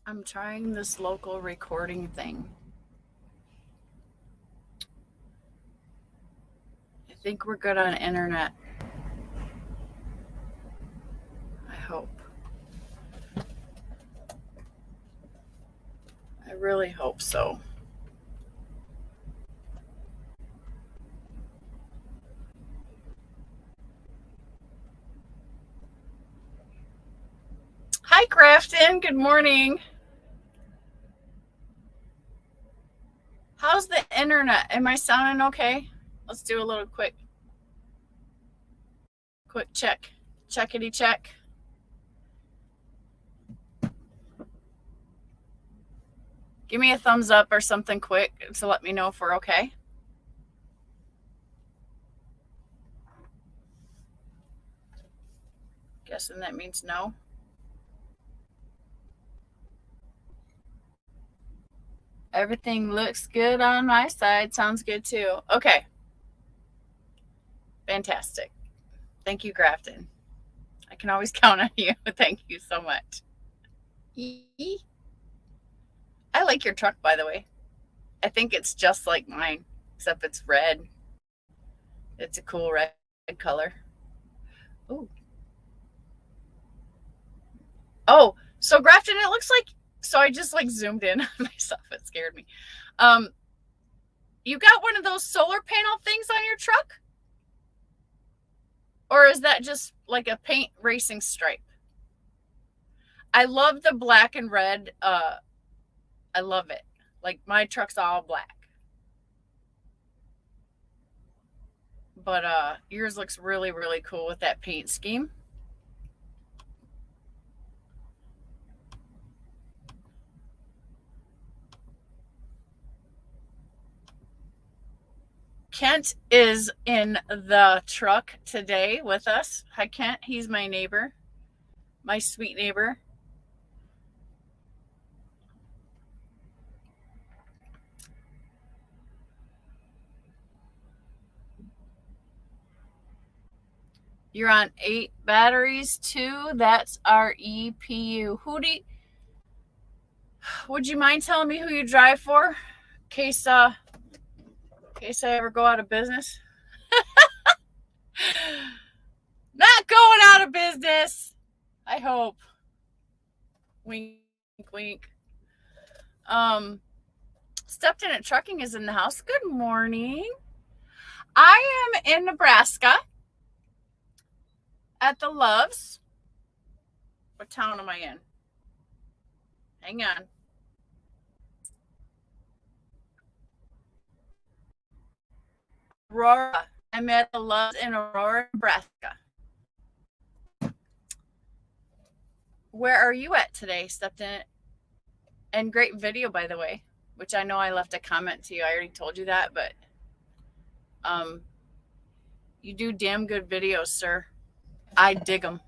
I'm trying this local recording thing. I think we're good on internet. I hope. I really hope so. Hi, Grafton. Good morning. How's the internet? Am I sounding okay? Let's do a little quick check. Checkity check. Give me a thumbs up or something quick to let me know if we're okay. Guessing that means no. Everything looks good on my side. Sounds good too. Okay. Fantastic. Thank you, Grafton. I can always count on you. Thank you so much. I like your truck, by the way. I think it's just like mine, except it's red. It's a cool red color. Ooh. Oh, so Grafton, it looks like. So I just like zoomed in on myself. It scared me. Um, you got one of those solar panel things on your truck, or is that just like a paint racing stripe? I love the black and red. I love it. Like my truck's all black, but yours looks really cool with that paint scheme. Kent is in the truck today with us. Hi, Kent. He's my neighbor, my sweet neighbor. You're on 8 batteries too. That's our EPU. Would you mind telling me who you drive for? In case I ever go out of business. Not going out of business. I hope. Wink, wink. Stepped in at Trucking is in the house. Good morning. I am in Nebraska at the Loves. What town am I in? Hang on. Aurora. I'm at the Loves in Aurora, Nebraska. Where are you at today? Stepped in it. And great video, by the way, which I know I left a comment to you. I already told you that, but you do damn good videos, sir. I dig them.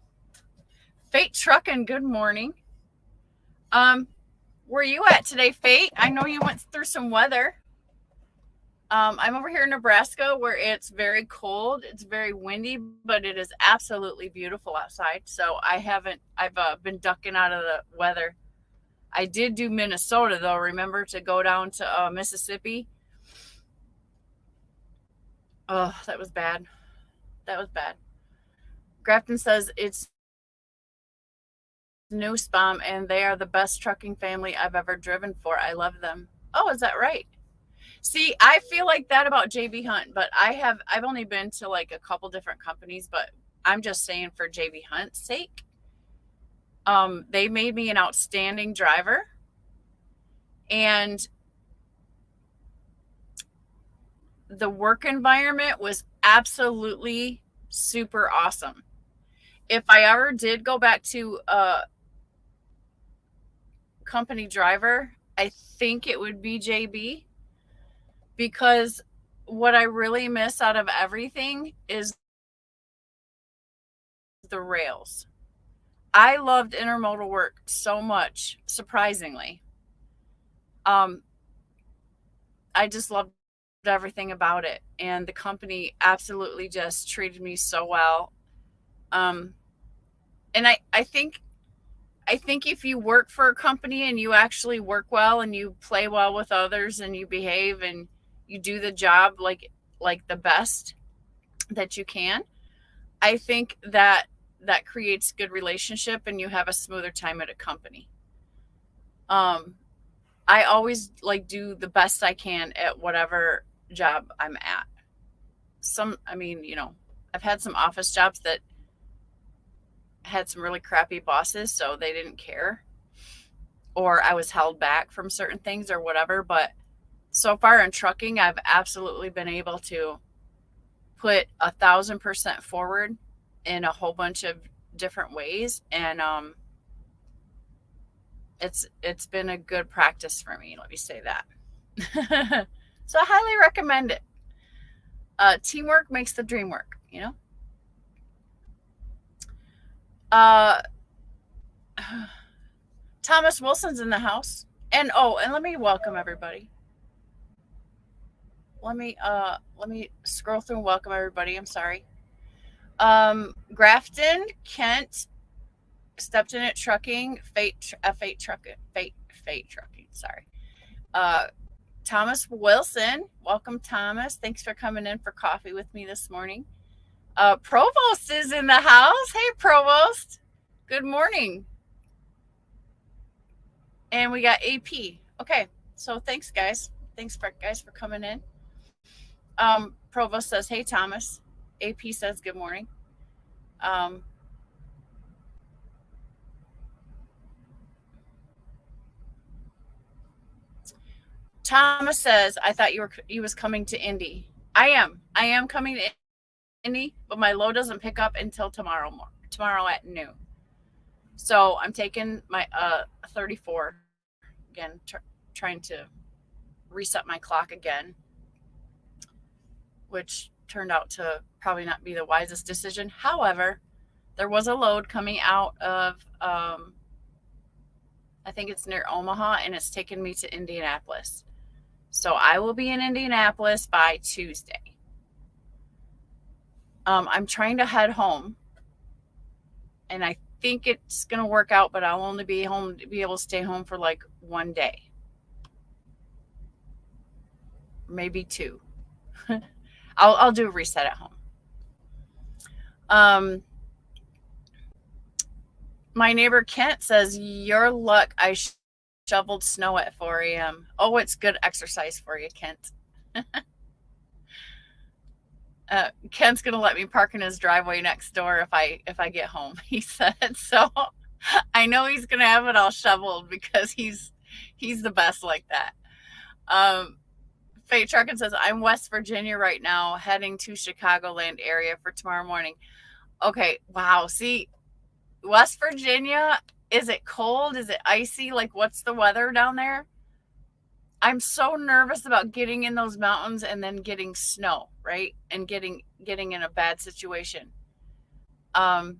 Fate Trucking, good morning. Where are you at today, Fate? I know you went through some weather. I'm over here in Nebraska where it's very cold. It's very windy, but it is absolutely beautiful outside. So I've been ducking out of the weather. I did do Minnesota though. Remember to go down to Mississippi? Oh, that was bad. That was bad. Grafton says it's new spam and they are the best trucking family I've ever driven for. I love them. Oh, is that right? See, I feel like that about JB Hunt, but I've only been to like a couple different companies, but I'm just saying for JB Hunt's sake, they made me an outstanding driver, and the work environment was absolutely super awesome. If I ever did go back to a company driver, I think it would be JB, because what I really miss out of everything is the rails. I loved intermodal work so much, surprisingly. I just loved everything about it. And the company absolutely just treated me so well. And I think I think if you work for a company and you actually work well and you play well with others and you behave and you do the job like the best that you can, I think that that creates good relationship and you have a smoother time at a company. Um, I always like do the best I can at whatever job I'm at. I mean, I've had some office jobs that had some really crappy bosses, so they didn't care, or I was held back from certain things or whatever. But so far in trucking, I've absolutely been able to put 1,000% forward in a whole bunch of different ways, and it's been a good practice for me. Let me say that. So I highly recommend it. Teamwork makes the dream work. Uh, Thomas Wilson's in the house, and let me welcome everybody. Let me scroll through and welcome everybody. I'm sorry. Grafton, Kent, stepped in at trucking, fate trucking. Sorry. Uh, Thomas Wilson, welcome Thomas. Thanks for coming in for coffee with me this morning. Provost is in the house. Hey Provost, good morning. And we got AP. Okay, so thanks guys. Thanks for coming in. Provost says, hey Thomas. AP says good morning. Thomas says, I thought you was coming to Indy. I am coming to Indy, but my load doesn't pick up until tomorrow at noon. So I'm taking my 34 again, trying to reset my clock again, which turned out to probably not be the wisest decision. However, there was a load coming out of I think it's near Omaha, and it's taken me to Indianapolis. So I will be in Indianapolis by Tuesday. I'm trying to head home, and I think it's going to work out, but I'll only be able to stay home for like one day, maybe two. I'll do a reset at home. My neighbor Kent says, your luck, I shoveled snow at 4 a.m. Oh, it's good exercise for you, Kent. Kent's gonna let me park in his driveway next door if I get home, he said. So I know he's gonna have it all shoveled because he's the best like that. Fate Truckin says, I'm West Virginia right now, heading to Chicagoland area for tomorrow morning. Okay, wow. See, West Virginia, is it cold? Is it icy? Like, what's the weather down there? I'm so nervous about getting in those mountains and then getting snow, right? And getting in a bad situation. I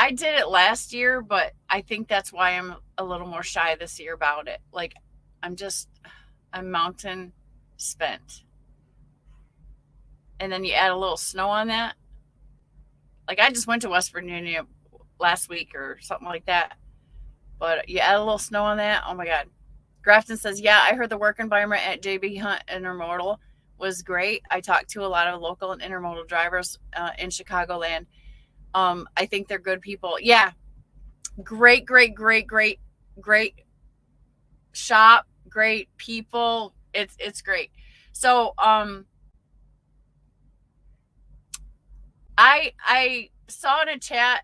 did it last year, but I think that's why I'm a little more shy this year about it. Like, I'm mountain spent. And then you add a little snow on that. Like, I just went to West Virginia last week or something like that. But you add a little snow on that, oh my God. Grafton says, yeah, I heard the work environment at JB Hunt Intermodal was great. I talked to a lot of local and intermodal drivers in Chicagoland. I think they're good people. Yeah, great shop, great people. It's great. So I saw in a chat,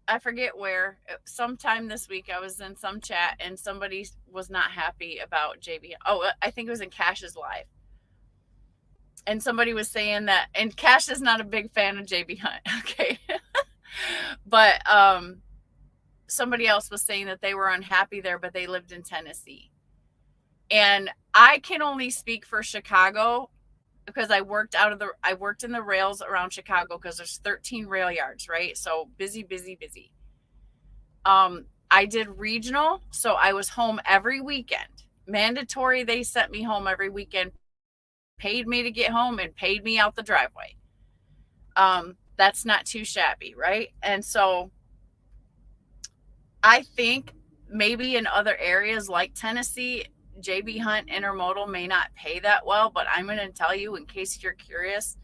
I forget where, sometime this week I was in some chat and somebody was not happy about JB. Oh, I think it was in Cash's live. And somebody was saying that, and Cash is not a big fan of JB Hunt. Okay. But somebody else was saying that they were unhappy there, but they lived in Tennessee. And I can only speak for Chicago because I worked in the rails around Chicago because there's 13 rail yards, right? So busy. I did regional, so I was home every weekend. Mandatory, they sent me home every weekend, paid me to get home and paid me out the driveway. That's not too shabby, right? And so I think maybe in other areas like Tennessee, JB Hunt Intermodal may not pay that well, but I'm going to tell you, in case you're curious,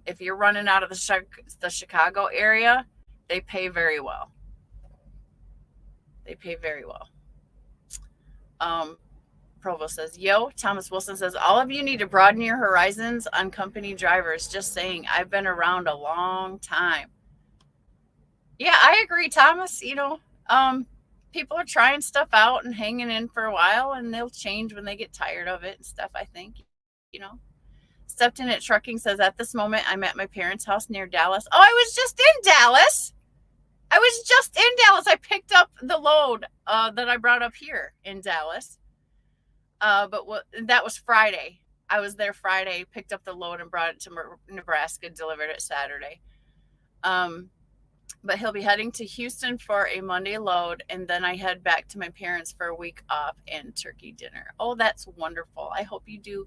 if you're running out of the Chicago area, they pay very well. They pay very well. Um, Provo says, yo, Thomas Wilson says, all of you need to broaden your horizons on company drivers. Just saying, I've been around a long time. Yeah, I agree, Thomas. People are trying stuff out and hanging in for a while, and they'll change when they get tired of it and stuff, I think. You know, Stepped in at Trucking says, at this moment, I'm at my parents' house near Dallas. Oh, I was just in Dallas. I picked up the load that I brought up here in Dallas. That was Friday. I was there Friday, picked up the load and brought it to Nebraska, delivered it Saturday. But he'll be heading to Houston for a Monday load, and then I head back to my parents for a week off and turkey dinner. Oh, that's wonderful. I hope you do.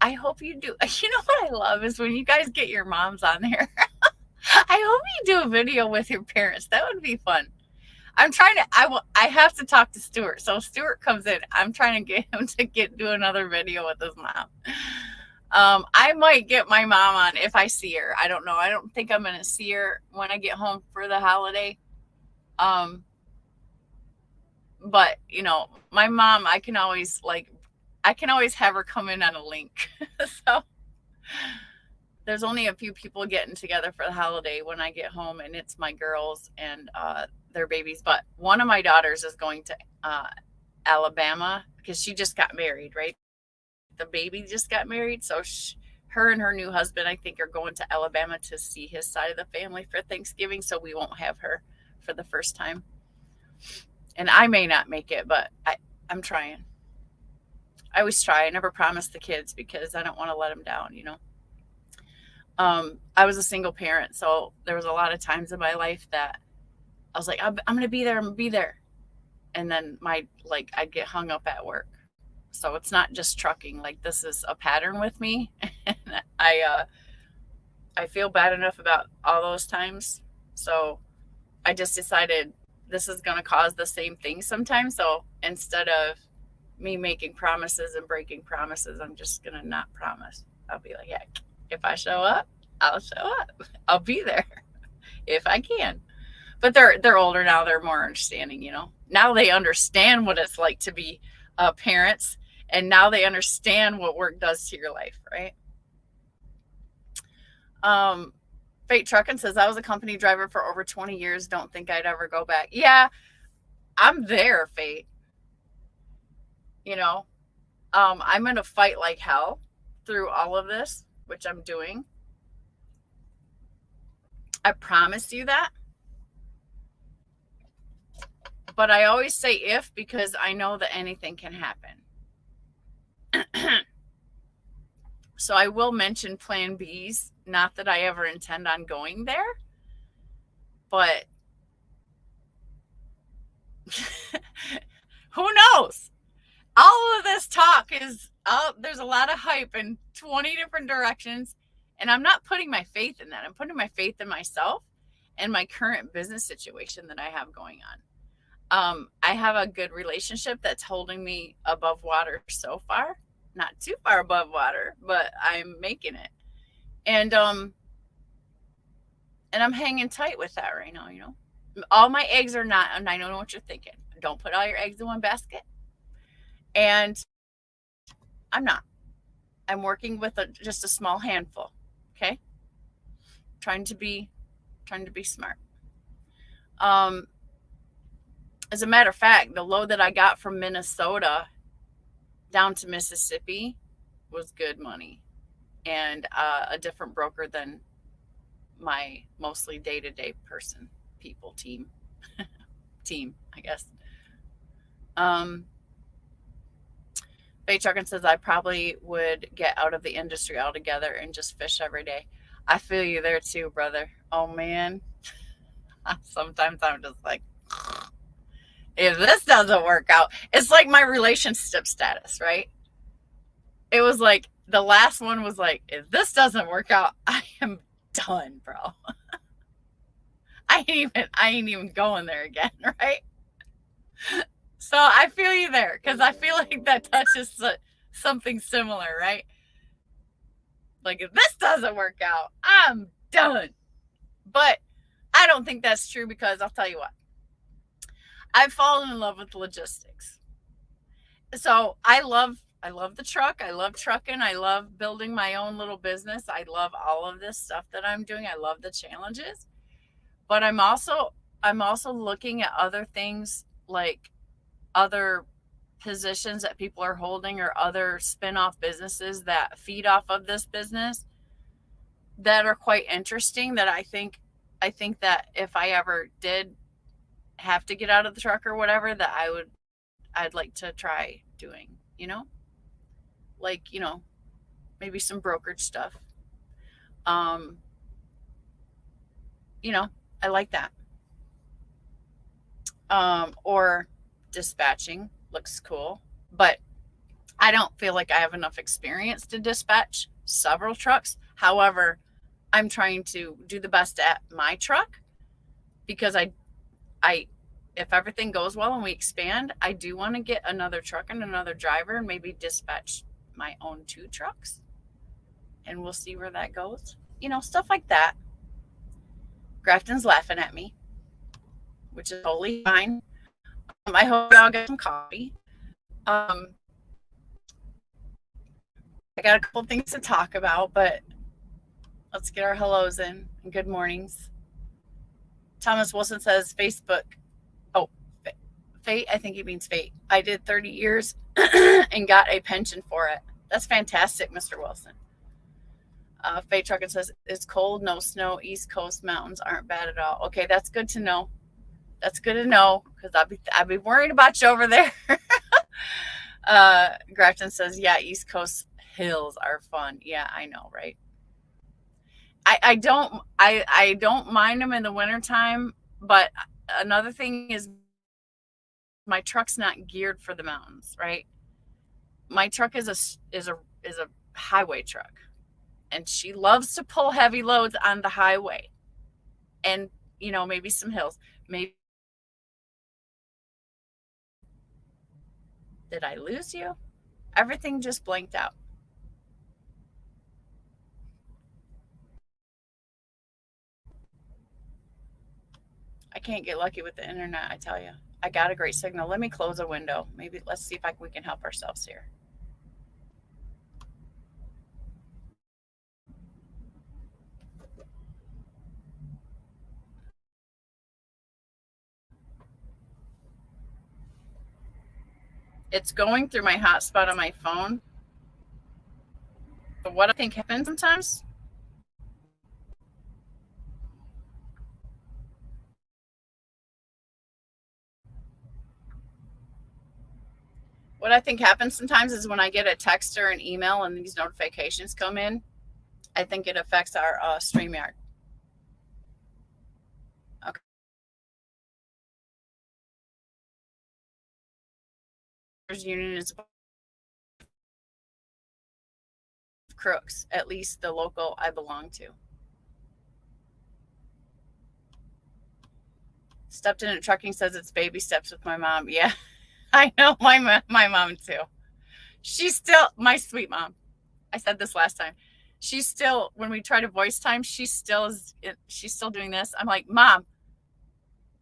You know what I love is when you guys get your moms on there. I hope you do a video with your parents. That would be fun. I have to talk to Stuart. So Stuart comes in. I'm trying to get him to do another video with his mom. I might get my mom on if I see her. I don't know. I don't think I'm going to see her when I get home for the holiday. But my mom, I can always have her come in on a link. So there's only a few people getting together for the holiday when I get home, and it's my girls and their babies. But one of my daughters is going to Alabama because she just got married, right? The baby just got married. So her and her new husband, I think, are going to Alabama to see his side of the family for Thanksgiving. So we won't have her for the first time. And I may not make it, but I'm trying. I always try. I never promise the kids because I don't want to let them down, I was a single parent, so there was a lot of times in my life that I was like, I'm going to be there. I'm going to be there. And then I'd get hung up at work. So it's not just trucking. Like, this is a pattern with me. And I feel bad enough about all those times. So I just decided this is going to cause the same thing sometimes. So instead of me making promises and breaking promises, I'm just going to not promise. I'll be like, yeah, if I show up, I'll show up. I'll be there if I can. But they're older now. They're more understanding, Now they understand what it's like to be parents. And now they understand what work does to your life, right? Fate Truckin' says, I was a company driver for over 20 years. Don't think I'd ever go back. Yeah, I'm there, Fate. I'm going to fight like hell through all of this, which I'm doing. I promise you that. But I always say if, because I know that anything can happen. So I will mention plan Bs, not that I ever intend on going there, but who knows? All of this talk is there's a lot of hype in 20 different directions, and I'm not putting my faith in that. I'm putting my faith in myself and my current business situation that I have going on. I have a good relationship that's holding me above water so far. Not too far above water, but I'm making it. And I'm hanging tight with that right now, All my eggs are not, and I don't know what you're thinking. Don't put all your eggs in one basket. And I'm not. I'm working with just a small handful, okay? Trying to be smart. As a matter of fact, the load that I got from Minnesota down to Mississippi was good money, and a different broker than my mostly day-to-day team, I guess. Bay Truckin' says, I probably would get out of the industry altogether and just fish every day. I feel you there too, brother. Oh, man. Sometimes I'm just like, if this doesn't work out, it's like my relationship status, right? It was like, the last one was like, if this doesn't work out, I am done, bro. I ain't even going there again, right? So I feel you there because I feel like that touches something similar, right? Like if this doesn't work out, I'm done. But I don't think that's true because I'll tell you what. I've fallen in love with logistics. So I love the truck. I love trucking. I love building my own little business. I love all of this stuff that I'm doing. I love the challenges. But I'm also looking at other things like other positions that people are holding or other spin-off businesses that feed off of this business that are quite interesting that I think that if I ever did have to get out of the truck or whatever that I'd like to try doing, you know? Like, maybe some brokerage stuff. Um, you know, I like that. Or dispatching looks cool, but I don't feel like I have enough experience to dispatch several trucks. However, I'm trying to do the best at my truck because I, if everything goes well and we expand, I do want to get another truck and another driver and maybe dispatch my own 2 trucks. And we'll see where that goes. Stuff like that. Grafton's laughing at me, which is totally fine. I hope I'll get some coffee. I got a couple things to talk about, but let's get our hellos in and good mornings. Thomas Wilson says Facebook. Oh, fate. I think he means fate. I did 30 years and got a pension for it. That's fantastic, Mr. Wilson. Fate Truckin says it's cold, no snow. East Coast mountains aren't bad at all. Okay, that's good to know. That's good to know because I'll be worried about you over there. Grafton says, yeah, East Coast hills are fun. Yeah, I know, right? I don't mind them in the wintertime, but another thing is my truck's not geared for the mountains, right? My truck is a highway truck, and she loves to pull heavy loads on the highway, and maybe some hills. Maybe did I lose you? Everything just blanked out. I can't get lucky with the internet, I tell you. I got a great signal. Let me close a window. Maybe let's see if we can help ourselves here. It's going through my hotspot on my phone. But what I think happens sometimes, is when I get a text or an email and these notifications come in, I think it affects our StreamYard. Okay. Union is crooks, at least the local I belong to. Stepped in at trucking says it's baby steps with my mom. Yeah, I know my mom too. She's still my sweet mom. I said this last time. She's still, when we try to voice time, she's still doing this. I'm like, Mom,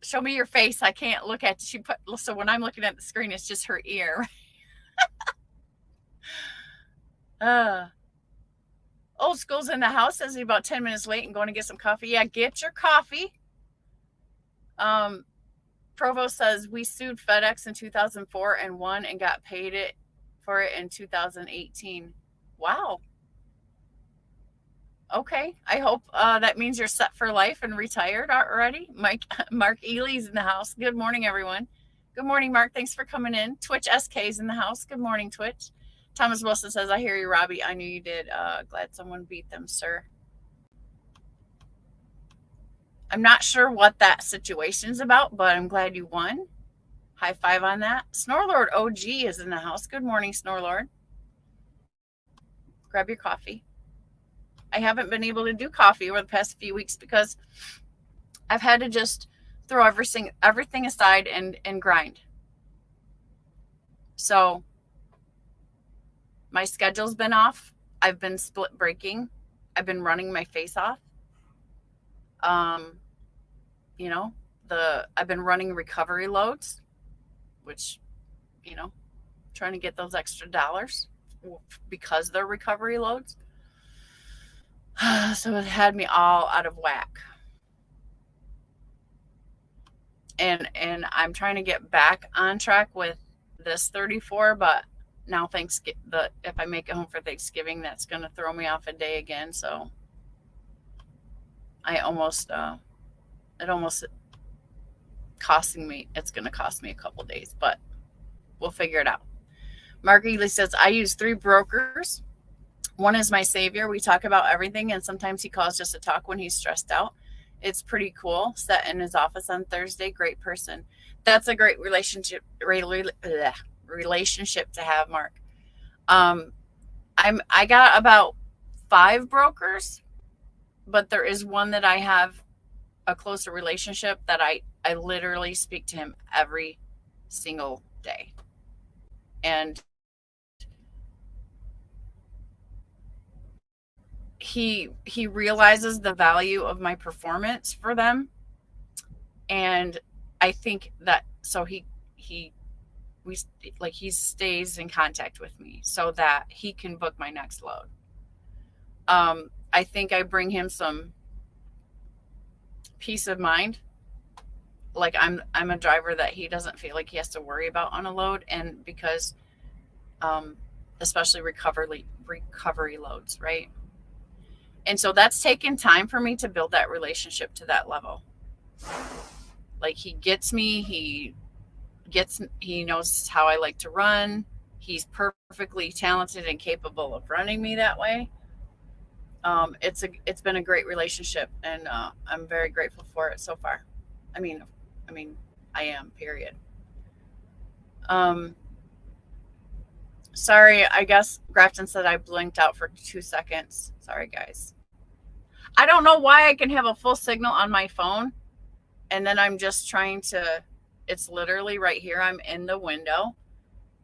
show me your face. I can't look at so when I'm looking at the screen, it's just her ear. Old school's in the house, says he's about 10 minutes late and going to get some coffee. Yeah, get your coffee. Provo says we sued FedEx in 2004 and won and got paid for it in 2018. Wow. Okay. I hope that means you're set for life and retired already. Mark Ely's in the house. Good morning, everyone. Good morning, Mark. Thanks for coming in. Twitch SK's in the house. Good morning, Twitch. Thomas Wilson says, I hear you, Robbie. I knew you did. Glad someone beat them, sir. I'm not sure what that situation's about, but I'm glad you won. High five on that. Snorlord OG is in the house. Good morning, Snorlord. Grab your coffee. I haven't been able to do coffee over the past few weeks because I've had to just throw everything aside and grind. So my schedule's been off. I've been split breaking. I've been running my face off. Um, you know, I've been running recovery loads, which, you know, trying to get those extra dollars because they're recovery loads. So it had me all out of whack. And I'm trying to get back on track with this 34, but now if I make it home for Thanksgiving, that's going to throw me off a day again. So it almost it's going to cost me a couple days, but we'll figure it out. Mark Ely says, I use 3 brokers. One is my savior. We talk about everything, and sometimes he calls just to talk when he's stressed out. It's pretty cool. Sat in his office on Thursday. Great person. That's a great relationship to have, Mark. I got about 5 brokers, but there is one that I have a closer relationship that I literally speak to him every single day. And he realizes the value of my performance for them. And I think that, so he stays in contact with me so that he can book my next load. I think I bring him some peace of mind. Like I'm a driver that he doesn't feel like he has to worry about on a load, and because especially recovery loads, right? And so that's taken time for me to build that relationship to that level. Like he gets me, he knows how I like to run. He's perfectly talented and capable of running me that way. It's been a great relationship, and I'm very grateful for it so far. I mean, I am, period. Sorry, I guess Grafton said I blinked out for 2 seconds. Sorry, guys. I don't know why I can have a full signal on my phone, and then I'm just trying to, it's literally right here. I'm in the window,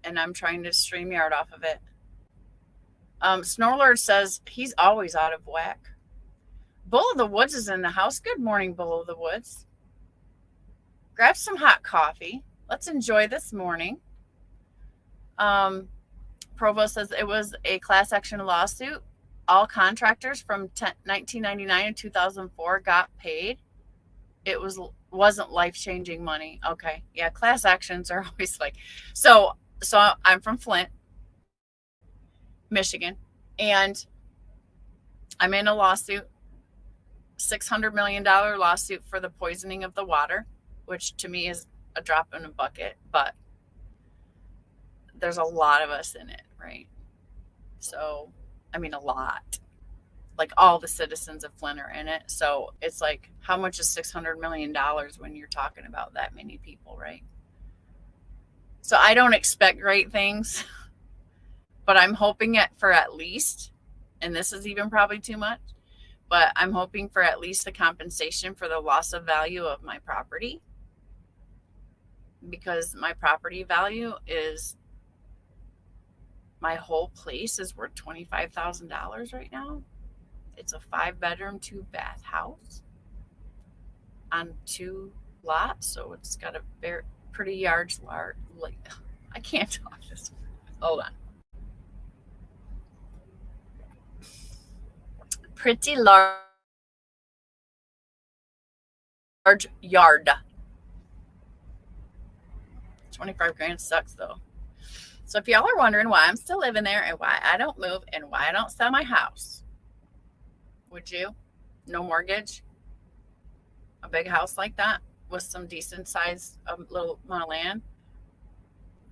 and I'm trying to StreamYard off of it. Snorlord says he's always out of whack. Bull of the Woods is in the house. Good morning, Bull of the Woods. Grab some hot coffee. Let's enjoy this morning. Provo says it was a class action lawsuit. All contractors from 1999 and 2004 got paid. It wasn't life-changing money. Okay. Yeah, class actions are always like, so I'm from Flint, Michigan, and I'm in a lawsuit, $600 million lawsuit for the poisoning of the water, which to me is a drop in a bucket, but there's a lot of us in it, right? So, I mean, a lot. Like all the citizens of Flint are in it. So it's like, how much is $600 million when you're talking about that many people, right? So I don't expect great things, but I'm hoping for at least, and this is even probably too much, but I'm hoping for at least a compensation for the loss of value of my property, because my property value is, my whole place is worth $25,000 right now. It's a 5-bedroom, 2-bath house on 2 lots, so it's got a very pretty large. Like, I can't talk this. Hold on. Pretty large yard. 25 grand sucks though. So if y'all are wondering why I'm still living there and why I don't move and why I don't sell my house, would you? No mortgage? A big house like that with some decent size, little amount of land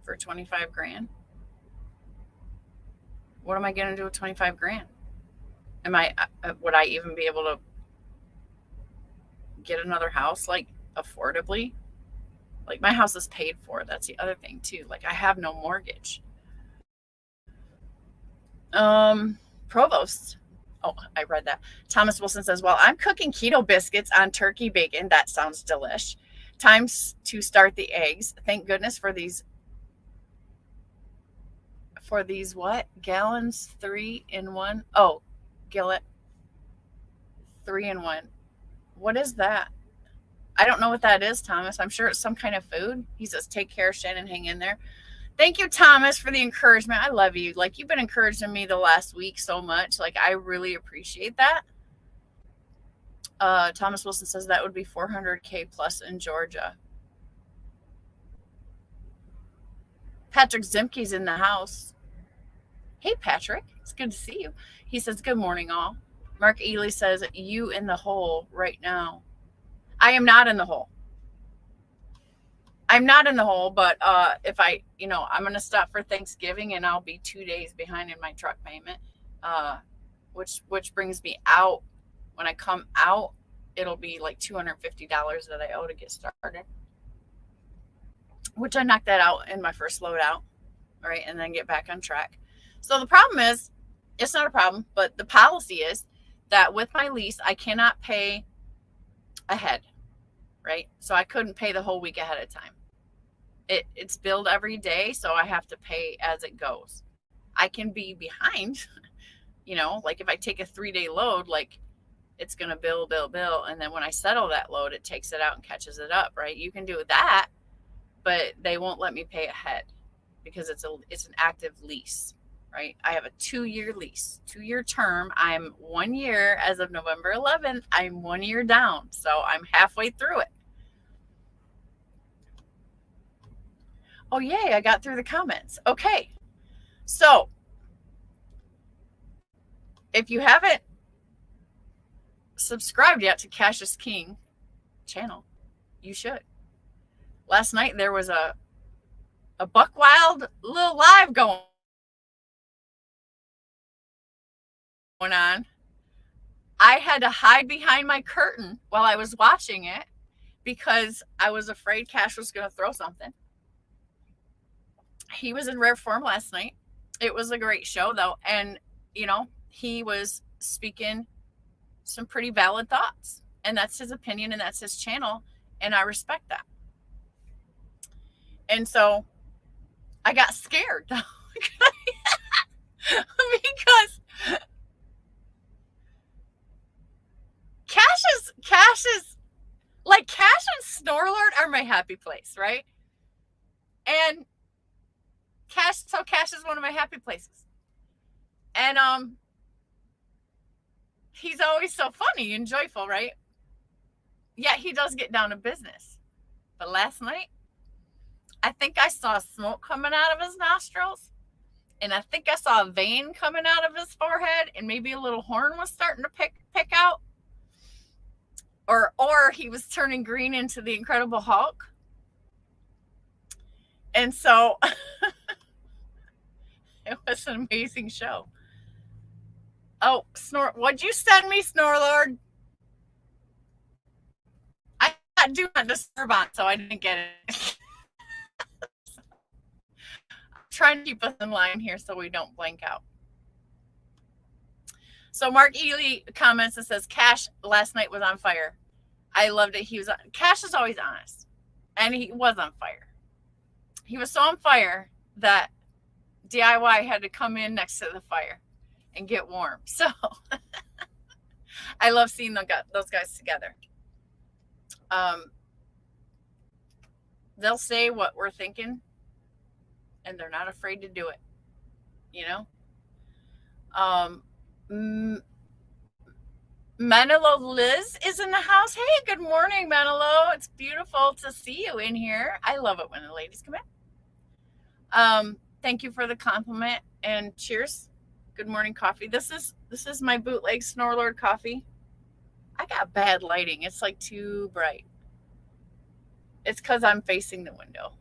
for 25 grand? What am I going to do with 25 grand? Would I even be able to get another house like affordably? Like my house is paid for. That's the other thing too. Like I have no mortgage. Provost. Oh, I read that. Thomas Wilson says, well, I'm cooking keto biscuits on turkey bacon. That sounds delish. Time to start the eggs. Thank goodness for these what? Gallons 3-in-1. Oh, Gillet 3-in-1. What is that? I don't know what that is, Thomas. I'm sure it's some kind of food. He says, take care, Shannon. Hang in there. Thank you, Thomas, for the encouragement. I love you. Like, you've been encouraging me the last week so much. Like, I really appreciate that. Thomas Wilson says that would be 400K plus in Georgia. Patrick Zimke's in the house. Hey, Patrick. It's good to see you. He says, good morning, all. Mark Ely says, you in the hole right now. I am not in the hole. I'm not in the hole, but if I'm going to stop for Thanksgiving and I'll be 2 days behind in my truck payment, which brings me out. When I come out, it'll be like $250 that I owe to get started, which I knocked that out in my first load out, right, and then get back on track. So the problem is, it's not a problem, but the policy is that with my lease, I cannot pay ahead, right? So I couldn't pay the whole week ahead of time. It's billed every day, so I have to pay as it goes. I can be behind, like if I take a 3-day load, like it's going to bill. And then when I settle that load, it takes it out and catches it up, right? You can do that, but they won't let me pay ahead because it's an active lease, right? I have a 2-year lease, 2-year term. I'm 1 year as of November 11th. I'm 1 year down. So I'm halfway through it. Oh, yay. I got through the comments. Okay. So if you haven't subscribed yet to Cash is King channel, you should. Last night there was a buck wild little live going on. I had to hide behind my curtain while I was watching it because I was afraid Cash was going to throw something. He was in rare form last night. It was a great show though, and he was speaking some pretty valid thoughts, and that's his opinion and that's his channel, and I respect that. And so I got scared because Cash is like, Cash and Snorlord are my happy place, right? And Cash is one of my happy places. And he's always so funny and joyful, right? Yeah, he does get down to business. But last night, I think I saw smoke coming out of his nostrils, and I think I saw a vein coming out of his forehead, and maybe a little horn was starting to pick out, or he was turning green into the Incredible Hulk. And so it was an amazing show. Oh, what'd you send me, Snorlord? I got do not disturb on, so I didn't get it. Trying to keep us in line here so we don't blank out. So Mark Ely comments and says, Cash last night was on fire. I loved it. Cash is always honest, and he was on fire. He was so on fire that DIY had to come in next to the fire and get warm. So I love seeing those guys together. They'll say what we're thinking, and they're not afraid to do it. Manilo Liz is in the house. Hey, good morning, Manilo. It's beautiful to see you in here. I love it when the ladies come in. Thank you for the compliment, and cheers. Good morning, coffee. This is my bootleg Snorlord coffee. I got bad lighting. It's like too bright. It's because I'm facing the window.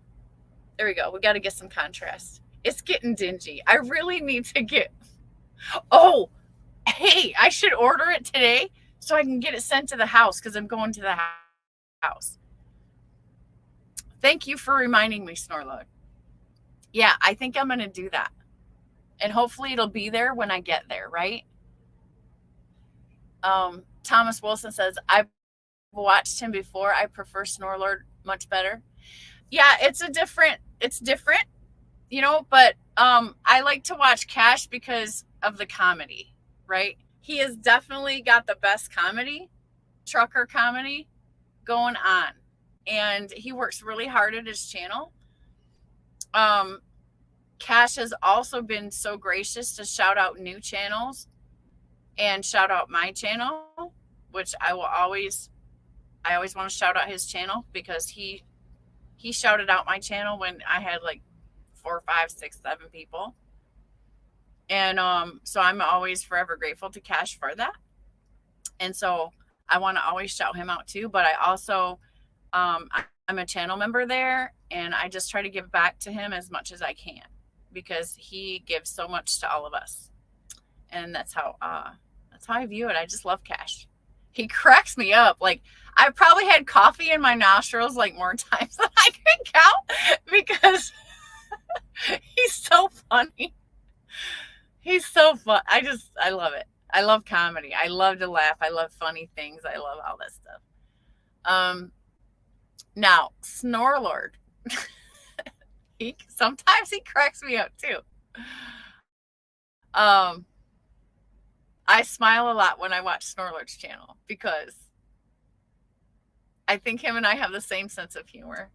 There we go. We got to get some contrast. It's getting dingy. I really need to get... Oh, hey, I should order it today so I can get it sent to the house because I'm going to the house. Thank you for reminding me, Snorlord. Yeah, I think I'm going to do that. And hopefully it'll be there when I get there, right? Thomas Wilson says, I've watched him before. I prefer Snorlord much better. Yeah, it's different, but I like to watch Cash because of the comedy, right? He has definitely got the best comedy, trucker comedy going on. And he works really hard at his channel. Cash has also been so gracious to shout out new channels and shout out my channel, which I always want to shout out his channel because he shouted out my channel when I had like 4, 5, 6, 7 people. And so I'm always forever grateful to Cash for that. And so I want to always shout him out too. But I also, I'm a channel member there, and I just try to give back to him as much as I can because he gives so much to all of us. And that's how I view it. I just love Cash. He cracks me up. Like, I've probably had coffee in my nostrils like more times than I can count because he's so funny. He's so fun. I love it. I love comedy. I love to laugh. I love funny things. I love all that stuff. Now, Snorlord. Sometimes he cracks me up too. I smile a lot when I watch Snorlord's channel because I think him and I have the same sense of humor.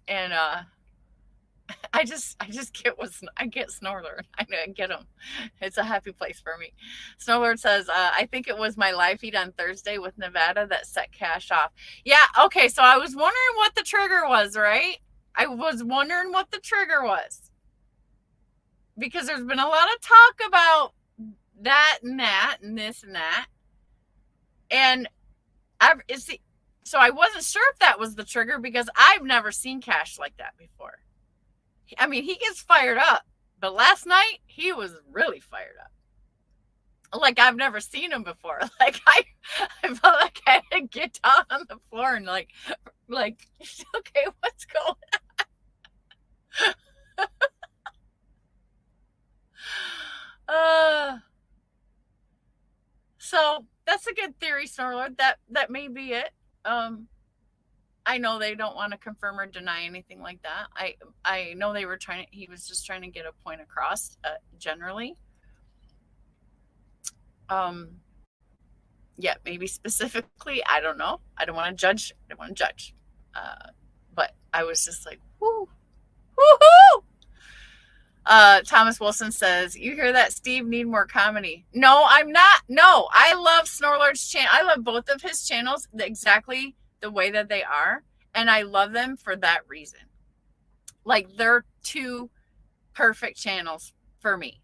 And I just get Snorlord. I get him. It's a happy place for me. Snorlord says, I think it was my live feed on Thursday with Nevada that set Cash off. Yeah, okay, so I was wondering what the trigger was, right? I was wondering what the trigger was. Because there's been a lot of talk about that and that and this and that. And so I wasn't sure if that was the trigger because I've never seen Cash like that before. I mean, he gets fired up, but last night he was really fired up. Like I've never seen him before. Like I felt like I had to get down on the floor and like, okay, what's going on? So that's a good theory, Snorlord. That may be it. I know they don't want to confirm or deny anything like that. I know he was just trying to get a point across, generally. Yeah, maybe specifically, I don't know. I don't want to judge. But I was just like, whoo, woohoo! Thomas Wilson says, you hear that, Steve? Need more comedy. No, I'm not. No, I love Snorlord's channel. I love both of his channels exactly the way that they are. And I love them for that reason. Like, they're two perfect channels for me.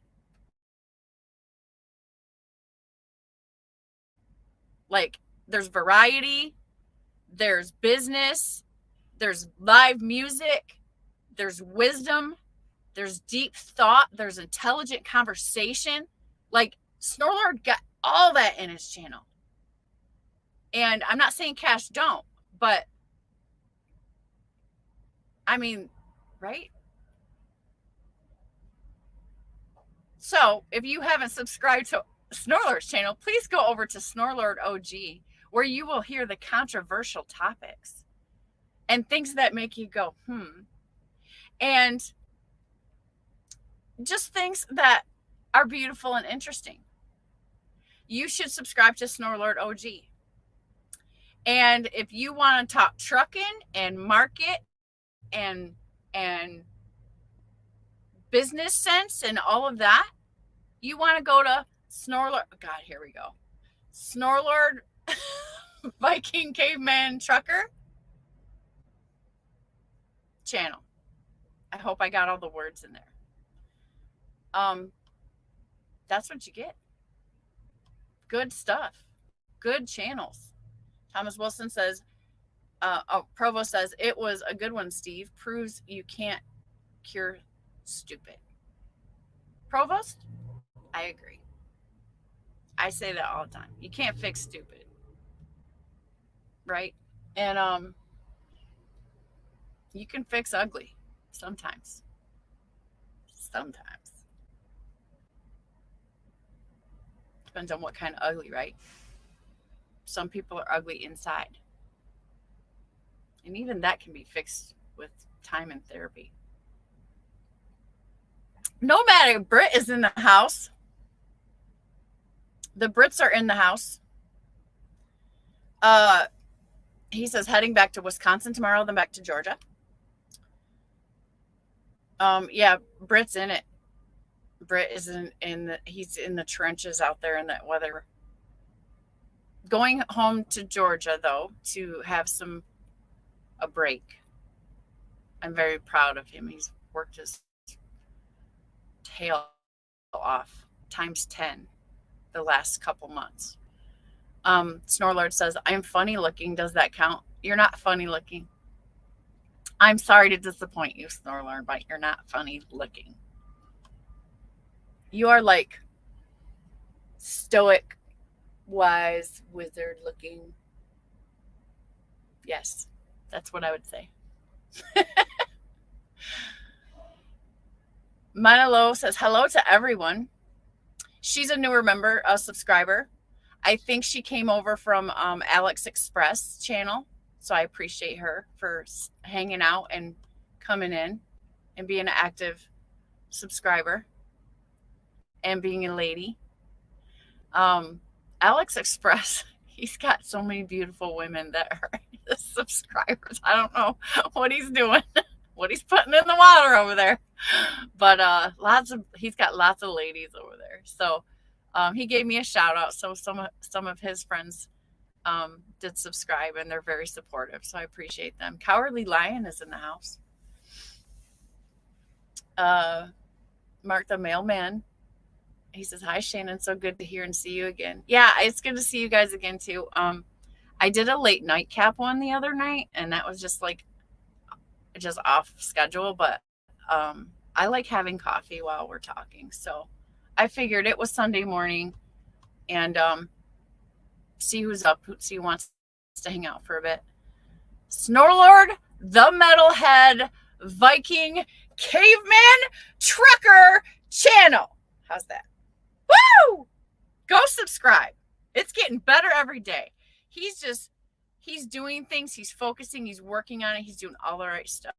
Like, there's variety, there's business, there's live music, there's wisdom, there's deep thought, there's intelligent conversation. Like, Snorlord got all that in his channel. And I'm not saying Cash don't, but I mean, right? So if you haven't subscribed to Snorlord's channel, please go over to Snorlord OG, where you will hear the controversial topics and things that make you go, and just things that are beautiful and interesting. You should subscribe to Snorlord OG. And if you want to talk trucking and market and business sense and all of that, you want to go to Snorlord. God, here we go. Snorlord Viking Caveman Trucker channel. I hope I got all the words in there. That's what you get. Good stuff. Good channels. Thomas Wilson says, Provo says, it was a good one, Steve. Proves you can't cure stupid. Provost, I agree. I say that all the time. You can't fix stupid. Right? And you can fix ugly sometimes. Sometimes. Depends on what kind of ugly, right? Some people are ugly inside. And even that can be fixed with time and therapy. Nomadic Brit is in the house. The Brits are in the house. He says heading back to Wisconsin tomorrow, then back to Georgia. Yeah, Brit's in it. Brit is he's in the trenches out there in that weather. Going home to Georgia though to have a break. I'm very proud of him. He's worked his tail off times 10 the last couple months. Snorlord says, I'm funny looking. Does that count? You're not funny looking. I'm sorry to disappoint you, Snorlord, but you're not funny looking. You are like stoic, wise, wizard looking. Yes, that's what I would say. Manalo says, hello to everyone. She's a newer member, a subscriber. I think she came over from Alex Express channel. So I appreciate her for hanging out and coming in and being an active subscriber and being a lady. Alex Express, he's got so many beautiful women that are his subscribers. I don't know what he's doing, what he's putting in the water over there. But he's got lots of ladies over there. So he gave me a shout out. So some of his friends did subscribe, and they're very supportive. So I appreciate them. Cowardly Lion is in the house. Mark the Mailman. He says, hi, Shannon. So good to hear and see you again. Yeah, it's good to see you guys again, too. I did a late nightcap one the other night, and that was just off schedule. But I like having coffee while we're talking. So I figured it was Sunday morning, and see who's up, see who wants to hang out for a bit. Snorlord, the Metalhead Viking Caveman Trucker channel. How's that? Woo! Go subscribe. It's getting better every day. He's doing things. He's focusing. He's working on it. He's doing all the right stuff.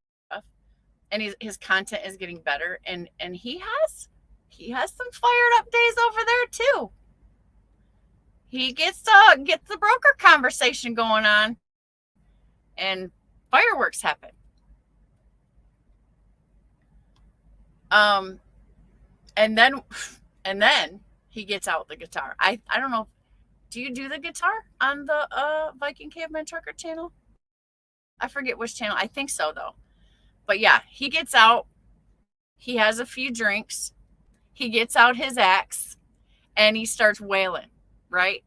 And his content is getting better. And he has some fired up days over there too. He gets the broker conversation going on, and fireworks happen. And then he gets out the guitar. I don't know. Do you do the guitar on the Viking Caveman Trucker channel? I forget which channel. I think so though. But yeah, he gets out. He has a few drinks. He gets out his axe, and he starts wailing. Right?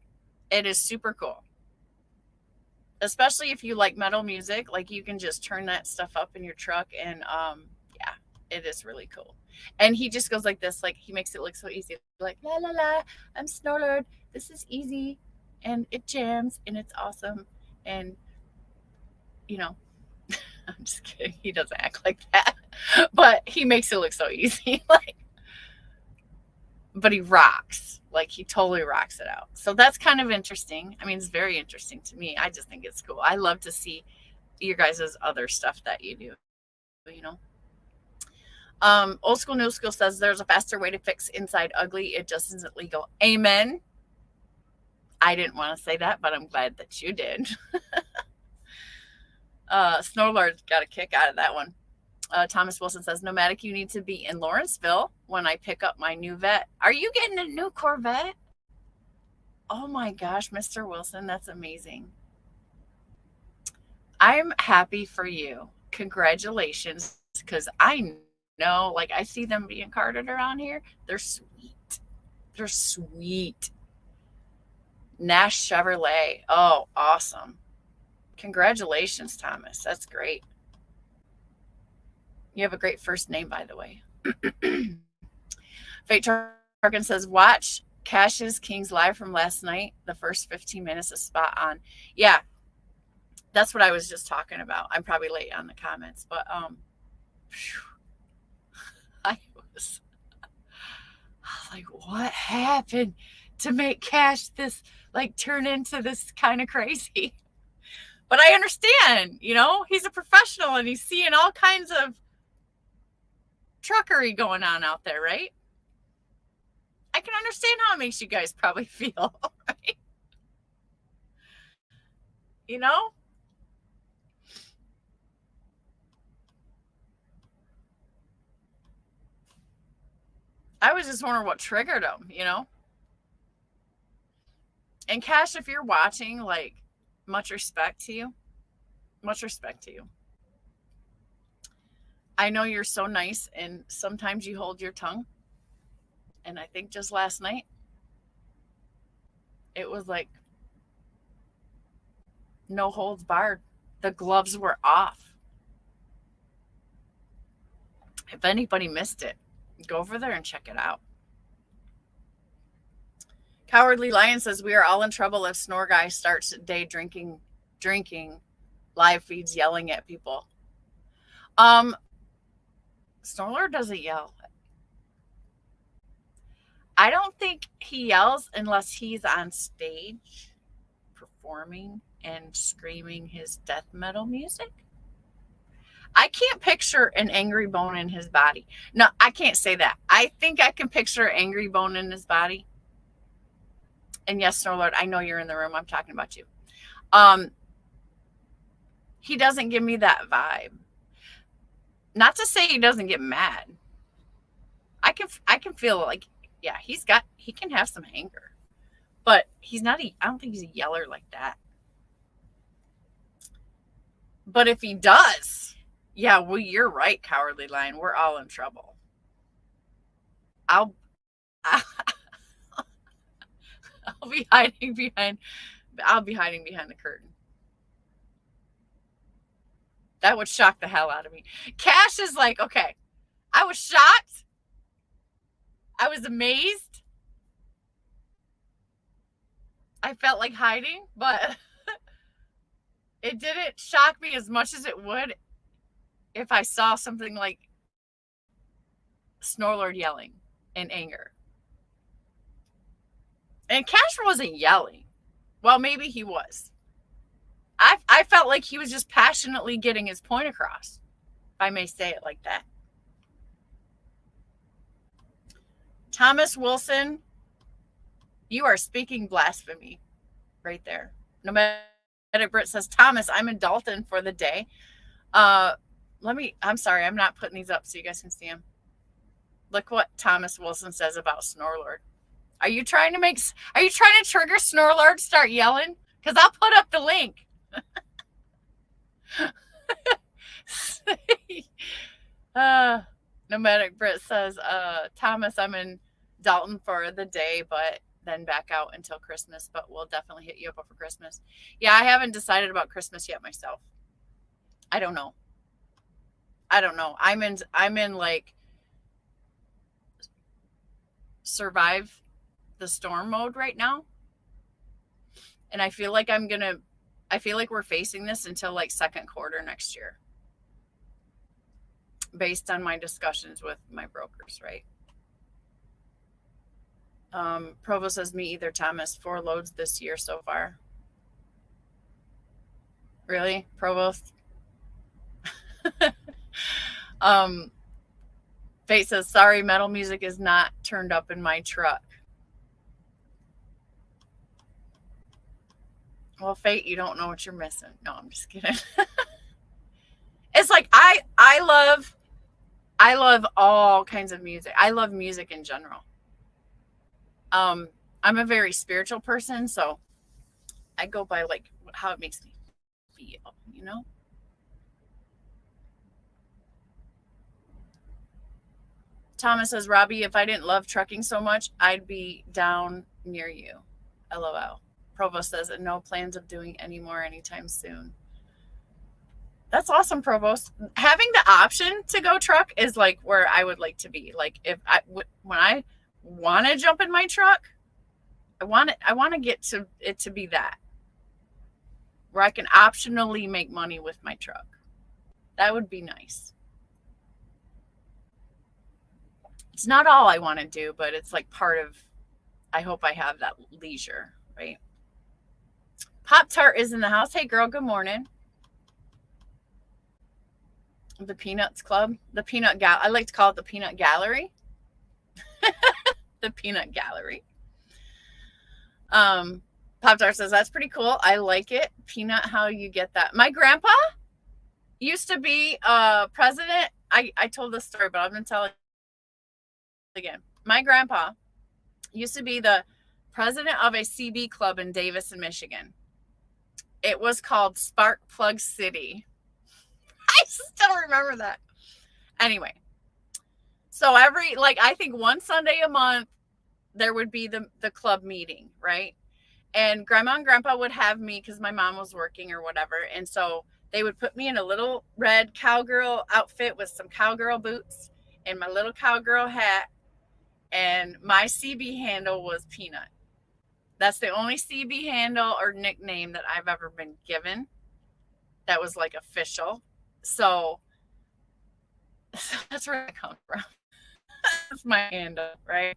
It is super cool. Especially if you like metal music, like you can just turn that stuff up in your truck, and yeah, it is really cool. And he just goes like this, like he makes it look so easy. Like, la la la, I'm Snorlord. This is easy, and it jams, and it's awesome. And you know, I'm just kidding. He doesn't act like that, but he makes it look so easy. But he rocks. Like he totally rocks it out. So that's kind of interesting. I mean, it's very interesting to me. I just think it's cool. I love to see your guys' other stuff that you do, you know. Old School New School says there's a faster way to fix inside ugly. It just isn't legal. Amen. I didn't want to say that, but I'm glad that you did. Snorlord got a kick out of that one. Thomas Wilson says, Nomadic, you need to be in Lawrenceville when I pick up my new vet. Are you getting a new Corvette? Oh my gosh, Mr. Wilson, that's amazing. I'm happy for you. Congratulations, because I know, like, I see them being carted around here. They're sweet. They're sweet. Nash Chevrolet. Oh, awesome. Congratulations, Thomas. That's great. You have a great first name, by the way. Fate Tarkin says, watch Cash's Kings live from last night. The first 15 minutes is spot on. Yeah, that's what I was just talking about. I'm probably late on the comments, but I was like, what happened? to make Cash this, like, turn into this kind of crazy. But I understand, he's a professional and he's seeing all kinds of truckery going on out there, right? I can understand how it makes you guys probably feel, right? You know? I was just wondering what triggered him. And Cash, if you're watching, like, much respect to you. Much respect to you. I know you're so nice, and sometimes you hold your tongue. And I think just last night, it was like no holds barred. The gloves were off. If anybody missed it, go over there and check it out. Cowardly Lion says we are all in trouble if Snore Guy starts day drinking live feeds yelling at people. Snorlord doesn't yell. I don't think he yells unless he's on stage performing and screaming his death metal music. I can't picture an angry bone in his body. No, I can't say that. I think I can picture an angry bone in his body. And yes, Snorlord, I know you're in the room. I'm talking about you. He doesn't give me that vibe. Not to say he doesn't get mad. I can feel like, yeah, he can have some anger. But I don't think he's a yeller like that. But if he does, yeah, well, you're right, Cowardly Lion. We're all in trouble. I'll be hiding behind the curtain. That would shock the hell out of me. Cash is like, okay, I was shocked. I was amazed. I felt like hiding, but it didn't shock me as much as it would if I saw something like Snorlord yelling in anger. And Cash wasn't yelling. Well, maybe he was. I felt like he was just passionately getting his point across, if I may say it like that. Thomas Wilson, you are speaking blasphemy right there. Nomadic Brit says, Thomas, I'm in Dalton for the day. I'm sorry, I'm not putting these up so you guys can see them. Look what Thomas Wilson says about Snorlord. Are you trying to trigger Snorlord to start yelling? Because I'll put up the link. Nomadic Brit says, Thomas, I'm in Dalton for the day, but then back out until Christmas, but we'll definitely hit you up for Christmas. Yeah, I haven't decided about Christmas yet myself. I don't know. I'm in like survive the storm mode right now. And I feel like we're facing this until like second quarter next year. Based on my discussions with my brokers, right? Provo says, me either, Thomas. 4 loads this year so far. Really? Provost? Fate says, sorry, metal music is not turned up in my truck. Well, Fate, you don't know what you're missing. No, I'm just kidding. It's like I love all kinds of music. I love music in general. I'm a very spiritual person, so I go by like how it makes me feel, you know? Thomas says, Robbie, if I didn't love trucking so much, I'd be down near you. LOL. Provost says, no plans of doing any more anytime soon. That's awesome, Provost. Having the option to go truck is like where I would like to be. Like when I want to jump in my truck, I want to get to it to be that, where I can optionally make money with my truck. That would be nice. It's not all I want to do, but it's like part of I hope I have that leisure, right? Pop Tart is in the house. Hey, girl, good morning. The Peanuts Club, the Peanut Gal. I like to call it the Peanut Gallery. The Peanut Gallery. Pop Tart says that's pretty cool. I like it. Peanut, how you get that? My grandpa used to be president. I told this story, but I'm gonna tell it again. My grandpa used to be the president of a CB club in Davison, Michigan. It was called Spark Plug City. I still remember that. Anyway, so I think one Sunday a month there would be the club meeting, right? And grandma and grandpa would have me because my mom was working or whatever, and so they would put me in a little red cowgirl outfit with some cowgirl boots and my little cowgirl hat, and my CB handle was Peanut. That's the only CB handle or nickname that I've ever been given that was like official. So that's where I come from. That's my handle, right?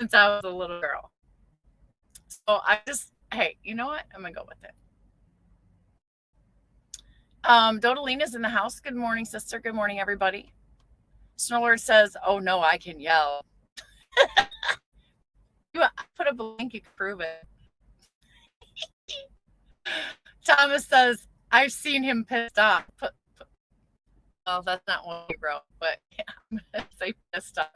Since I was a little girl. So hey, you know what? I'm going to go with it. Dodalina's in the house. Good morning, sister. Good morning, everybody. Snowlord says, oh no, I can yell. I put up a link, you can prove it. Thomas says, I've seen him pissed off. Well, that's not what he wrote, but yeah, I'm going to say pissed off.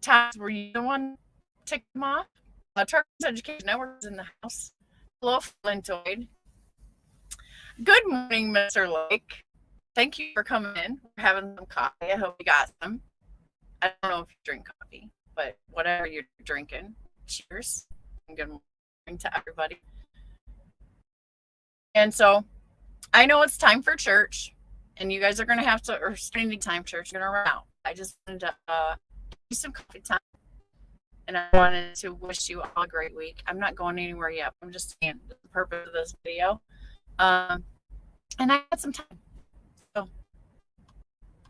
Thomas, were you the one to tick him off? Truckers Education Network is in the house. Hello, Flintoid. Good morning, Mr. Lake. Thank you for coming in. We're having some coffee. I hope you got some. I don't know if you drink coffee, but whatever you're drinking, cheers. And good morning to everybody. And so I know it's time for church, and you guys are going to have to, or spending time church, you're going to run out. I just wanted to do some coffee time, and I wanted to wish you all a great week. I'm not going anywhere yet. I'm just saying the purpose of this video. And I had some time. So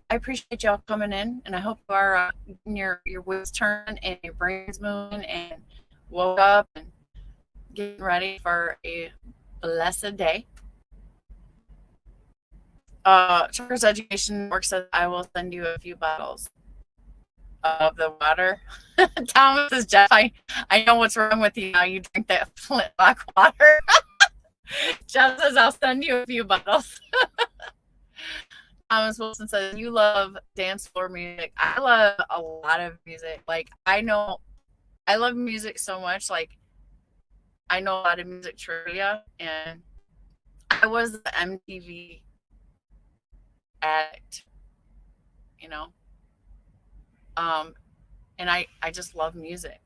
I appreciate y'all coming in, and I hope you are getting your wheels turning and your brains moving and woke up and getting ready for a blessed day. Truckers Education Network says I will send you a few bottles of the water. Thomas says, Jeff, I know what's wrong with you now. You drink that Flintlock water. Jeff says I'll send you a few bottles. Thomas Wilson says you love dance floor music. I love a lot of music. Like I love music so much. Like I know a lot of music trivia, and I was the MTV addict, you know. And I just love music.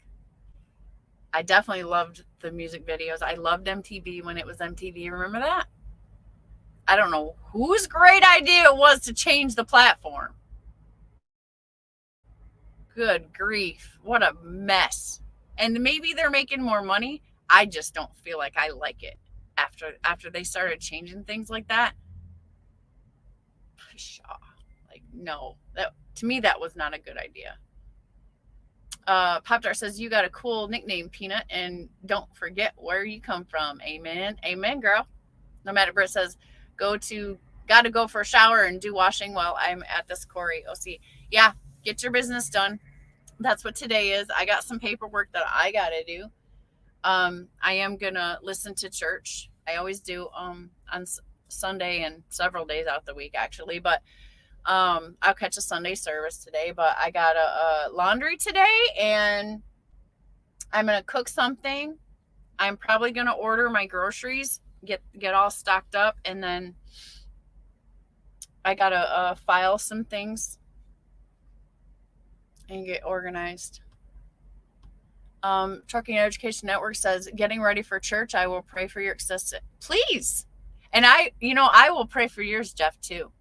I definitely loved the music videos. I loved MTV when it was MTV. Remember that? I don't know whose great idea it was to change the platform. Good grief. What a mess. And maybe they're making more money. I just don't feel like I like it after they started changing things like that. Like, no. To me, that was not a good idea. Pop Tart says you got a cool nickname, Peanut, and don't forget where you come from. Amen. Amen, girl. No matter. Britt says gotta go for a shower and do washing while I'm at this Corey OC. Yeah, get your business done. That's what today is. I got some paperwork that I gotta do. I am gonna listen to church. I always do on Sunday and several days out the week actually, but I'll catch a Sunday service today. But I got a laundry today, and I'm gonna cook something. I'm probably gonna order my groceries, get all stocked up, and then I gotta file some things and get organized. Trucking Education Network says, getting ready for church. I will pray for your success. Please. And I will pray for yours, Jeff, too.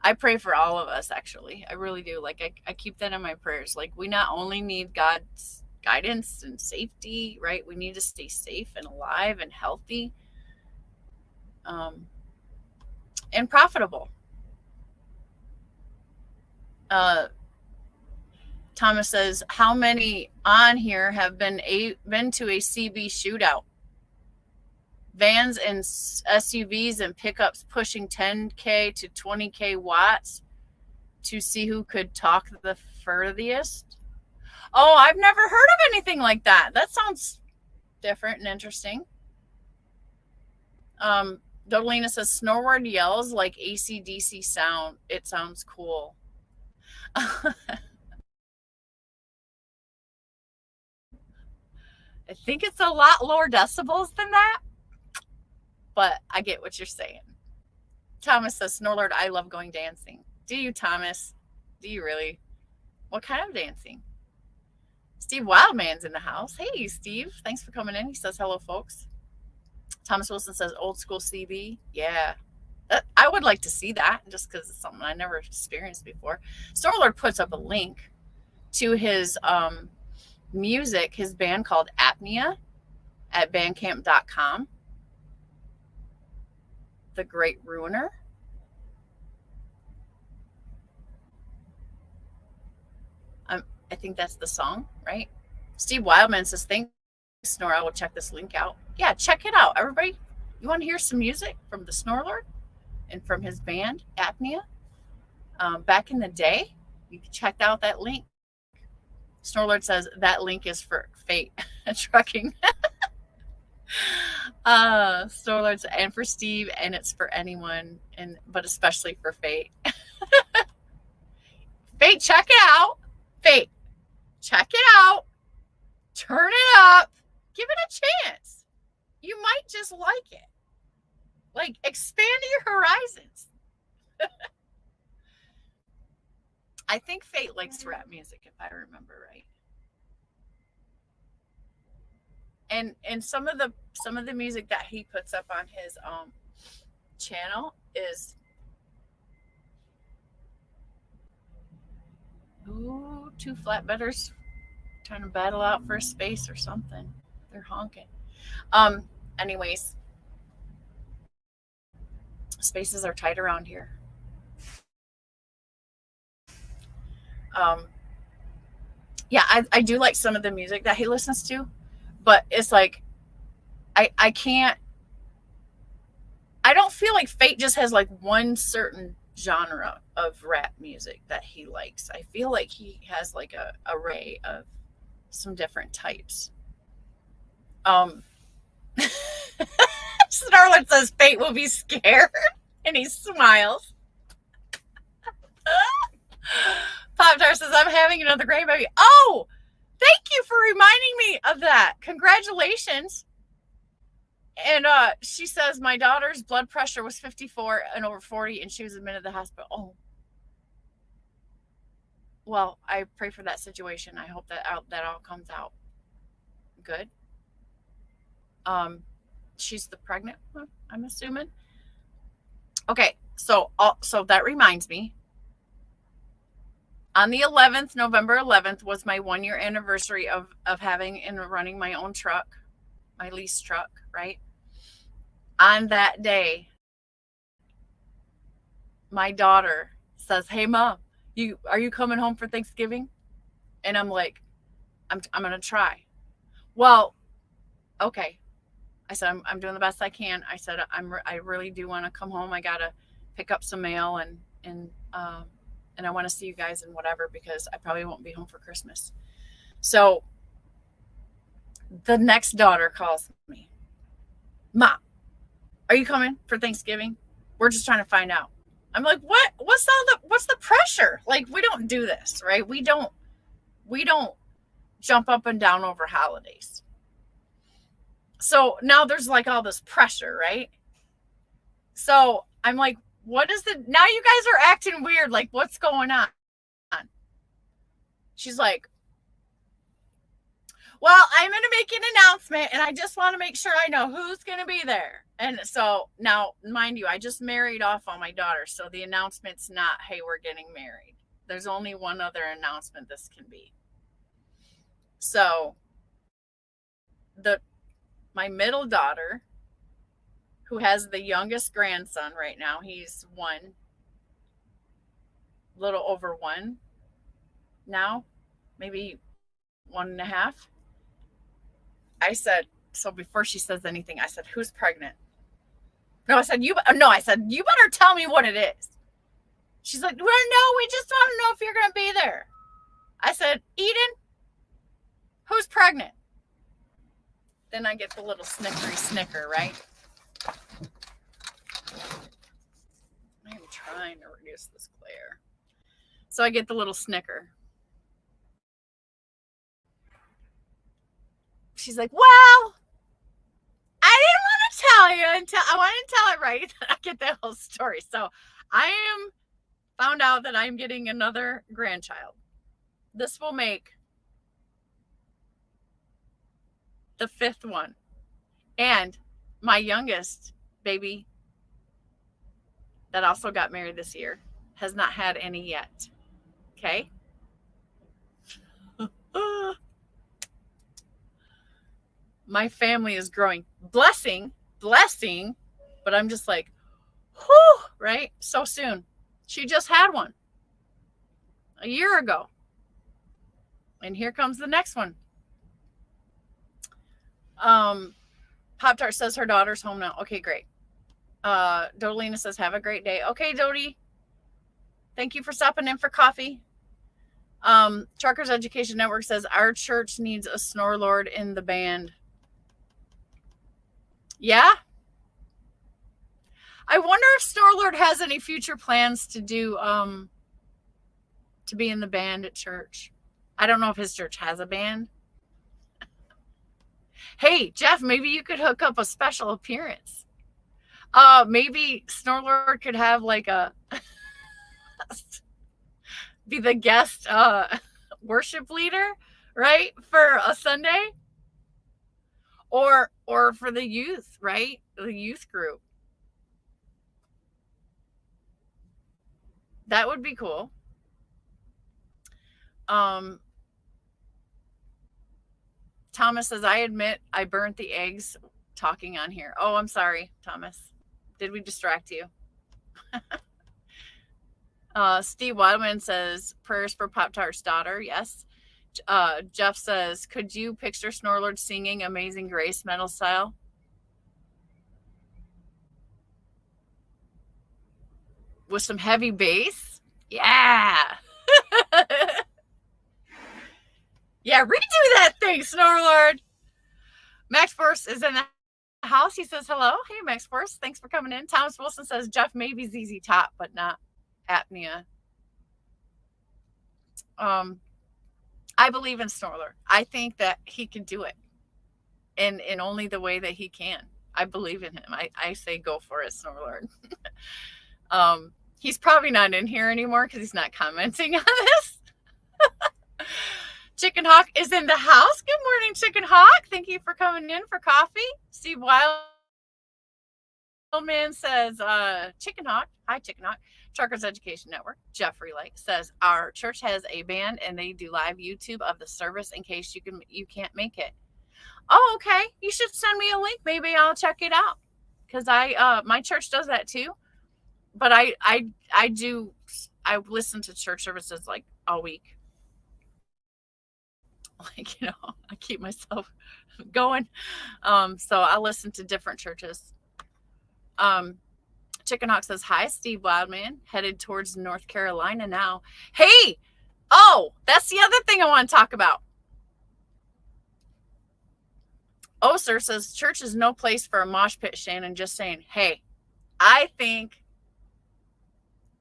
I pray for all of us, actually. I really do. Like, I keep that in my prayers. Like, we not only need God's guidance and safety, right? We need to stay safe and alive and healthy, and profitable. Thomas says, how many on here have been to a CB shootout? Vans and SUVs and pickups pushing 10K to 20K watts to see who could talk the furthest. Oh, I've never heard of anything like that. That sounds different and interesting. Dodalina says, Snorward yells like AC/DC sound. It sounds cool. I think it's a lot lower decibels than that, but I get what you're saying. Thomas says, Snorlord, I love going dancing. Do you, Thomas? Do you really? What kind of dancing? Steve Wildman's in the house. Hey, Steve. Thanks for coming in. He says, hello, folks. Thomas Wilson says, old school CB. Yeah. I would like to see that just because it's something I never experienced before. Snorlord puts up a link to his music, his band called Apnea at bandcamp.com. The Great Ruiner. I think that's the song, right? Steve Wildman says, thanks, Snore. I will check this link out. Yeah, check it out. Everybody, you want to hear some music from the Snorlord and from his band, Apnea? Back in the day, you can check out that link. Snorlord says that link is for Fate Trucking. Snorlord and for Steve, and it's for anyone, but especially for Fate. Fate, check it out. Fate, check it out. Turn it up. Give it a chance. You might just like it. Like, expand your horizons. I think Fate likes rap music, if I remember right. And some of the music that he puts up on his channel is two flatbedders trying to battle out for a space or something. They're honking. Anyways, spaces are tight around here. Yeah, I do like some of the music that he listens to, but it's like I don't feel like Fate just has like one certain genre of rap music that he likes. I feel like he has like a array of some different types. Snarlet says Fate will be scared, and he smiles. Pop-Tart says, I'm having another grandbaby. Oh, thank you for reminding me of that. Congratulations. And she says, my daughter's blood pressure was 54 and over 40, and she was admitted to the hospital. Oh. Well, I pray for that situation. I hope that all comes out good. She's the pregnant one, I'm assuming. Okay, so that reminds me. On the 11th, November 11th, was my 1-year anniversary of having and running my own truck, my lease truck, right? On that day, my daughter says, hey, Mom, are you coming home for Thanksgiving? And I'm like, I'm going to try. Well, okay. I said, I'm doing the best I can. I said, I really do want to come home. I got to pick up some mail and I want to see you guys and whatever, because I probably won't be home for Christmas. So the next daughter calls me, Mom, are you coming for Thanksgiving? We're just trying to find out. I'm like, what? What's the pressure? Like, we don't do this, right? We don't jump up and down over holidays. So now there's like all this pressure, right? So I'm like, now you guys are acting weird. Like, what's going on? She's like, well, I'm going to make an announcement, and I just want to make sure I know who's going to be there. And so now, mind you, I just married off all my daughters. So the announcement's not, hey, we're getting married. There's only one other announcement this can be. So my middle daughter, who has the youngest grandson right now, he's little over 1 now. maybe 1.5. I said, so before she says anything, I said, who's pregnant? No, I said, you better tell me what it is. She's like, well, no, we just want to know if you're going to be there. I said, Eden, who's pregnant? Then I get the little snicker, right? I am trying to reduce this glare. So I get the little snicker. She's like, well, I didn't want to tell you until I wanted to tell it right. I get the whole story. So I found out that I'm getting another grandchild. This will make the 5th one. And my youngest baby that also got married this year has not had any yet. Okay? My family is growing. Blessing, but I'm just like, whew, right? So soon. She just had one a year ago. And here comes the next one. Pop-Tart says her daughter's home now. Okay, great. Dodalina says, have a great day. Okay, Dodie. Thank you for stopping in for coffee. Truckers Education Network says, our church needs a snore lord in the band. Yeah? I wonder if Snore Lord has any future plans to do, to be in the band at church. I don't know if his church has a band. Hey, Jeff, maybe you could hook up a special appearance. Maybe Snore Lord could have like a be the guest worship leader, right? For a Sunday. Or for the youth, right? The youth group. That would be cool. Thomas says, I admit I burnt the eggs talking on here. Oh, I'm sorry, Thomas. Did we distract you? Steve Wildman says, prayers for Pop-Tart's daughter. Yes. Jeff says, could you picture Snorlord singing Amazing Grace metal style? With some heavy bass? Yeah. Yeah, redo that thing, Snorlord. Max Force is in the house. He says hello. Hey, Max Force. Thanks for coming in. Thomas Wilson says Jeff maybe ZZ Top, but not apnea. I believe in Snorlord. I think that he can do it in only the way that he can. I believe in him. I say go for it, Snorlord. He's probably not in here anymore because he's not commenting on this. Chicken Hawk is in the house. Good morning, Chicken Hawk. Thank you for coming in for coffee. Steve Wildman says, Chicken Hawk. Hi, Chicken Hawk. Truckers Education Network. Jeffrey Lake says, our church has a band and they do live YouTube of the service in case you can't make it. Oh, okay. You should send me a link. Maybe I'll check it out. Because my church does that too. But I listen to church services like all week. Like, I keep myself going. So I listen to different churches. Chicken Hawk says, hi, Steve Wildman, headed towards North Carolina now. Hey, that's the other thing I want to talk about. Sir says, church is no place for a mosh pit, Shannon. Just saying, hey, I think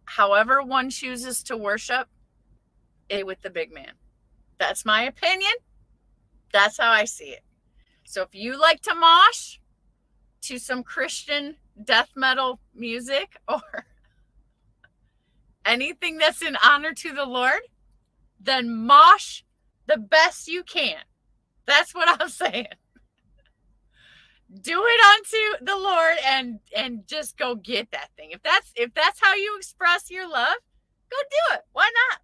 however one chooses to worship, it with the big man. That's my opinion. That's how I see it. So if you like to mosh to some Christian death metal music or anything that's in honor to the Lord, then mosh the best you can. That's what I'm saying. Do it unto the Lord and just go get that thing. If that's how you express your love, go do it. Why not?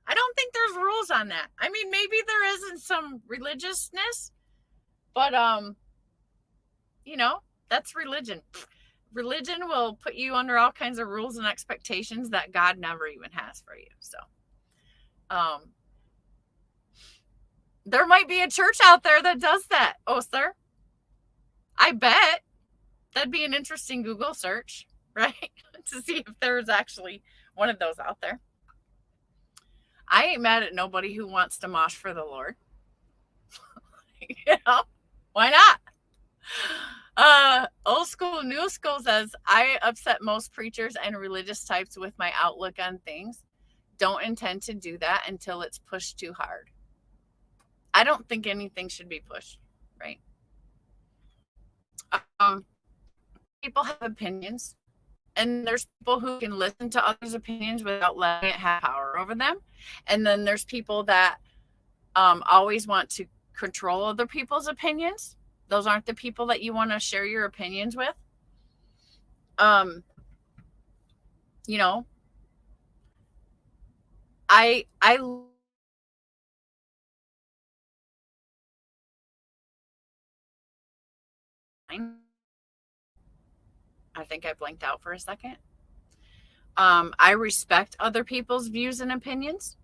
I don't think there's rules on that. I mean, maybe there isn't some religiousness, but that's religion. Religion will put you under all kinds of rules and expectations that God never even has for you. So, There might be a church out there that does that. Oh, sir. I bet that'd be an interesting Google search, right? To see if there's actually one of those out there. I ain't mad at nobody who wants to mosh for the Lord. You know, why not? Old school, new school says, I upset most preachers and religious types with my outlook on things. Don't intend to do that until it's pushed too hard. I don't think anything should be pushed, right? People have opinions, and there's people who can listen to others' opinions without letting it have power over them. And then there's people that always want to control other people's opinions. Those aren't the people that you want to share your opinions with. You know, I think I blanked out for a second. I respect other people's views and opinions.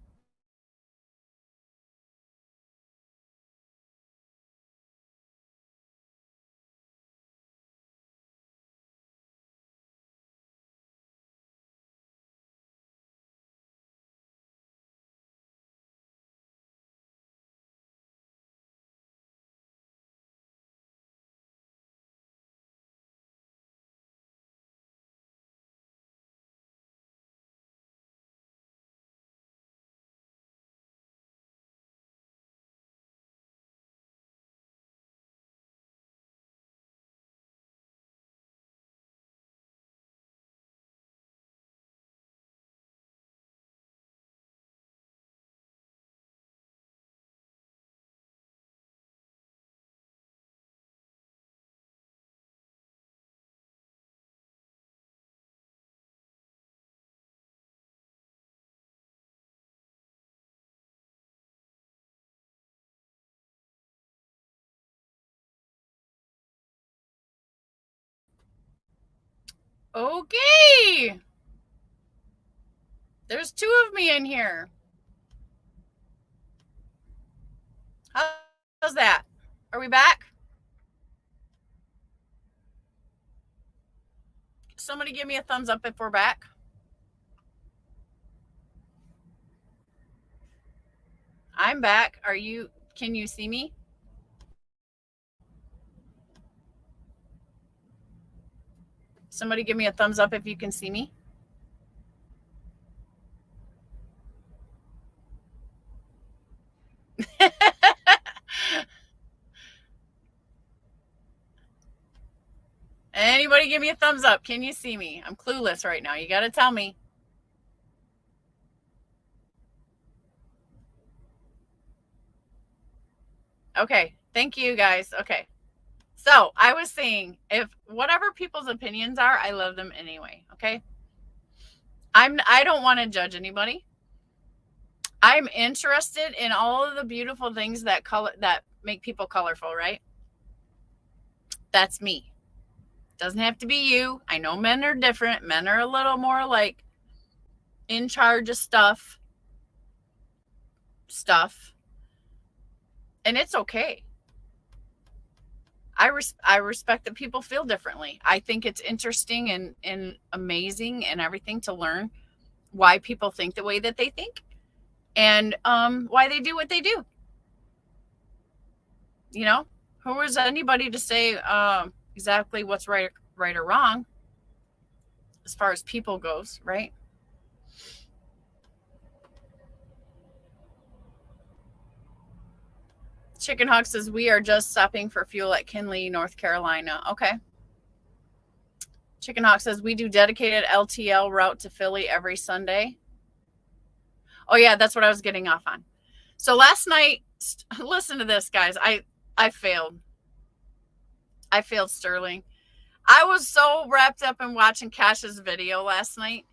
Okay. There's two of me in here. How's that? Are we back? Somebody give me a thumbs up if we're back. I'm back. Can you see me? Somebody give me a thumbs up if you can see me. Anybody give me a thumbs up? Can you see me? I'm clueless right now. You got to tell me. Okay. Thank you guys. Okay. So I was saying, if whatever people's opinions are, I love them anyway. Okay. I don't want to judge anybody. I'm interested in all of the beautiful things that make people colorful, right? That's me. Doesn't have to be you. I know men are different. Men are a little more like in charge of stuff. And it's okay. I respect that people feel differently. I think it's interesting and amazing and everything to learn why people think the way that they think and why they do what they do. You know, who is anybody to say exactly what's right or wrong as far as people goes, right? Chicken Hawk says we are just stopping for fuel at Kinley, North Carolina. Okay. Chicken Hawk says we do dedicated LTL route to Philly every Sunday. Oh yeah, that's what I was getting off on. So last night, listen to this, guys. I failed. I failed Sterling. I was so wrapped up in watching Cash's video last night.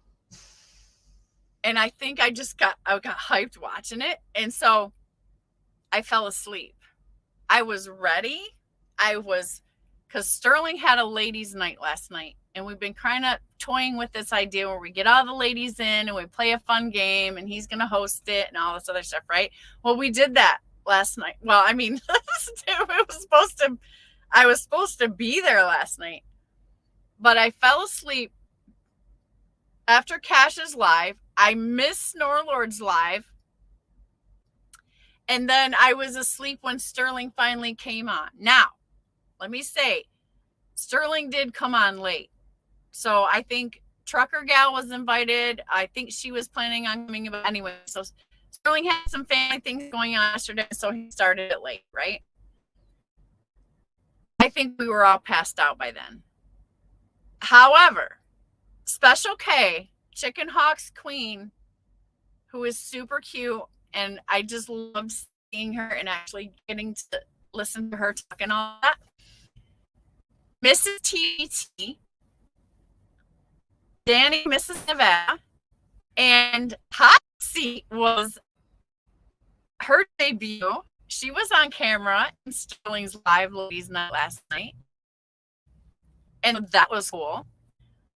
And I think I got hyped watching it. And so I fell asleep. I was ready. Because Sterling had a ladies' night last night. And we've been kind of toying with this idea where we get all the ladies in and we play a fun game and he's going to host it and all this other stuff, right? Well, we did that last night. Well, I mean, I was supposed to be there last night, but I fell asleep after Cash's live. I missed Snorlord's live. And then I was asleep when Sterling finally came on. Now, let me say, Sterling did come on late. So I think Trucker Gal was invited. I think she was planning on coming anyway. So Sterling had some family things going on yesterday, so he started it late, right? I think we were all passed out by then. However, Special K, Chicken Hawk's queen, who is super cute, and I just loved seeing her and actually getting to listen to her talk and all that. Mrs. TT, Danny, Mrs. Nevada, and Hot Seat was her debut. She was on camera in Sterling's live ladies night last night, and that was cool.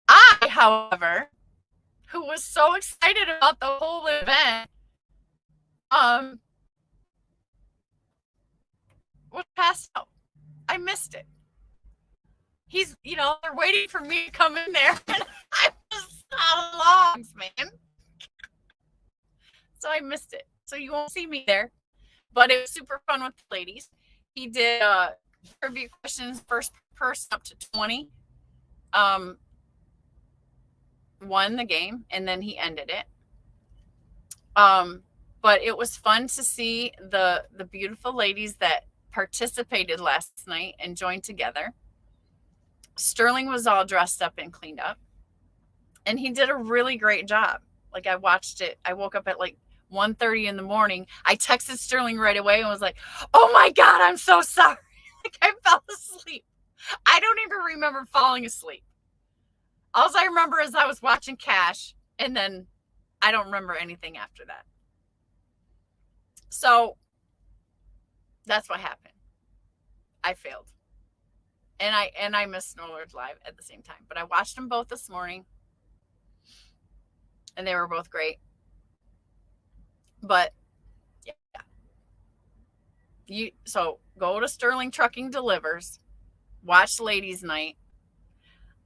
I, however, who was so excited about the whole event, was passed out. I missed it. They're waiting for me to come in there, and I was out of logs, man. So I missed it. So you won't see me there, but it was super fun with the ladies. He did trivia questions, first person up to 20. Won the game, and then he ended it. But it was fun to see the beautiful ladies that participated last night and joined together. Sterling was all dressed up and cleaned up, and he did a really great job. Like, I watched it. I woke up at like 1:30 in the morning. I texted Sterling right away and was like, oh my God, I'm so sorry. Like, I fell asleep. I don't even remember falling asleep. All I remember is I was watching Cash, and then I don't remember anything after that. So that's what happened. I failed. And I missed Snorlord live at the same time. But I watched them both this morning, and they were both great. But yeah. So go to Sterling Trucking Delivers, watch Ladies Night.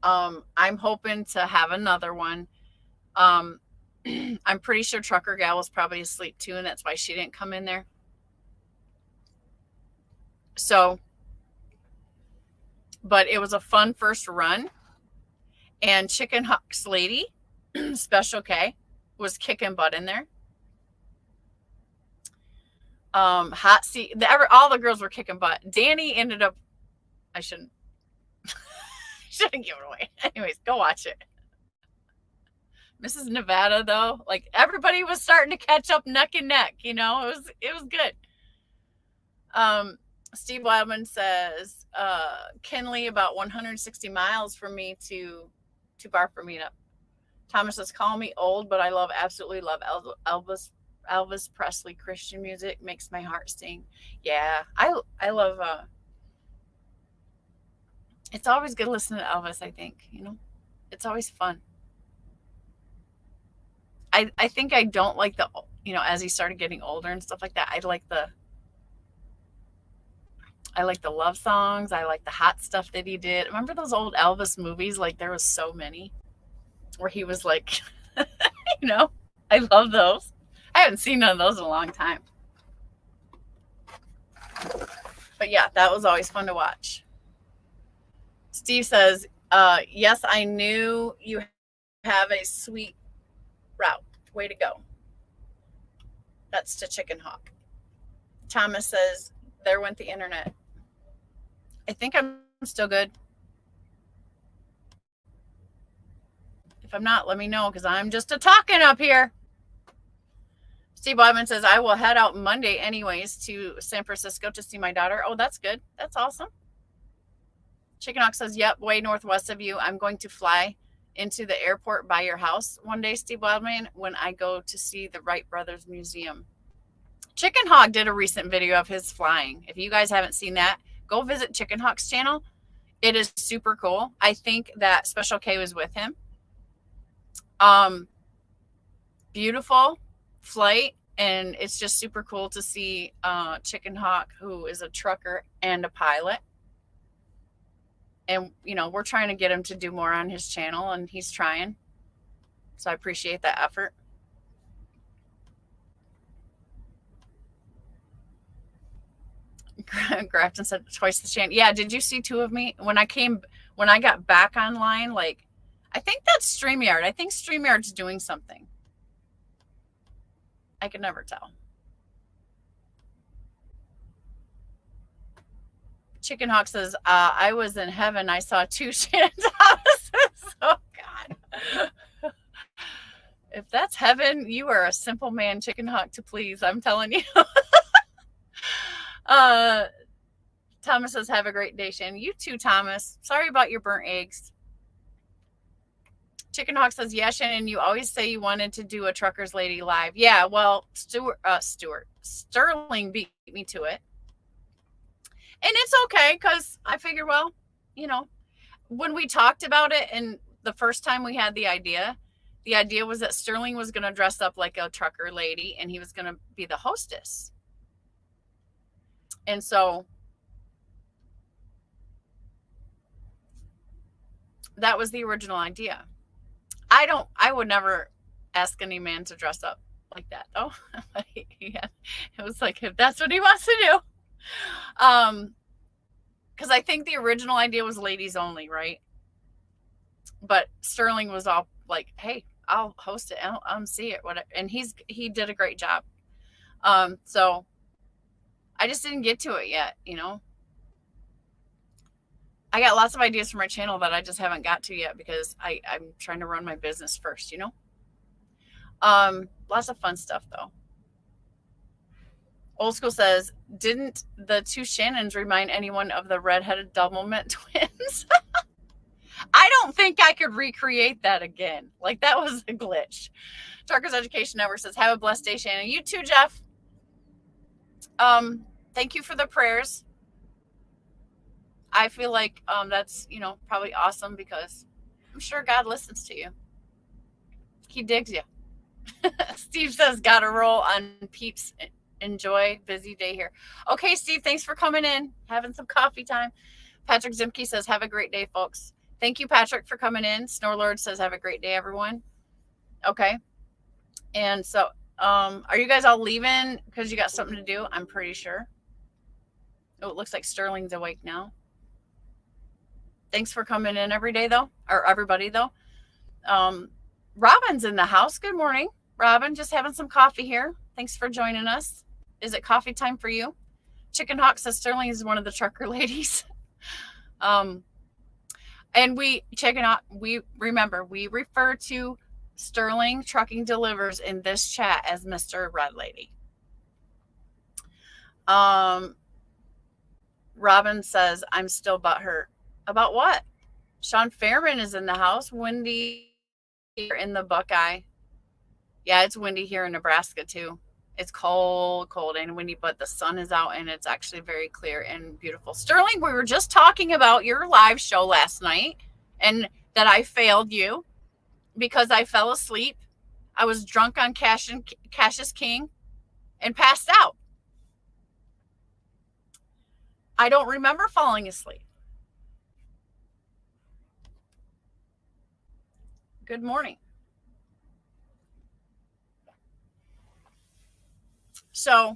I'm hoping to have another one. I'm pretty sure Trucker Gal was probably asleep too, and that's why she didn't come in there. So, but it was a fun first run. And Chicken Hawk's lady, Special K, was kicking butt in there. Hot Seat, all the girls were kicking butt. Danny ended up, I shouldn't give it away. Anyways, go watch it. Mrs. Nevada, though, like, everybody was starting to catch up neck and neck. It was good. Steve Wildman says, Kinley about 160 miles from me to Barker meetup. Thomas says, call me old, but I absolutely love Elvis Presley Christian music. Makes my heart sing. Yeah, I love, it's always good listening to Elvis, I think. It's always fun. I think I don't like as he started getting older and stuff like that, I like the love songs. I like the hot stuff that he did. Remember those old Elvis movies? Like, there was so many where he was like, I love those. I haven't seen none of those in a long time. But yeah, that was always fun to watch. Steve says, yes, I knew you have a sweet route. Way to go. That's to Chicken Hawk. Thomas says, there went the internet. I think I'm still good. If I'm not, let me know, because I'm just a talking up here. Steve Wyman says, I will head out Monday anyways to San Francisco to see my daughter. Oh, that's good. That's awesome. Chicken Hawk says, yep, way northwest of you. I'm going to fly into the airport by your house one day, Steve Wildman, when I go to see the Wright Brothers Museum. Chicken Hawk did a recent video of his flying. If you guys haven't seen that, go visit Chicken Hawk's channel. It is super cool. I think that Special K was with him. Beautiful flight. And it's just super cool to see Chicken Hawk, who is a trucker and a pilot. And, we're trying to get him to do more on his channel, and he's trying. So I appreciate that effort. Grafton said twice the channel. Yeah, did you see two of me? When I got back online, like, I think that's StreamYard. I think StreamYard's doing something. I could never tell. Chicken Hawk says, I was in heaven. I saw two Shannon Thomases. Oh, God. If that's heaven, you are a simple man, Chicken Hawk, to please. I'm telling you. Thomas says, have a great day, Shannon. You too, Thomas. Sorry about your burnt eggs. Chicken Hawk says, yeah, Shannon, you always say you wanted to do a Trucker's Lady live. Yeah, well, Sterling beat me to it. And it's okay, because I figured, well, when we talked about it and the first time we had the idea was that Sterling was going to dress up like a trucker lady and he was going to be the hostess. And so that was the original idea. I would never ask any man to dress up like that, though. Yeah, it was like, if that's what he wants to do. Because I think the original idea was ladies only, right? But Sterling was all like, hey, I'll host it, I'll see it, whatever. And he did a great job. So I just didn't get to it yet, I got lots of ideas for my channel that I just haven't got to yet because I'm trying to run my business first, Lots of fun stuff, though. Old School says, didn't the two Shannons remind anyone of the redheaded Doublemint twins? I don't think I could recreate that again. Like, that was a glitch. Truckers Education Network says, have a blessed day, Shannon. You too, Jeff. Thank you for the prayers. I feel like that's, probably awesome because I'm sure God listens to you. He digs you. Steve says, got a roll on peeps. Enjoy. Busy day here. Okay, Steve, thanks for coming in. Having some coffee time. Patrick Zimke says, have a great day, folks. Thank you, Patrick, for coming in. Snorlord says, have a great day, everyone. Okay. And so, are you guys all leaving because you got something to do? I'm pretty sure. Oh, it looks like Sterling's awake now. Thanks for coming in every day, though, or everybody, though. Robin's in the house. Good morning, Robin. Just having some coffee here. Thanks for joining us. Is it coffee time for you? Chicken Hawk says Sterling is one of the trucker ladies. And we refer to Sterling Trucking Delivers in this chat as Mr. Red Lady. Robin says, I'm still butthurt. About what? Sean Fairman is in the house. Windy here in the Buckeye. Yeah, it's windy here in Nebraska too. It's cold and windy, but the sun is out and it's actually very clear and beautiful. Sterling, we were just talking about your live show last night and that I failed you because I fell asleep. I was drunk on Cash is King and passed out. I don't remember falling asleep. Good morning. So,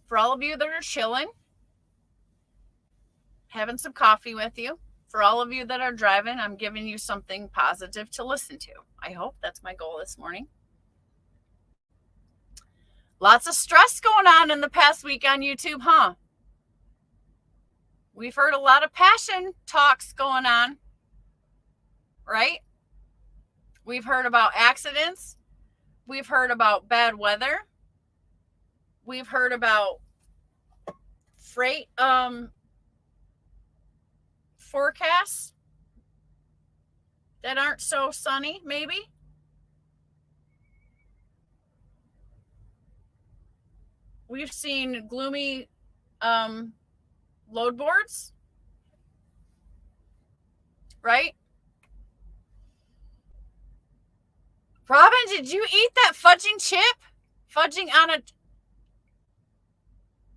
for all of you that are chilling, having some coffee with you, for all of you that are driving, I'm giving you something positive to listen to. I hope that's my goal this morning. Lots of stress going on in the past week on YouTube, huh? We've heard a lot of passion talks going on, right? We've heard about accidents. We've heard about bad weather. We've heard about freight forecasts that aren't so sunny, maybe. We've seen gloomy load boards, right? Robin, did you eat that fudging chip? Fudging on a.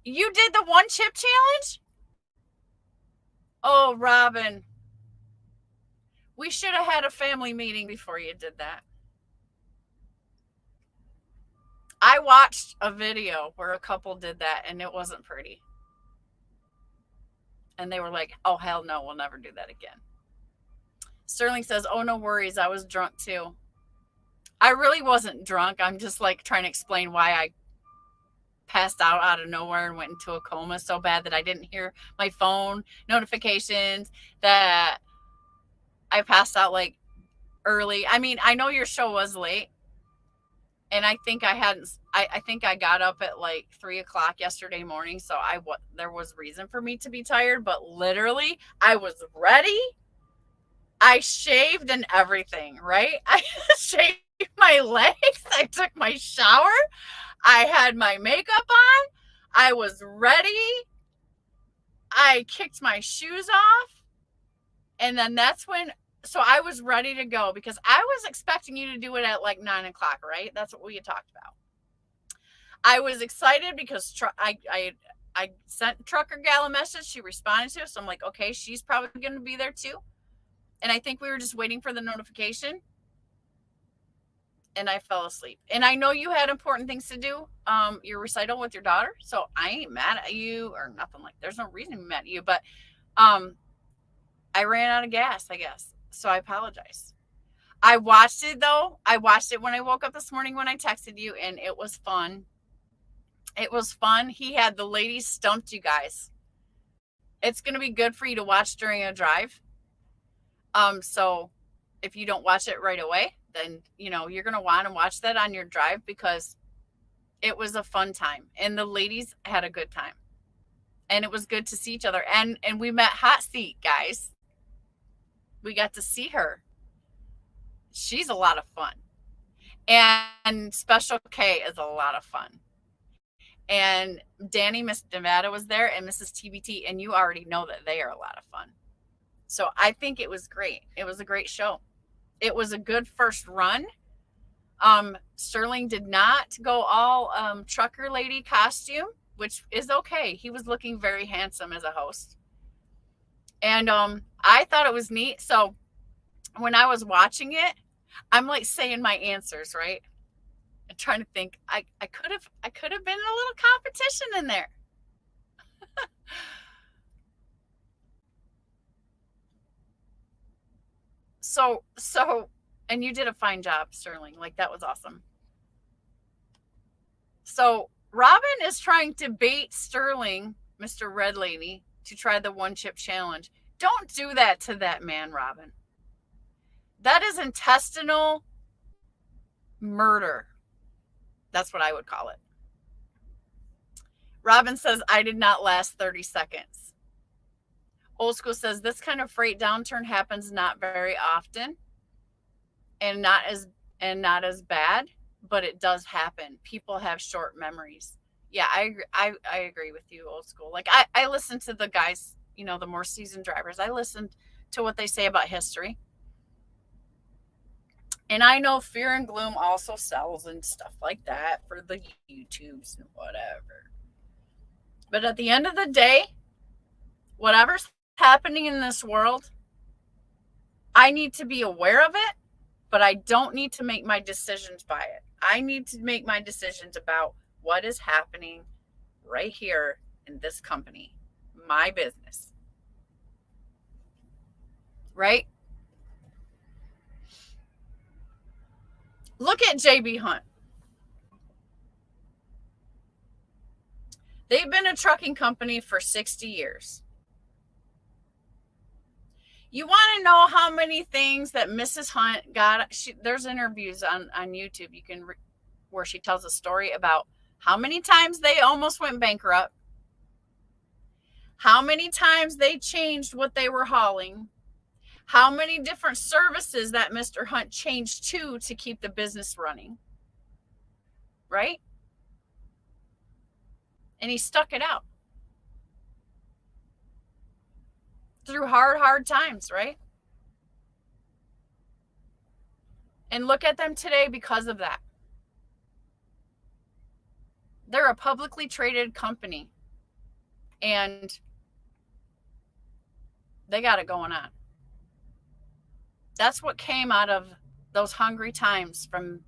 You did the one chip challenge? Oh, Robin. We should have had a family meeting before you did that. I watched a video where a couple did that and it wasn't pretty. And they were like, oh, hell no, we'll never do that again. Sterling says, oh, no worries. I was drunk too. I really wasn't drunk. I'm just like trying to explain why I passed out of nowhere and went into a coma so bad that I didn't hear my phone notifications, that I passed out like early. I mean, I know your show was late, and I think I think I got up at like 3 o'clock yesterday morning, so there was reason for me to be tired, but literally I was ready. I shaved and everything, right? I shaved my legs. I took my shower. I had my makeup on. I was ready. I kicked my shoes off. And then that's when, so I was ready to go because I was expecting you to do it at like 9 o'clock, right? That's what we had talked about. I was excited because I sent Trucker Gal a message. She responded to it. So I'm like, okay, she's probably going to be there too. And I think we were just waiting for the notification. And I fell asleep. And I know you had important things to do, your recital with your daughter. So I ain't mad at you or nothing like. There's no reason to be mad at you, but I ran out of gas, I guess. So I apologize. I watched it though. I watched it when I woke up this morning when I texted you, and it was fun. It was fun. He had the ladies stumped, you guys. It's going to be good for you to watch during a drive. So if you don't watch it right away, then, you know, you're going to want to watch that on your drive because it was a fun time and the ladies had a good time and it was good to see each other. And we met Hot Seat, guys. We got to see her. She's a lot of fun. And Special K is a lot of fun. And Danny, Miss Nevada was there, and Mrs. TBT, and you already know that they are a lot of fun. So I think it was great. It was a great show. It was a good first run. Sterling did not go all trucker lady costume, which is okay. He was looking very handsome as a host. And I thought it was neat. So when I was watching it, I'm like saying my answers, right? I'm trying to think. I could have been in a little competition in there. So and you did a fine job, Sterling. Like, that was awesome. So Robin is trying to bait Sterling, Mr. Red Lady, to try the one chip challenge. Don't do that to that man, Robin. That is intestinal murder. That's what I would call it. Robin says, I did not last 30 seconds. Old School says, this kind of freight downturn happens not very often and not as bad, but it does happen. People have short memories. Yeah, I agree with you, Old School. Like, I listen to the guys, you know, the more seasoned drivers. I listen to what they say about history. And I know Fear and Gloom also sells and stuff like that for the YouTubes and whatever. But at the end of the day, whatever's happening in this world, I need to be aware of it, but I don't need to make my decisions by it. I need to make my decisions about what is happening right here in this company, my business. Right? Look at JB Hunt. They've been a trucking company for 60 years. You want to know how many things that Mrs. Hunt got? There's interviews on YouTube where she tells a story about how many times they almost went bankrupt, how many times they changed what they were hauling, how many different services that Mr. Hunt changed to keep the business running. Right? And he stuck it out through hard times, right? And look at them today because of that. They're a publicly traded company, and they got it going on. That's what came out of those hungry times from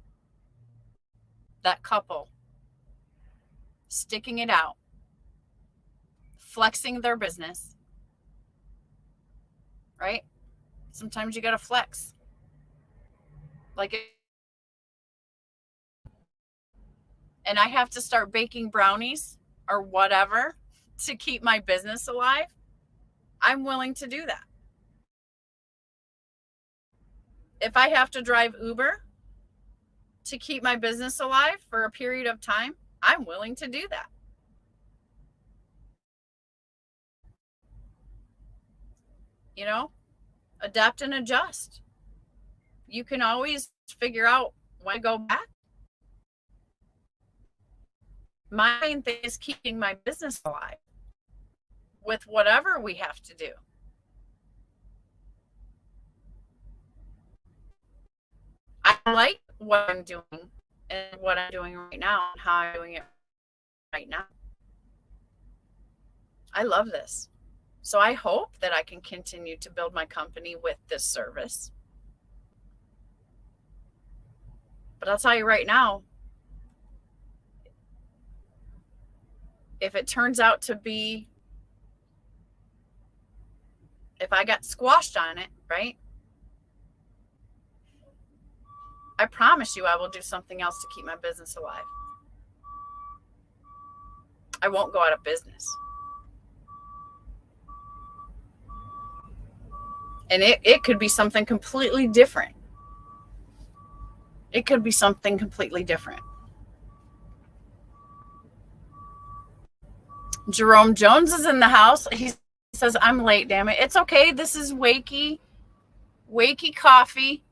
that couple sticking it out, flexing their business, right? Sometimes you got to flex. And I have to start baking brownies or whatever to keep my business alive. I'm willing to do that. If I have to drive Uber to keep my business alive for a period of time, I'm willing to do that. Adapt and adjust. You can always figure out when to go back. My main thing is keeping my business alive with whatever we have to do. I like what I'm doing and what I'm doing right now and how I'm doing it right now. I love this. So I hope that I can continue to build my company with this service. But I'll tell you right now, if it turns out to be, if I got squashed on it, right? I promise you I will do something else to keep my business alive. I won't go out of business. And it could be something completely different. It could be something completely different. Jerome Jones is in the house. He says, I'm late, damn it. It's okay. This is Wakey Coffee.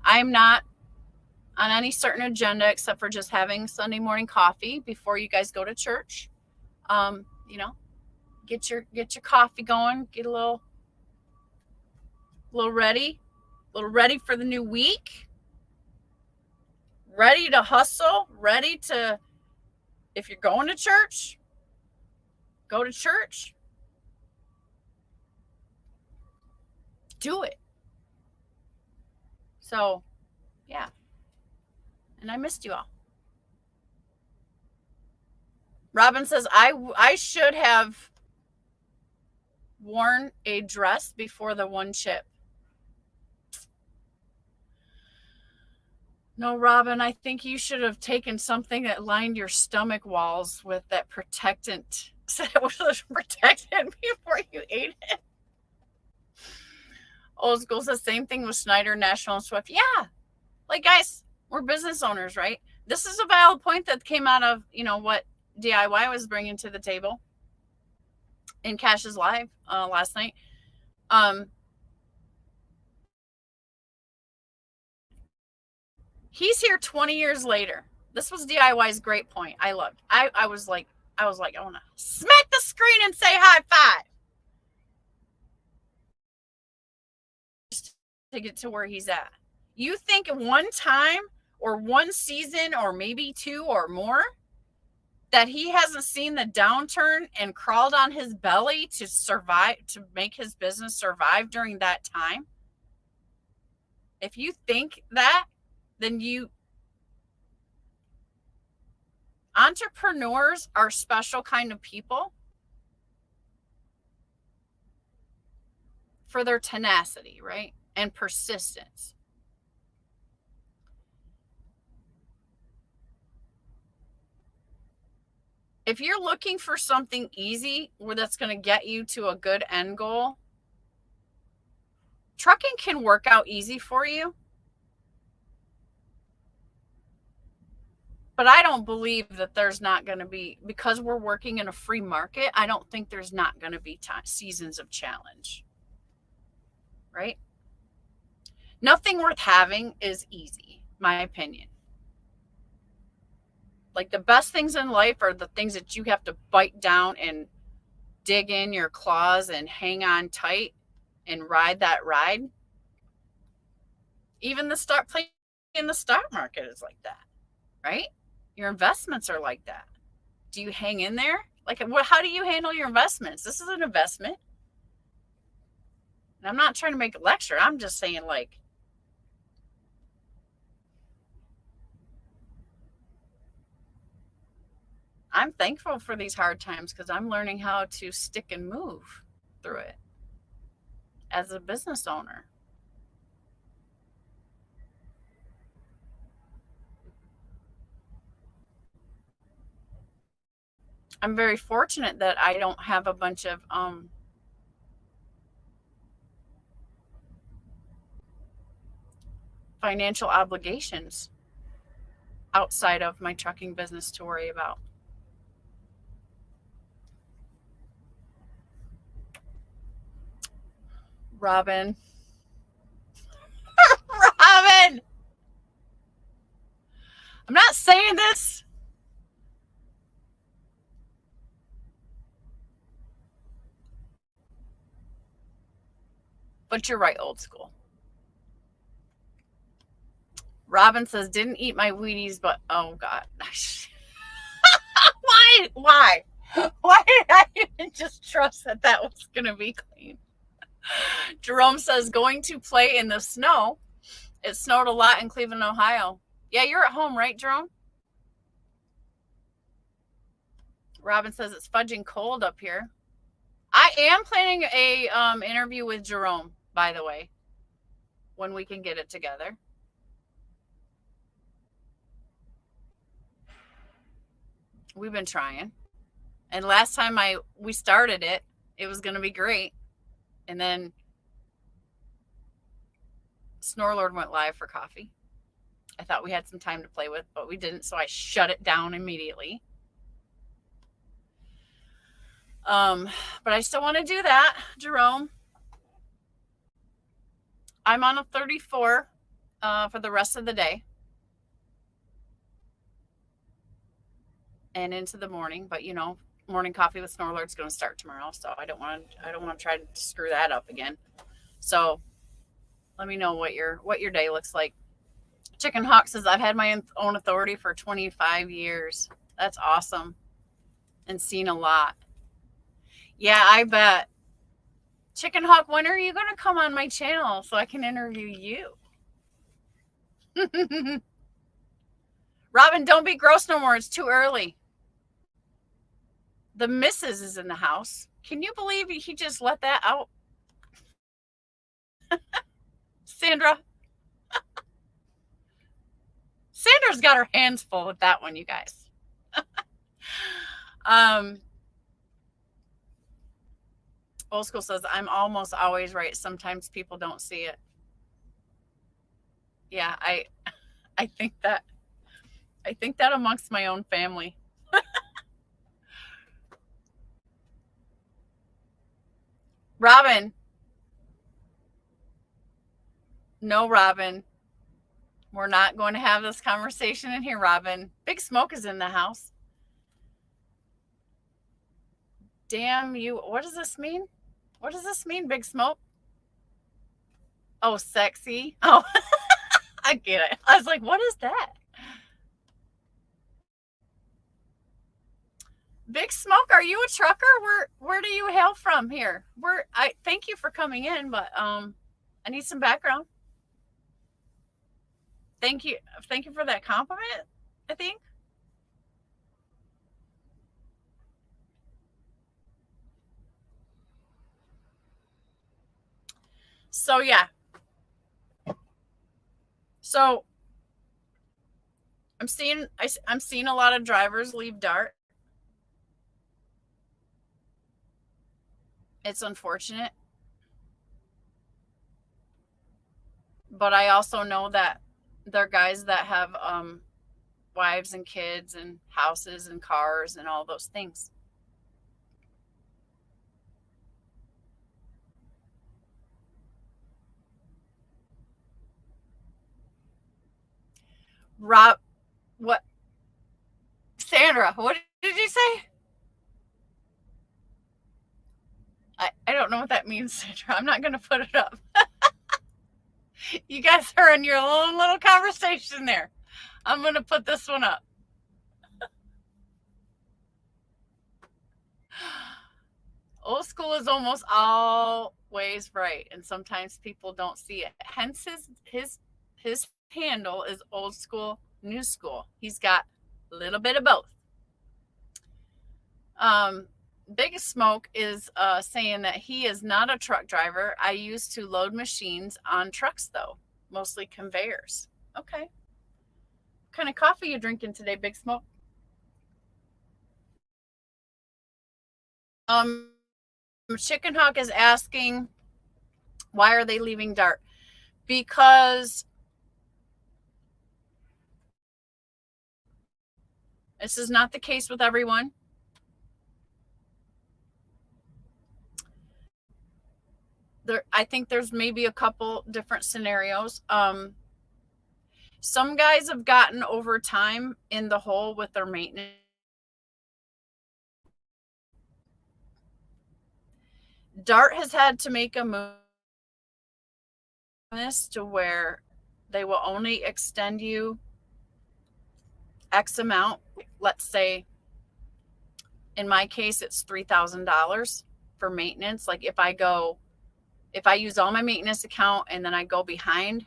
I'm not on any certain agenda except for just having Sunday morning coffee before you guys go to church. Get your coffee going, get a little ready for the new week, ready to hustle, ready to, if you're going to church, go to church. Do it. So, yeah. And I missed you all. Robin says, I should have worn a dress before the one chip. No, Robin, I think you should have taken something that lined your stomach walls with that protectant. So it was protected before you ate it. Old School says, same thing with Schneider, National, and Swift. Yeah. Like, guys, we're business owners, right? This is a valid point that came out of, what DIY was bringing to the table in Cash's Live last night. He's here 20 years later. This was DIY's great point. I loved. I was like, I want to smack the screen and say high five. To get to where he's at. You think one time or one season or maybe two or more that he hasn't seen the downturn and crawled on his belly to survive, to make his business survive during that time? If you think that, then entrepreneurs are special kind of people for their tenacity, right? And persistence. If you're looking for something easy where that's going to get you to a good end goal, trucking can work out easy for you. But I don't believe that there's not going to be, because we're working in a free market, I don't think there's not going to be seasons of challenge. Right? Nothing worth having is easy, my opinion. Like, the best things in life are the things that you have to bite down and dig in your claws and hang on tight and ride that ride. Even the start place in the stock market is like that, right? Your investments are like that. Do you hang in there? Like, how do you handle your investments? This is an investment. And I'm not trying to make a lecture. I'm just saying, like, I'm thankful for these hard times because I'm learning how to stick and move through it as a business owner. I'm very fortunate that I don't have a bunch of financial obligations outside of my trucking business to worry about. Robin. Robin! I'm not saying this. But you're right, old school. Robin says, didn't eat my Wheaties, but oh God. Why? Why? Why did I even just trust that that was going to be clean? Jerome says, going to play in the snow. It snowed a lot in Cleveland, Ohio. Yeah, you're at home, right, Jerome? Robin says it's fudging cold up here. I am planning a interview with Jerome, by the way, when we can get it together. We've been trying. And last time we started it, it was going to be great. And then Snorlord went live for coffee. I thought we had some time to play with, but we didn't, so I shut it down immediately. But I still want to do that, Jerome. I'm on a 34 for the rest of the day and into the morning. But you know, morning coffee with Snorlord's going to start tomorrow, so I don't want to try to screw that up again. So let me know what your day looks like. Chicken Hawk says, I've had my own authority for 25 years. That's awesome. And seen a lot. Yeah, I bet. Chicken Hawk, when are you going to come on my channel so I can interview you? Robin, don't be gross no more. It's too early. The missus is in the house. Can you believe he just let that out? Sandra. Sandra's got her hands full with that one, you guys. Old school says, I'm almost always right. Sometimes people don't see it. Yeah, I think that amongst my own family. Robin. No, Robin. We're not going to have this conversation in here, Robin. Big Smoke is in the house. Damn you. What does this mean? What does this mean, Big Smoke? Oh, sexy. Oh, I get it. I was like, what is that? Big Smoke, are you a trucker? Where do you hail from here? I thank you for coming in, but I need some background. Thank you for that compliment, I think. So yeah. So I'm seeing a lot of drivers leave Dart. It's unfortunate. But I also know that they're guys that have wives and kids and houses and cars and all those things. Rob, what? Sandra, what did you say? I don't know what that means, Sandra. I'm not going to put it up. You guys are in your own little conversation there. I'm going to put this one up. Old school is almost always right, and sometimes people don't see it. Hence his handle is old school, new school. He's got a little bit of both. Big Smoke is saying that he is not a truck driver. I used to load machines on trucks, though, mostly conveyors. Okay. What kind of coffee you drinking today, Big Smoke? Chicken Hawk is asking, why are they leaving Dart? Because this is not the case with everyone. I think there's maybe a couple different scenarios. Some guys have gotten over time in the hole with their maintenance. Dart has had to make a move to where they will only extend you X amount. Let's say, in my case, it's $3,000 for maintenance. Like if I use all my maintenance account and then I go behind,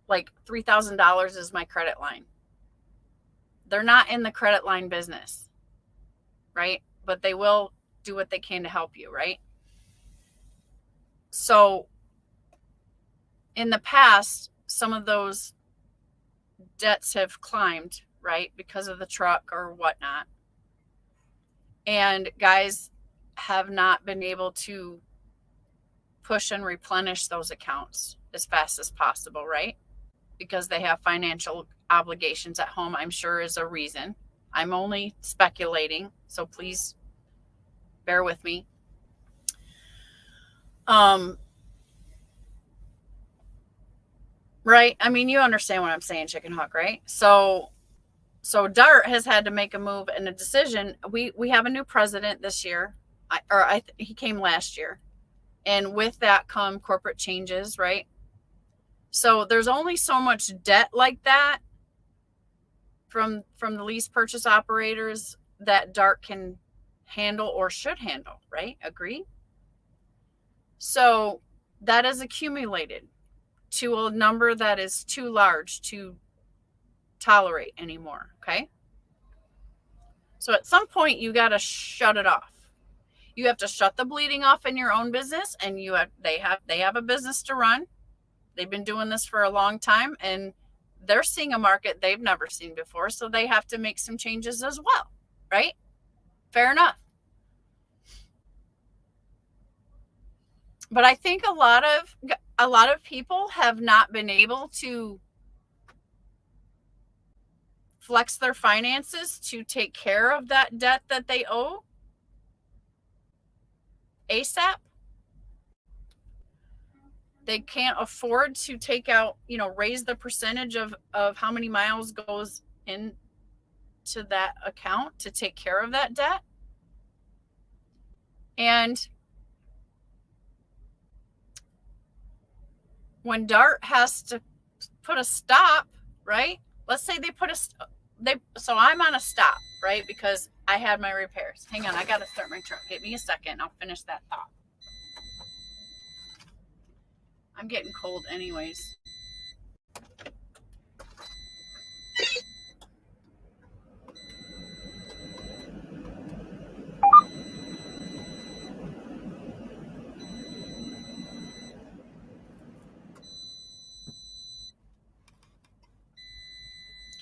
like $3,000 is my credit line. They're not in the credit line business, right? But they will do what they can to help you, right? So in the past, some of those debts have climbed, right? Because of the truck or whatnot. And guys have not been able to push and replenish those accounts as fast as possible, right? Because they have financial obligations at home, I'm sure is a reason. I'm only speculating, so please bear with me. Right? I mean, you understand what I'm saying, Chicken Hawk, right? So Dart has had to make a move and a decision. We have a new president this year, he came last year, and with that come corporate changes, right? So there's only so much debt like that from the lease purchase operators that Dart can handle or should handle, right? Agree? So that is accumulated to a number that is too large to tolerate anymore, okay? So at some point you got to shut it off. You have to shut the bleeding off in your own business, and they have a business to run. They've been doing this for a long time, and they're seeing a market they've never seen before, so they have to make some changes as well, right? Fair enough. But I think a lot of people have not been able to flex their finances to take care of that debt that they owe ASAP. They can't afford to take out, raise the percentage of how many miles goes into that account to take care of that debt. And when Dart has to put a stop, right? Let's say so I'm on a stop, right? Because I had my repairs. Hang on, I got to start my truck. Give me a second. I'll finish that thought. I'm getting cold anyways.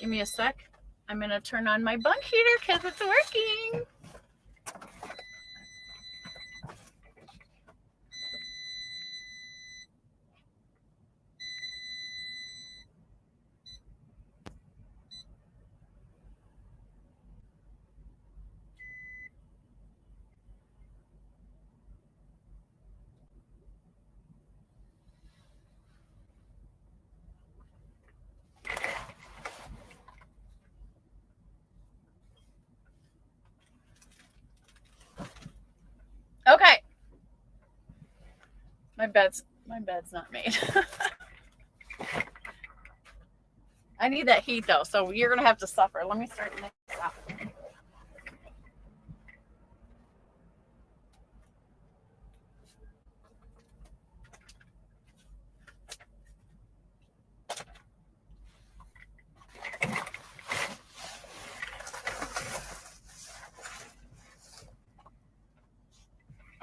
Give me a sec. I'm going to turn on my bunk heater because it's working. Okay. My bed's not made. I need that heat though, so you're gonna have to suffer. Let me start this out.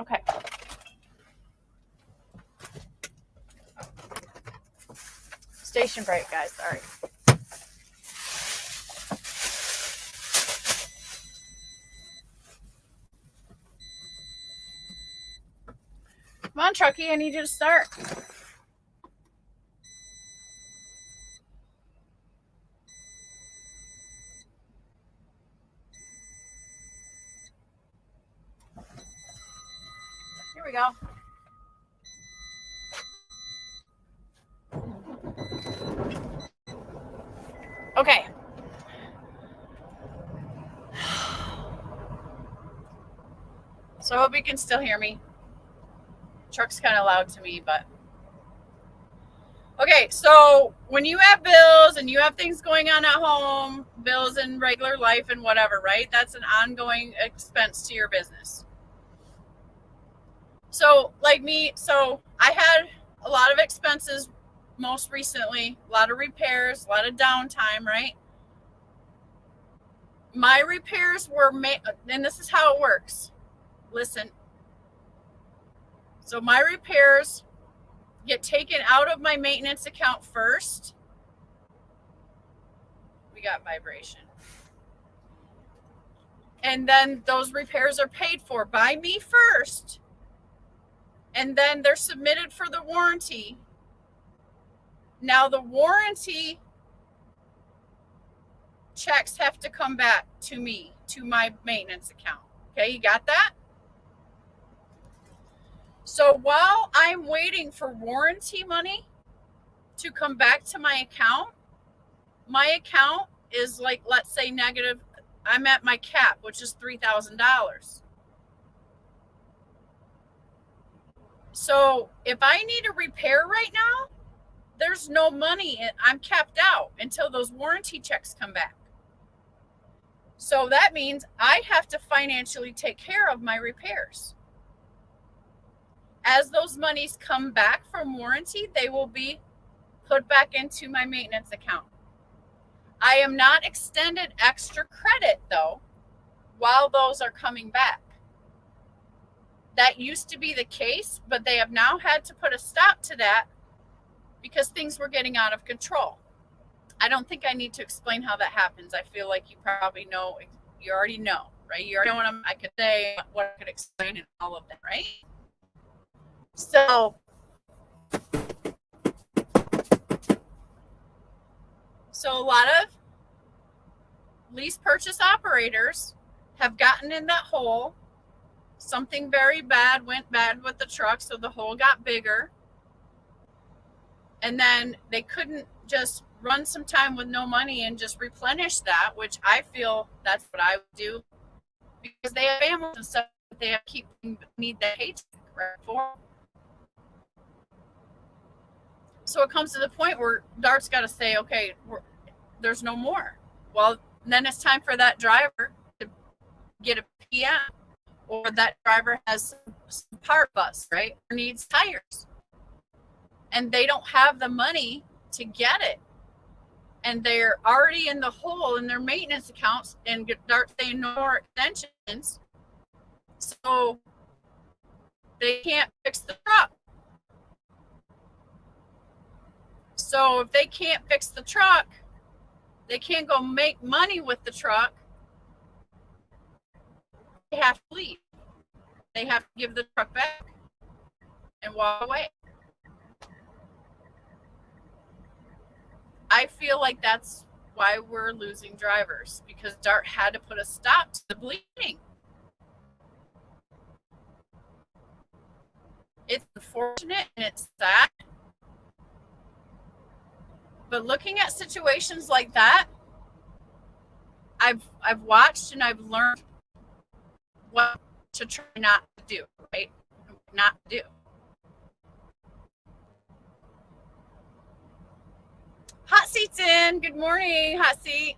Okay. Station break, guys. Sorry. Come on, Truckee. I need you to start. Here we go. Okay. So I hope you can still hear me. Truck's kind of loud to me, but okay. So when you have bills and you have things going on at home, bills in regular life and whatever, right? That's an ongoing expense to your business. So like me, so I had a lot of expenses most recently, a lot of repairs, a lot of downtime, right? My repairs were made, and this is how it works. Listen. So my repairs get taken out of my maintenance account first. We got vibration. And then those repairs are paid for by me first. And then they're submitted for the warranty. Now the warranty checks have to come back to me, to my maintenance account. Okay, you got that? So while I'm waiting for warranty money to come back to my account is like, let's say negative, I'm at my cap, which is $3,000. So if I need a repair right now, there's no money. I'm capped out until those warranty checks come back. So that means I have to financially take care of my repairs. As those monies come back from warranty, they will be put back into my maintenance account. I am not extended extra credit though while those are coming back. That used to be the case, but they have now had to put a stop to that because things were getting out of control. I don't think I need to explain how that happens. I feel like you probably know, you already know, right? You already know what I could say, what I could explain, and all of that, right? So a lot of lease purchase operators have gotten in that hole. Something very bad went bad with the truck, so the hole got bigger. And then they couldn't just run some time with no money and just replenish that, which I feel that's what I would do, because they have families and stuff that they have need that paycheck right for. So it comes to the point where DART's got to say, okay, there's no more. Well, then it's time for that driver to get a PM, or that driver has some part bust, right? Or needs tires. And they don't have the money to get it. And they're already in the hole in their maintenance accounts, and DART saying no more extensions. So they can't fix the truck. So if they can't fix the truck, they can't go make money with the truck. They have to leave. They have to give the truck back and walk away. I feel like that's why we're losing drivers, because DART had to put a stop to the bleeding. It's unfortunate and it's sad. But looking at situations like that, I've watched and I've learned what to try not to do, right? Not do. Hot seat's in. Good morning, hot seat.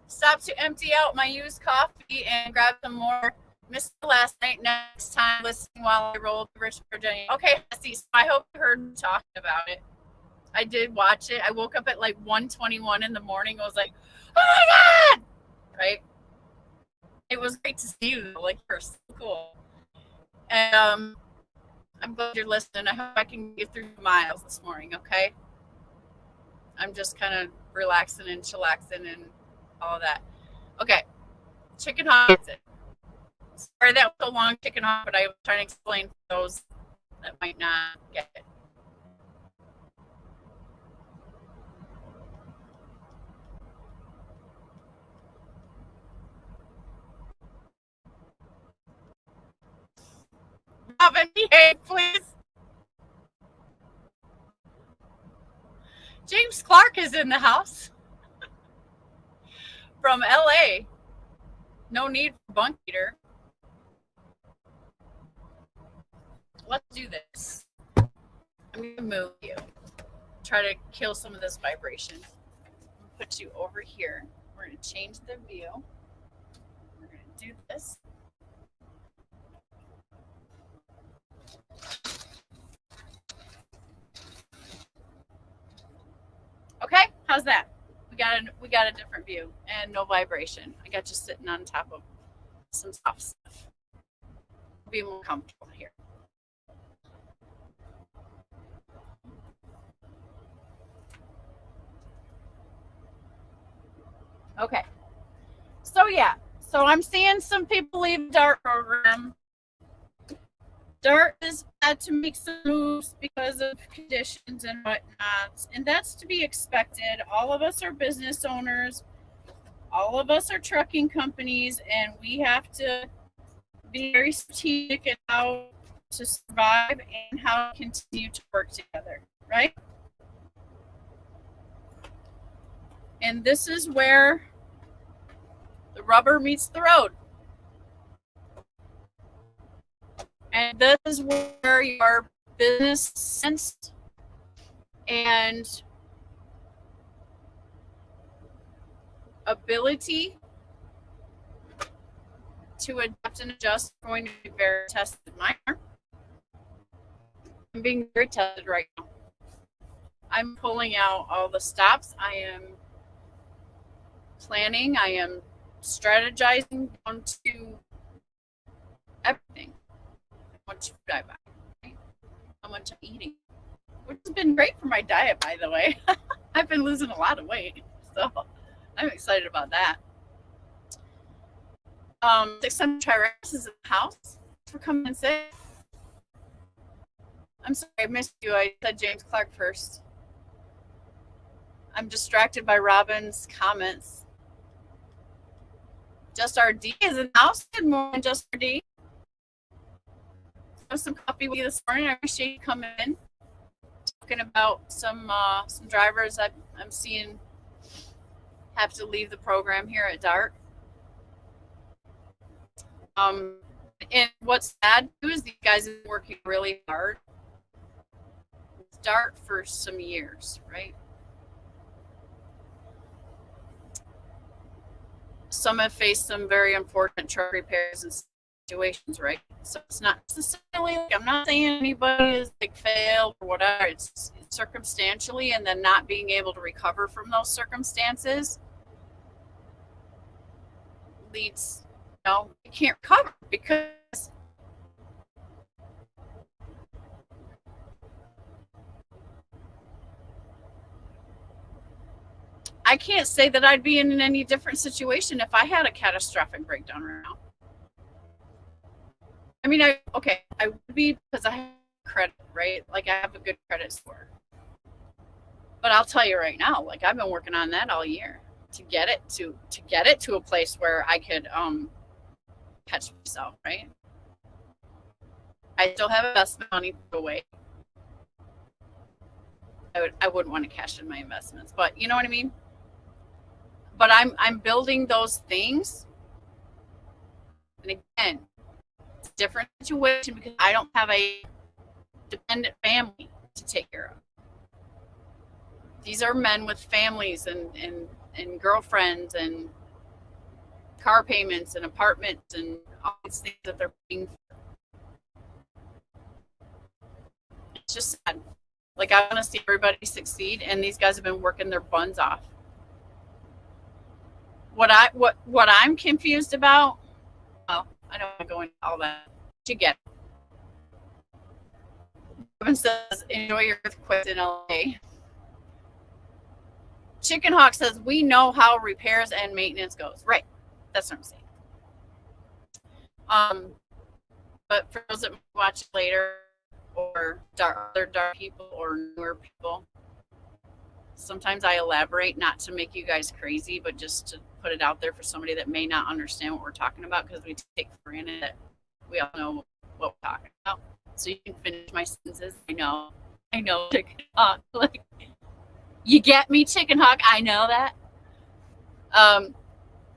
Stopped to empty out my used coffee and grab some more. Missed last night. Next time, listen while I roll to Rich, Virginia. Okay, hot seat. So I hope you heard me talking about it. I did watch it. I woke up at like 1:21 in the morning. I was like, oh my God! Right? It was great to see you. Like, you're so cool. And I'm glad you're listening. I hope I can get through the miles this morning, okay? I'm just kind of relaxing and chillaxing and all of that. Okay, chicken hot. Sorry that was so long, chicken hot, but I was trying to explain for those that might not get it. Robin, behave, please. James Clark is in the house from LA. No need for bunk heater. Let's do this. I'm going to move you. Try to kill some of this vibration. Put you over here. We're going to change the view. We're going to do this. Okay, how's that? We got a different view and no vibration. I got you sitting on top of some soft stuff. Be more comfortable here. Okay. So yeah, so I'm seeing some people leave the DART program. DART has had to make some moves because of conditions and whatnot, and that's to be expected. All of us are business owners. All of us are trucking companies, and we have to be very strategic in how to survive and how to continue to work together, right? And this is where the rubber meets the road. And this is where your business sense and ability to adapt and adjust are going to be very tested. Mine are. I'm being very tested right now. I'm pulling out all the stops. I am planning. I am strategizing down to everything. How much food I buy, how much I'm eating, which has been great for my diet, by the way. I've been losing a lot of weight, so I'm excited about that. 600 Trirex is in the house. Thanks for coming and say. I'm sorry, I missed you. I said James Clark first. I'm distracted by Robin's comments. Just RD is in the house. Good morning, Just RD. Have some coffee with you this morning. I appreciate you coming in. Talking about some drivers I'm seeing have to leave the program here at DART. And what's sad too is these guys have been working really hard with DART for some years, right? Some have faced some very unfortunate truck repairs and situations, right? So it's not necessarily like I'm not saying anybody is like failed or whatever. It's circumstantially, and then not being able to recover from those circumstances leads, you can't recover because I can't say that I'd be in any different situation if I had a catastrophic breakdown right now. I mean, I would be because I have credit, right? Like I have a good credit score. But I'll tell you right now, like I've been working on that all year to get it to a place where I could catch myself, right? I still have investment money away. I wouldn't want to cash in my investments, but you know what I mean? But I'm building those things. And again, it's a different situation because I don't have a dependent family to take care of. These are men with families and girlfriends and car payments and apartments and all these things that they're paying for. It's just sad. Like, I want to see everybody succeed, and these guys have been working their buns off. What I'm confused about, well, I don't want to go into all that. You get it. Kevin says, enjoy your earthquakes in LA. Chicken Hawk says, we know how repairs and maintenance goes. Right. That's what I'm saying. But for those that watch later, or other dark people or newer people, sometimes I elaborate, not to make you guys crazy, but just to put it out there for somebody that may not understand what we're talking about, because we take for granted that we all know what we're talking about. So you can finish my sentences. I know, Chicken Hawk. Like, you get me, Chicken Hawk? I know that.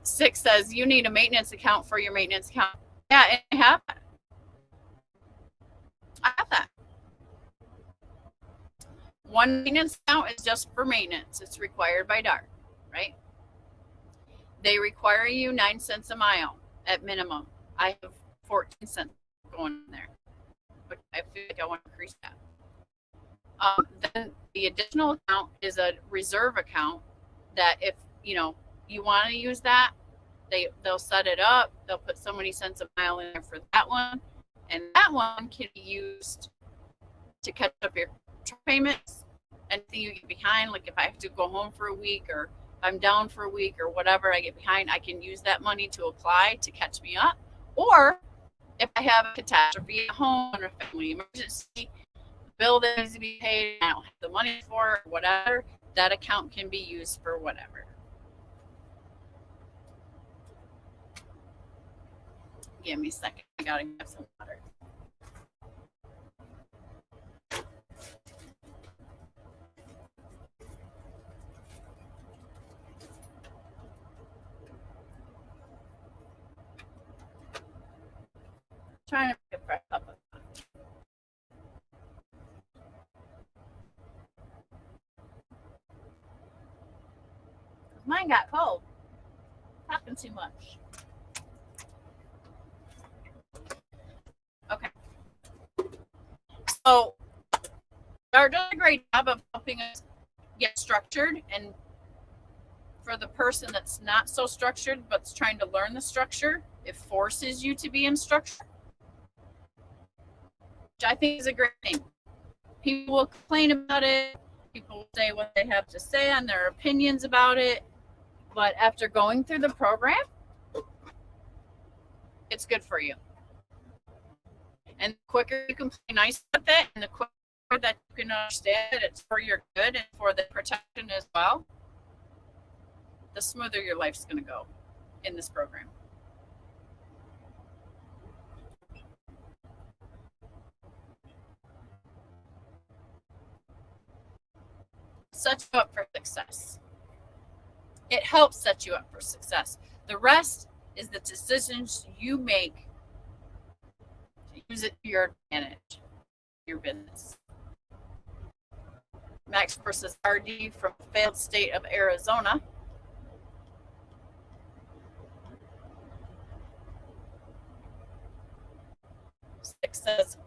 6 says, you need a maintenance account for your maintenance account. Yeah, and I have that. One maintenance account is just for maintenance. It's required by DART, right? They require you 9 cents a mile at minimum. I have 14 cents going in there, but I feel like I want to increase that. Then the additional account is a reserve account that if you want to use that, they'll set it up. They'll put so many cents a mile in there for that one, and that one can be used to catch up your payments. Anything you get behind, like if I have to go home for a week, or I'm down for a week, or whatever, I get behind, I can use that money to apply to catch me up. Or if I have a catastrophe at home or a family emergency, bill that needs to be paid, I don't have the money for it, whatever, that account can be used for whatever. Give me a second. I gotta have some water. Trying to make a fresh cup of coffee. Mine got cold. Talking too much. Okay. So, DART does a great job of helping us get structured, and for the person that's not so structured but's trying to learn the structure, it forces you to be in structure, which I think is a great thing. People will complain about it. People will say what they have to say on their opinions about it. But after going through the program, it's good for you. And the quicker you can play nice with it, and the quicker that you can understand that it's for your good and for the protection as well, the smoother your life's going to go in this program. Sets you up for success. It helps set you up for success. The rest is the decisions you make to use it to your advantage, your business. Max versus RD from failed state of Arizona. Six says,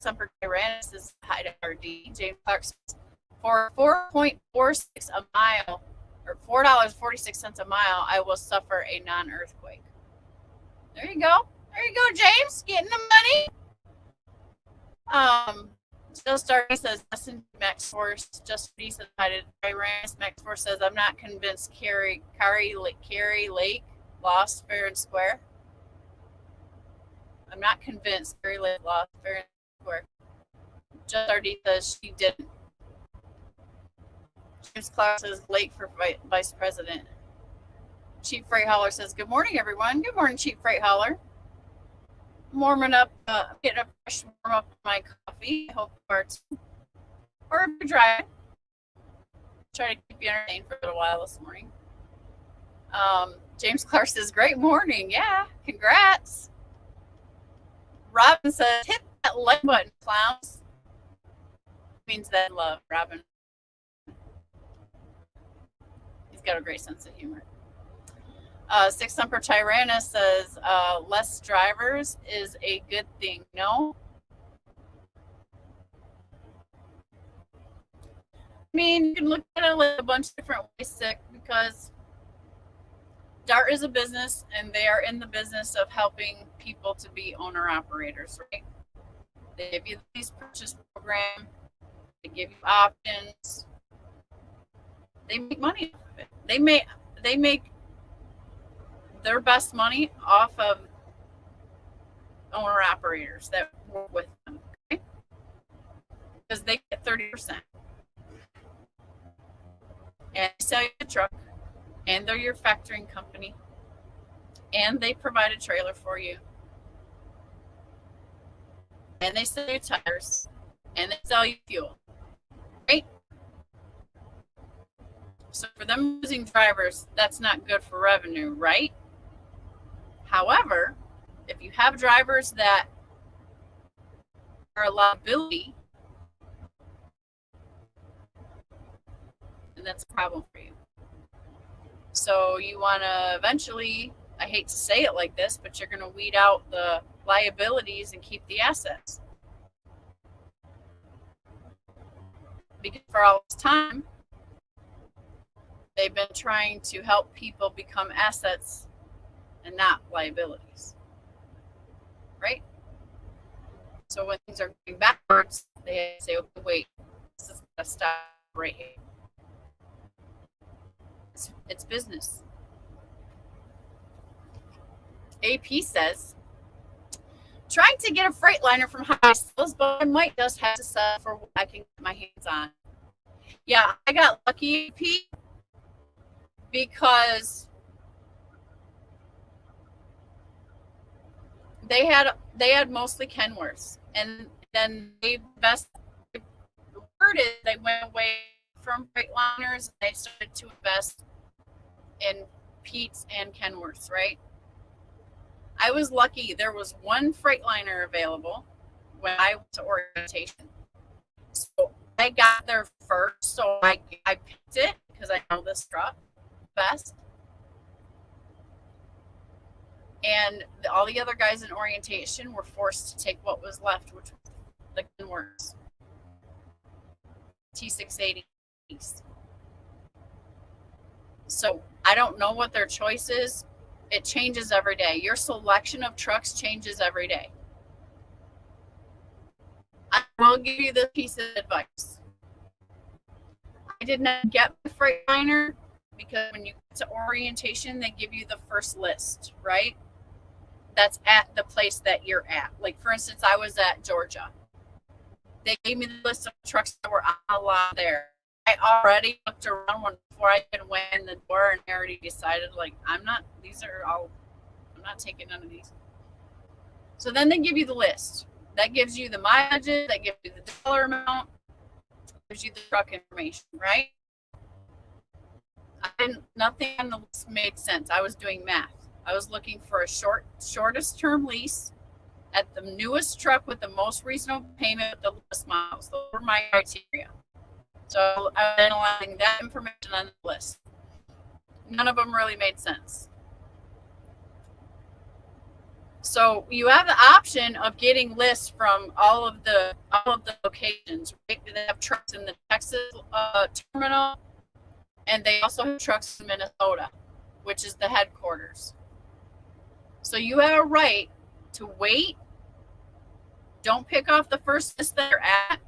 Semper Tyrannis is high to RD. James Clark says, for 4.46 a mile, or $4.46 a mile, I will suffer a non-earthquake. There you go. There you go, James, getting the money. Just Starty says, listen, Max Force. Just he says, Max Force says, I'm not convinced Carrie Lake lost fair and square. I'm not convinced Carrie Lake lost fair and square. Just Starty says she didn't. James Clark says, Lake for vice president. Chief Freight Hauler says, good morning, everyone. Good morning, Chief Freight Hauler. Warming up, getting a fresh warm up my coffee. I hope you are too. Or if you're driving, try to keep you entertained for a little while this morning. James Clark says, great morning. Yeah, congrats. Robin says, hit that like button, clowns. Means that love, Robin. got a great sense of humor. Six Emperor Tyrannus says less drivers is a good thing. No, I mean, you can look at it like a bunch of different ways, because DART is a business, and they are in the business of helping people to be owner operators, right? They give you the lease purchase program, they give you options, they make money off of it. They make their best money off of owner operators that work with them, okay? Because they get 30%. And they sell you the truck, and they're your factoring company, and they provide a trailer for you, and they sell you tires, and they sell you fuel, right? So for them losing drivers, that's not good for revenue, right? However, if you have drivers that are a liability, then that's a problem for you. So you want to eventually, I hate to say it like this, but you're going to weed out the liabilities and keep the assets. Because for all this time, they've been trying to help people become assets and not liabilities, right? So when things are going backwards, they say, okay, wait, this is going to stop right here. It's business. AP says, trying to get a Freightliner from high sales, but I might just have to sell for what I can get my hands on. Yeah, I got lucky, AP, because they had mostly Kenworths, and then they the word is they went away from Freightliners. They started to invest in Pete's and Kenworths, right? I was lucky. There was one Freightliner available when I went to orientation. So I got there first. So I picked it because I know this truck best. And all the other guys in orientation were forced to take what was left, which was the Kenworths T680s. So I don't know what their choice is. It changes every day. Your selection of trucks changes every day. I will give you this piece of advice. I did not get the Freightliner because when you get to orientation, they give you the first list, right? That's at the place that you're at. Like, for instance, I was at Georgia. They gave me the list of trucks that were on the lot there. I already looked around one before I even went in the door, and I already decided, like, I'm not taking none of these. So then they give you the list. That gives you the mileages, that gives you the dollar amount, gives you the truck information, right? Nothing on the list made sense. I was doing math. I was looking for a shortest term lease at the newest truck with the most reasonable payment with the lowest miles. Those were my criteria. So I was analyzing that information on the list. None of them really made sense. So you have the option of getting lists from all of the locations. Right? They have trucks in the Texas terminal, and they also have trucks in Minnesota, which is the headquarters. So you have a right to wait. Don't pick off the first list that they're at.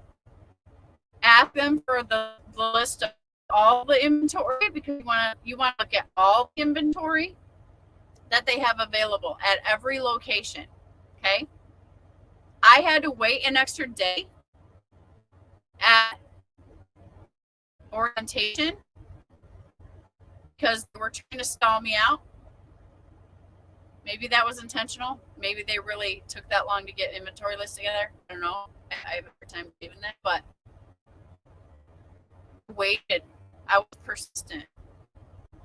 Ask them for the list of all the inventory, because you want to look at all the inventory that they have available at every location. Okay. I had to wait an extra day at orientation because they were trying to stall me out. Maybe that was intentional. Maybe they really took that long to get inventory lists together. I don't know. I have a hard time believing that, but I waited. I was persistent.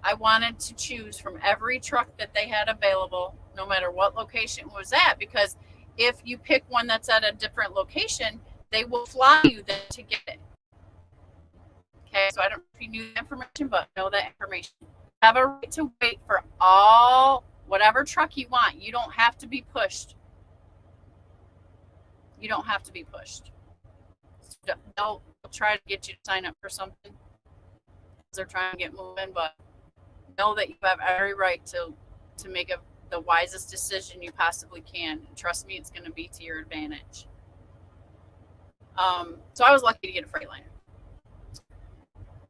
I wanted to choose from every truck that they had available, no matter what location it was at, because if you pick one that's at a different location, they will fly you there to get it. Okay, so I don't know if you knew that information, but know that information. You have a right to wait for all whatever truck you want. You don't have to be pushed. You don't have to be pushed. So they'll try to get you to sign up for something. They're trying to get moving, but know that you have every right to make the wisest decision you possibly can. And trust me, it's going to be to your advantage. So I was lucky to get a Freightliner.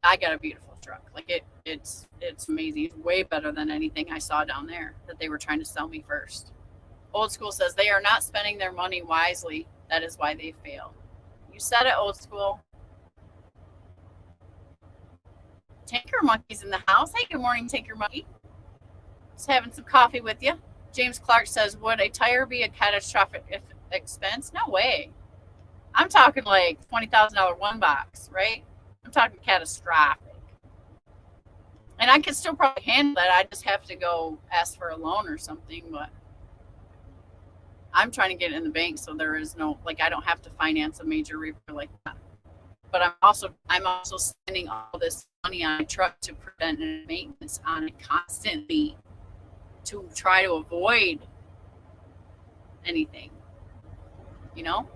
I got a beautiful truck. Like it's amazing. It's way better than anything I saw down there that they were trying to sell me first. Old School says they are not spending their money wisely. That is why they fail. You said it, Old School. Tinker Monkey's in the house. Hey, good morning, Tinker Monkey. Just having some coffee with you. James Clark says, would a tire be a catastrophic expense? No way. I'm talking like $20,000 one box, right? I'm talking catastrophic. And I could still probably handle that. I just have to go ask for a loan or something, but I'm trying to get it in the bank so there is no, like, I don't have to finance a major repair like that. But I'm also spending all this money on a truck to prevent maintenance on it constantly to try to avoid anything, you know,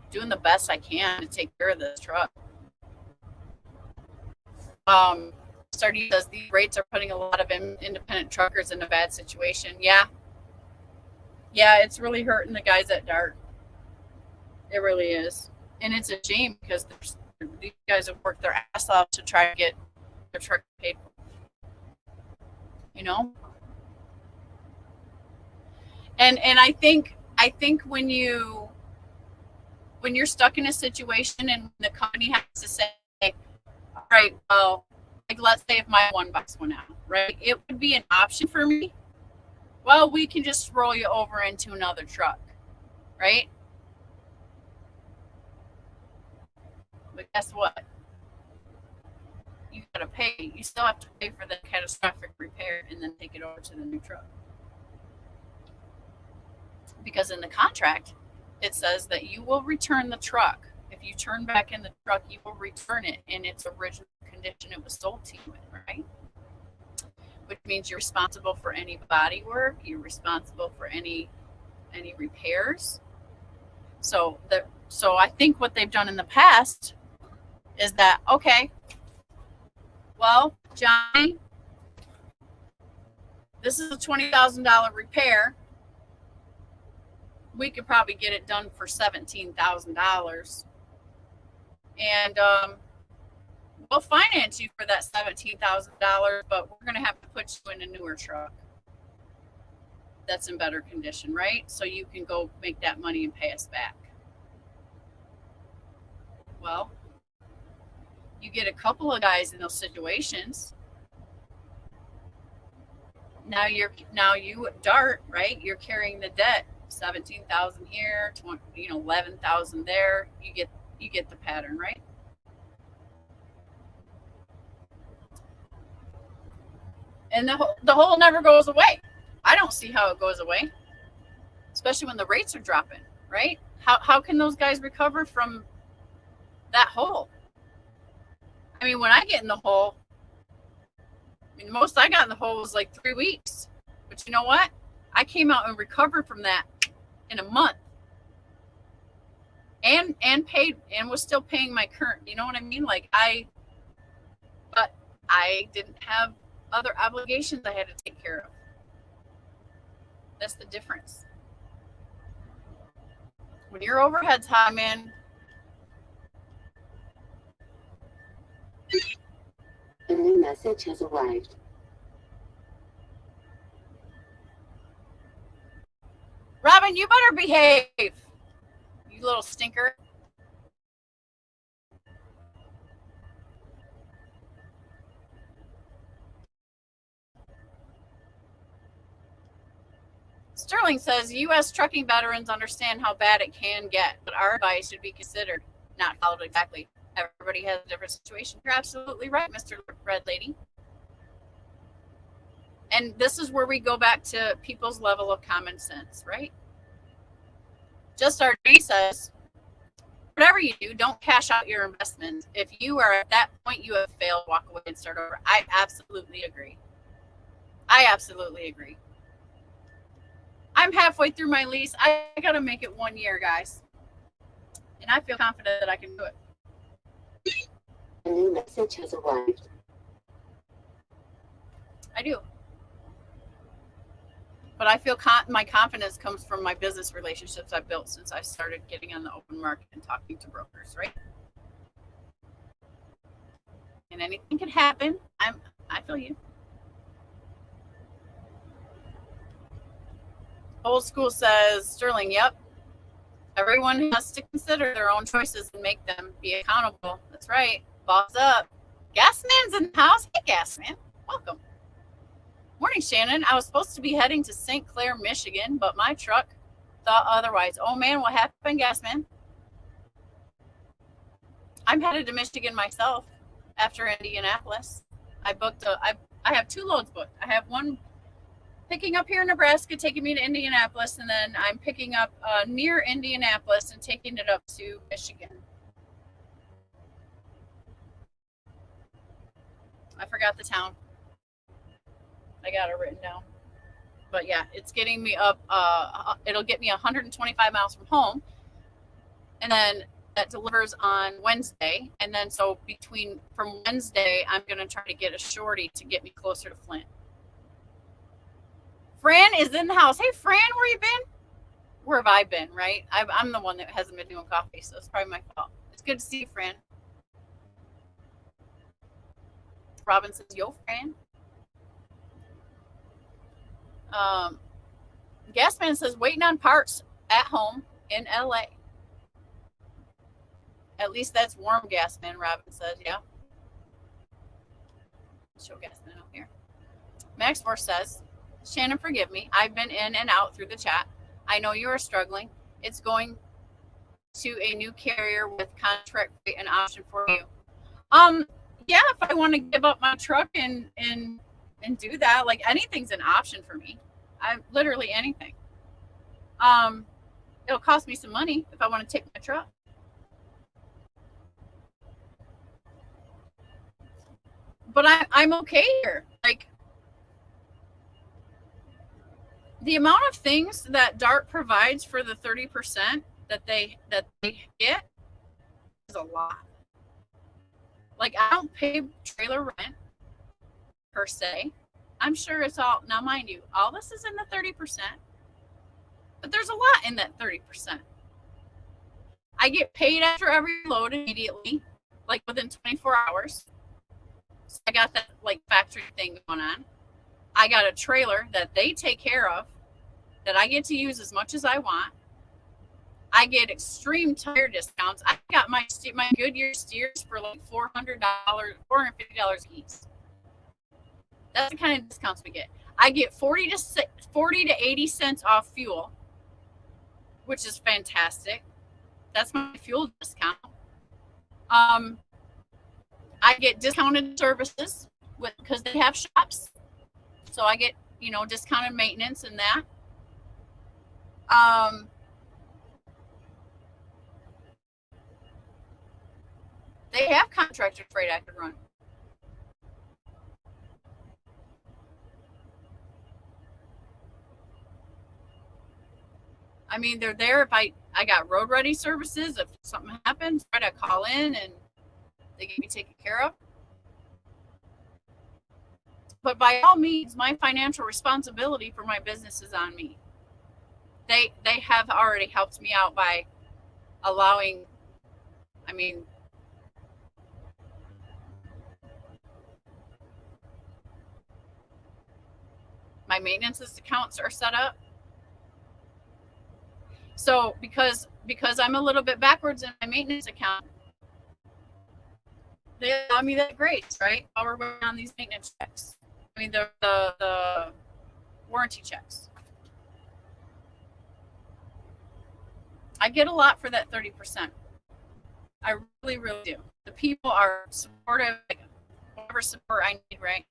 doing the best I can to take care of this truck. Stardy says these rates are putting a lot of independent truckers in a bad situation. Yeah, it's really hurting the guys at Dart. It really is. And it's a shame because these guys have worked their ass off to try to get their truck paid for. You know? And I think when you're stuck in a situation and the company has to say, all right, well, like let's say if my one box went out, right? It would be an option for me. Well, we can just roll you over into another truck, right? But guess what? You gotta pay. You still have to pay for the catastrophic repair and then take it over to the new truck. Because in the contract, it says that you will return the truck. If you turn back in the truck, you will return it in its original condition it was sold to you in, right? Which means you're responsible for any body work. You're responsible for any repairs. So I think what they've done in the past is that, okay, well, Johnny, this is a $20,000 repair. We could probably get it done for $17,000. And we'll finance you for that $17,000, but we're going to have to put you in a newer truck that's in better condition, right? So you can go make that money and pay us back. Well, you get a couple of guys in those situations. Now you Dart, right? You're carrying the debt. 17,000 here, 11,000 there. You get the pattern, right? And the hole never goes away. I don't see how it goes away, especially when the rates are dropping, right? How can those guys recover from that hole? I mean, when I get in the hole, the most I got in the hole was like 3 weeks. But you know what? I came out and recovered from that in a month. And paid and was still paying my current, you know what I mean? But I didn't have other obligations I had to take care of. That's the difference. When your overhead's high, man. A new message has arrived. Robin, you better behave, you little stinker. Sterling says U.S. trucking veterans understand how bad it can get, but our advice should be considered, not followed exactly. Everybody has a different situation. You're absolutely right, Mr. Red Lady. And this is where we go back to people's level of common sense, right? Just RD says, whatever you do, don't cash out your investment. If you are at that point, you have failed, walk away and start over. I absolutely agree. I'm halfway through my lease. I got to make it 1 year, guys. And I feel confident that I can do it. A new message has arrived. I do. But I feel my confidence comes from my business relationships I've built since I started getting on the open market and talking to brokers, right? And anything can happen. I feel you. Old school says, Sterling, yep. Everyone has to consider their own choices and make them be accountable. That's right. Boss up. Gasman's in the house. Hey, Gasman. Welcome. Morning, Shannon. I was supposed to be heading to St. Clair, Michigan, but my truck thought otherwise. Oh, man, what happened, Gasman? I'm headed to Michigan myself after Indianapolis. I have 2 loads booked. I have one picking up here in Nebraska, taking me to Indianapolis, and then I'm picking up near Indianapolis and taking it up to Michigan. I forgot the town. I got it written down. But yeah, it's getting me up. It'll get me 125 miles from home. And then that delivers on Wednesday. And then so from Wednesday, I'm going to try to get a shorty to get me closer to Flint. Fran is in the house. Hey, Fran, where you been? Where have I been, right? I'm the one that hasn't been doing coffee, so it's probably my fault. It's good to see you, Fran. Robin says, yo, Fran. Gasman says, waiting on parts at home in LA. At least that's warm, Gasman, Robin says, yeah. Show Gasman up here. Max Force says, Shannon, forgive me. I've been in and out through the chat. I know you are struggling. It's going to a new carrier with contract rate and option for you. Yeah, if I want to give up my truck and do that, like anything's an option for me. I'm literally anything. It'll cost me some money if I want to take my truck. But I'm okay here. Like, the amount of things that DART provides for the 30% that they get is a lot. Like, I don't pay trailer rent per se. I'm sure it's all, now mind you, all this is in the 30%, but there's a lot in that 30%. I get paid after every load immediately, like within 24 hours. So I got that like factory thing going on. I got a trailer that they take care of that I get to use as much as I want. I get extreme tire discounts. I got my Goodyear steers for like $450 each. That's the kind of discounts we get. I get 40 to 80 cents off fuel, which is fantastic. That's my fuel discount. I get discounted services because they have shops. So I get, discounted maintenance and that. They have contracted freight I could run. I mean, they're there if I got road ready services. If something happens, right, I call in and they get me taken care of. But by all means, my financial responsibility for my business is on me. They have already helped me out by allowing, my maintenance accounts are set up. So because I'm a little bit backwards in my maintenance account, they allow me that grace, right? While we're working on these maintenance checks. The warranty checks. I get a lot for that 30%. I really, really do. The people are supportive, like whatever support I need, right?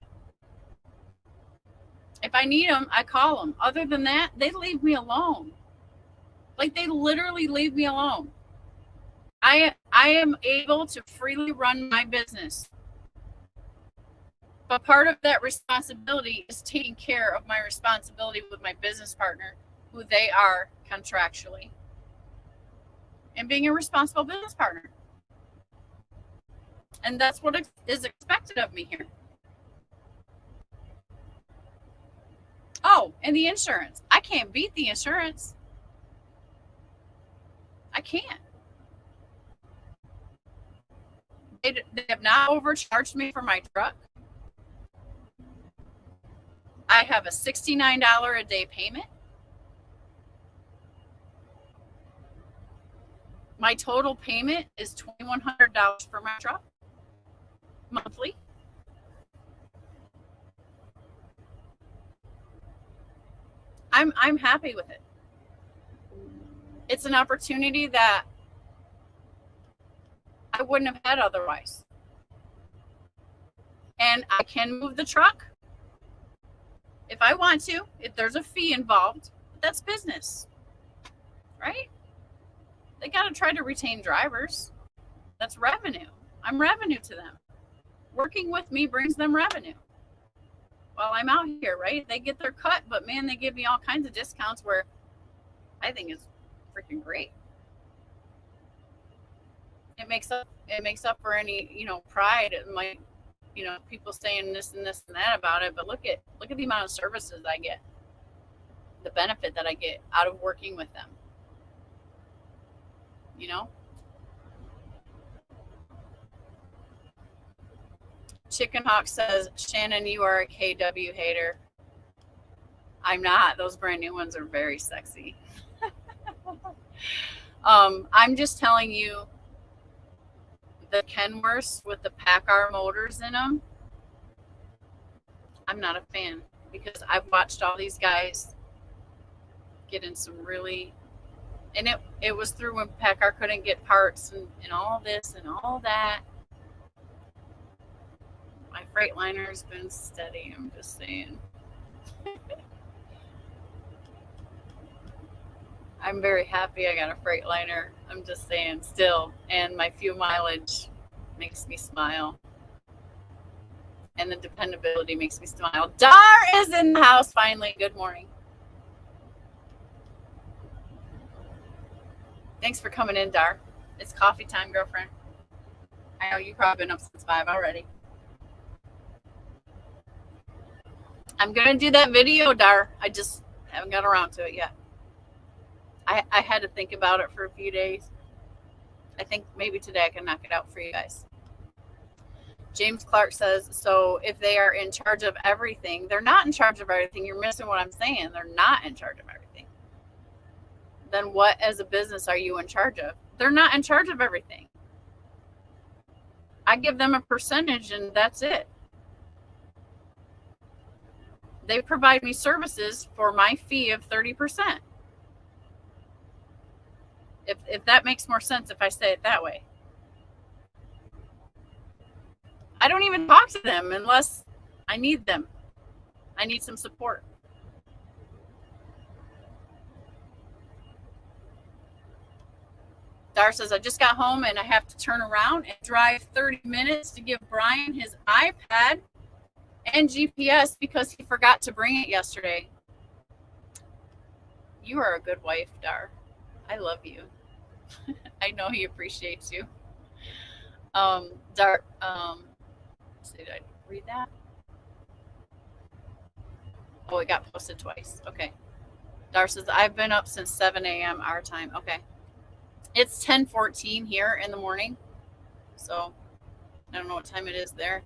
If I need them, I call them. Other than that, they leave me alone. Like, they literally leave me alone. I am able to freely run my business. But part of that responsibility is taking care of my responsibility with my business partner, who they are contractually, and being a responsible business partner. And that's what is expected of me here. Oh, and the insurance. I can't beat the insurance. I can't. They have not overcharged me for my truck. I have a $69 a day payment. My total payment is $2,100 for my truck monthly. I'm happy with it. It's an opportunity that I wouldn't have had otherwise. And I can move the truck if I want to. If there's a fee involved, that's business, right? They got to try to retain drivers. That's revenue. I'm revenue to them. Working with me brings them revenue while I'm out here, right? They get their cut, but man, they give me all kinds of discounts where I think it's freaking great. It makes up for any, pride. It might, people saying this and this and that about it, but look at the amount of services I get, the benefit that I get out of working with them. Chicken Hawk says, Shannon, you are a KW hater. I'm not. Those brand new ones are very sexy. I'm just telling you, the Kenworths with the PACCAR motors in them, I'm not a fan, because I've watched all these guys get in some really, and it was through when PACCAR couldn't get parts and all this and all that. My Freightliner's been steady, I'm just saying. I'm very happy I got a Freightliner. I'm just saying still. And my fuel mileage makes me smile. And the dependability makes me smile. Dar is in the house finally. Good morning. Thanks for coming in, Dar. It's coffee time, girlfriend. I know you've probably been up since 5 already. I'm going to do that video, Dar. I just haven't got around to it yet. I had to think about it for a few days. I think maybe today I can knock it out for you guys. James Clark says, so if they are in charge of everything, they're not in charge of everything. You're missing what I'm saying. They're not in charge of everything. Then what as a business are you in charge of? They're not in charge of everything. I give them a percentage and that's it. They provide me services for my fee of 30%. If that makes more sense if I say it that way. I don't even talk to them unless I need them. I need some support. Dar says, I just got home and I have to turn around and drive 30 minutes to give Brian his iPad and GPS because he forgot to bring it yesterday. You are a good wife, Dar. I love you. I know he appreciates you. Dar, did I read that? Oh, it got posted twice. Okay. Dar says, I've been up since 7 a.m. our time. Okay. It's 10:14 here in the morning. So I don't know what time it is there.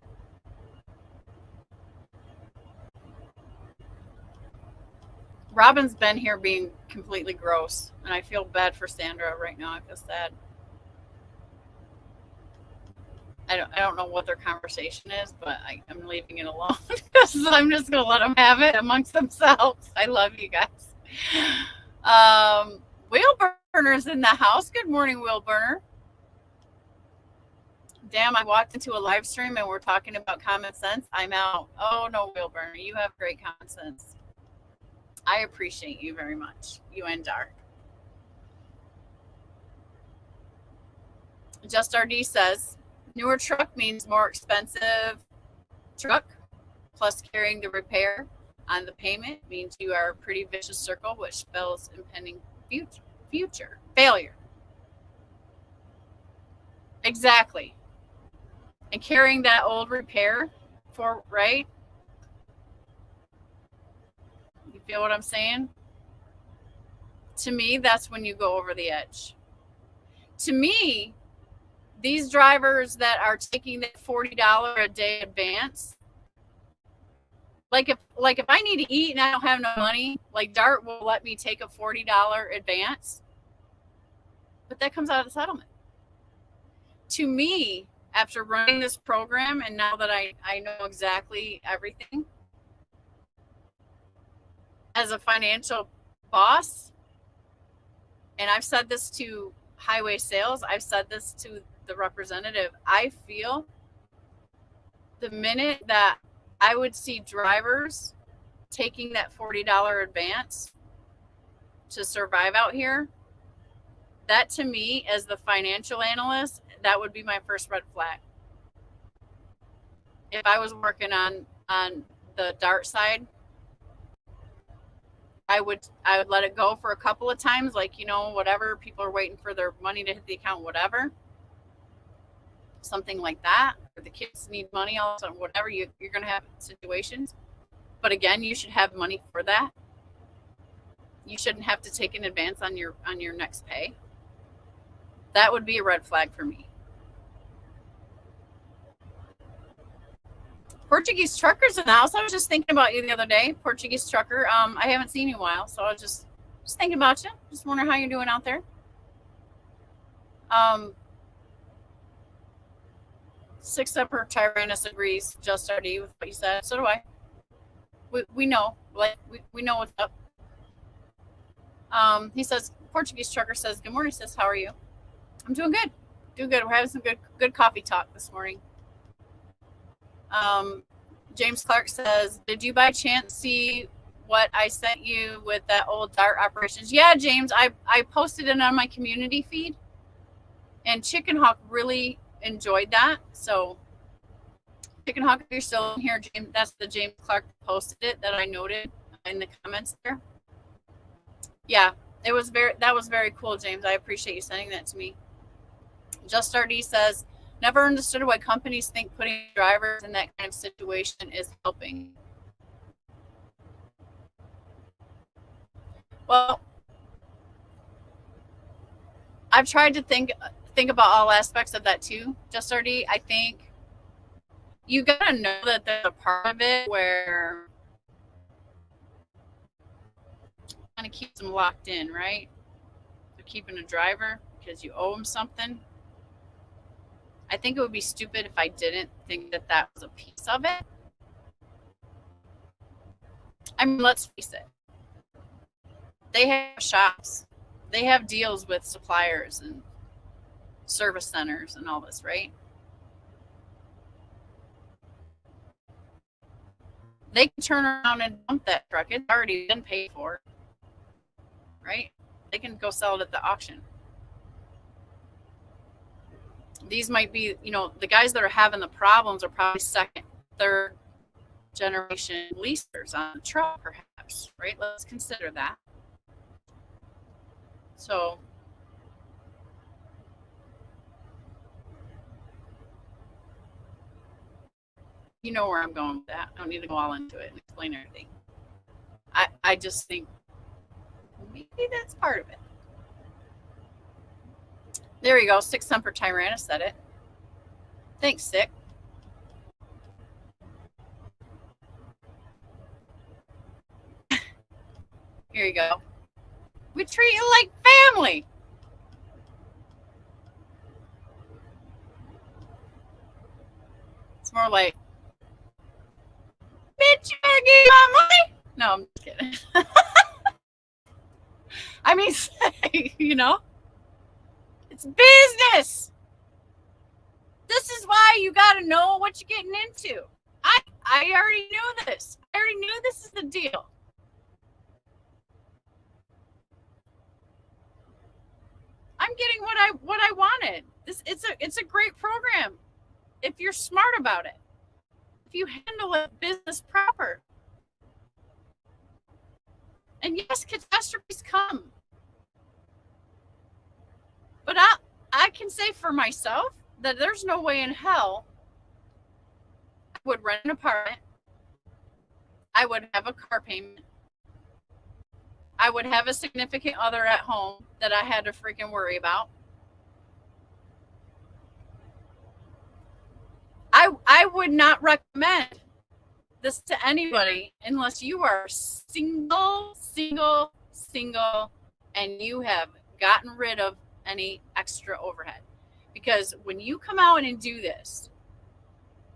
Robin's been here being completely gross, and I feel bad for Sandra right now. I feel sad. I don't know what their conversation is, but I'm leaving it alone because I'm just going to let them have it amongst themselves. I love you guys. Wheelburner's in the house. Good morning, Wheelburner. Damn, I walked into a live stream and we're talking about common sense. I'm out. Oh, no, Wheelburner. You have great common sense. I appreciate you very much. You and Dar. Just RD says, newer truck means more expensive truck, plus carrying the repair on the payment means you are a pretty vicious circle, which spells impending future failure. Exactly. And carrying that old repair for, right? You feel what I'm saying? To me, that's when you go over the edge. To me, these drivers that are taking that $40 a day advance, like if I need to eat and I don't have no money, like Dart will let me take a $40 advance, but that comes out of the settlement. To me, after running this program and now that I know exactly everything, as a financial boss, and I've said this to highway sales, I've said this to the representative, I feel the minute that I would see drivers taking that $40 advance to survive out here, that to me, as the financial analyst, that would be my first red flag. If I was working on the Dart side, I would let it go for a couple of times, like, whatever, people are waiting for their money to hit the account, whatever, something like that, or the kids need money, also, whatever, you're going to have situations. But again, you should have money for that. You shouldn't have to take an advance on your next pay. That would be a red flag for me. Portuguese truckers in the house. I was just thinking about you the other day, Portuguese trucker. I haven't seen you in a while, so I was just thinking about you. Just wondering how you're doing out there. 6 Upper Tyrannus agrees. Just RD with what you said. So do I. We know, like we know what's up. He says, Portuguese trucker says, good morning, sis. How are you? I'm doing good. Doing good. We're having some good coffee talk this morning. James Clark says, did you by chance see what I sent you with that old Dart operations? Yeah, James, I posted it on my community feed, and Chicken Hawk really enjoyed that. So Chicken Hawk, if you're still in here, James, that's the James Clark posted it that I noted in the comments there. Yeah, that was very cool, James. I appreciate you sending that to me. Just RD says, never understood why companies think putting drivers in that kind of situation is helping. Well, I've tried to think about all aspects of that too. Just RD, I think you gotta know that there's a part of it where kind of keeps them locked in, right? They're keeping a driver because you owe them something. I think it would be stupid if I didn't think that that was a piece of it. I mean, let's face it. They have shops. They have deals with suppliers and service centers and all this, right? They can turn around and dump that truck. It's already been paid for, right? They can go sell it at the auction. These might be, the guys that are having the problems are probably second, third generation leasers on the truck, perhaps, right? Let's consider that. So, you know where I'm going with that. I don't need to go all into it and explain everything. I just think maybe that's part of it. There you go. 6 Semper Tyrannus said it. Thanks, Sick. Here you go. We treat you like family. It's more like, bitch, you better give me my money. No, I'm just kidding. I mean, it's business. This is why you got to know what you're getting into. I already knew this. I already knew this is the deal. I'm getting what I wanted. wanted. It's a great program if you're smart about it. If you handle it business proper. And yes, catastrophes come. But I can say for myself that there's no way in hell I would rent an apartment. I would have a car payment. I would have a significant other at home that I had to freaking worry about. I would not recommend this to anybody unless you are single, and you have gotten rid of any extra overhead. Because when you come out and do this,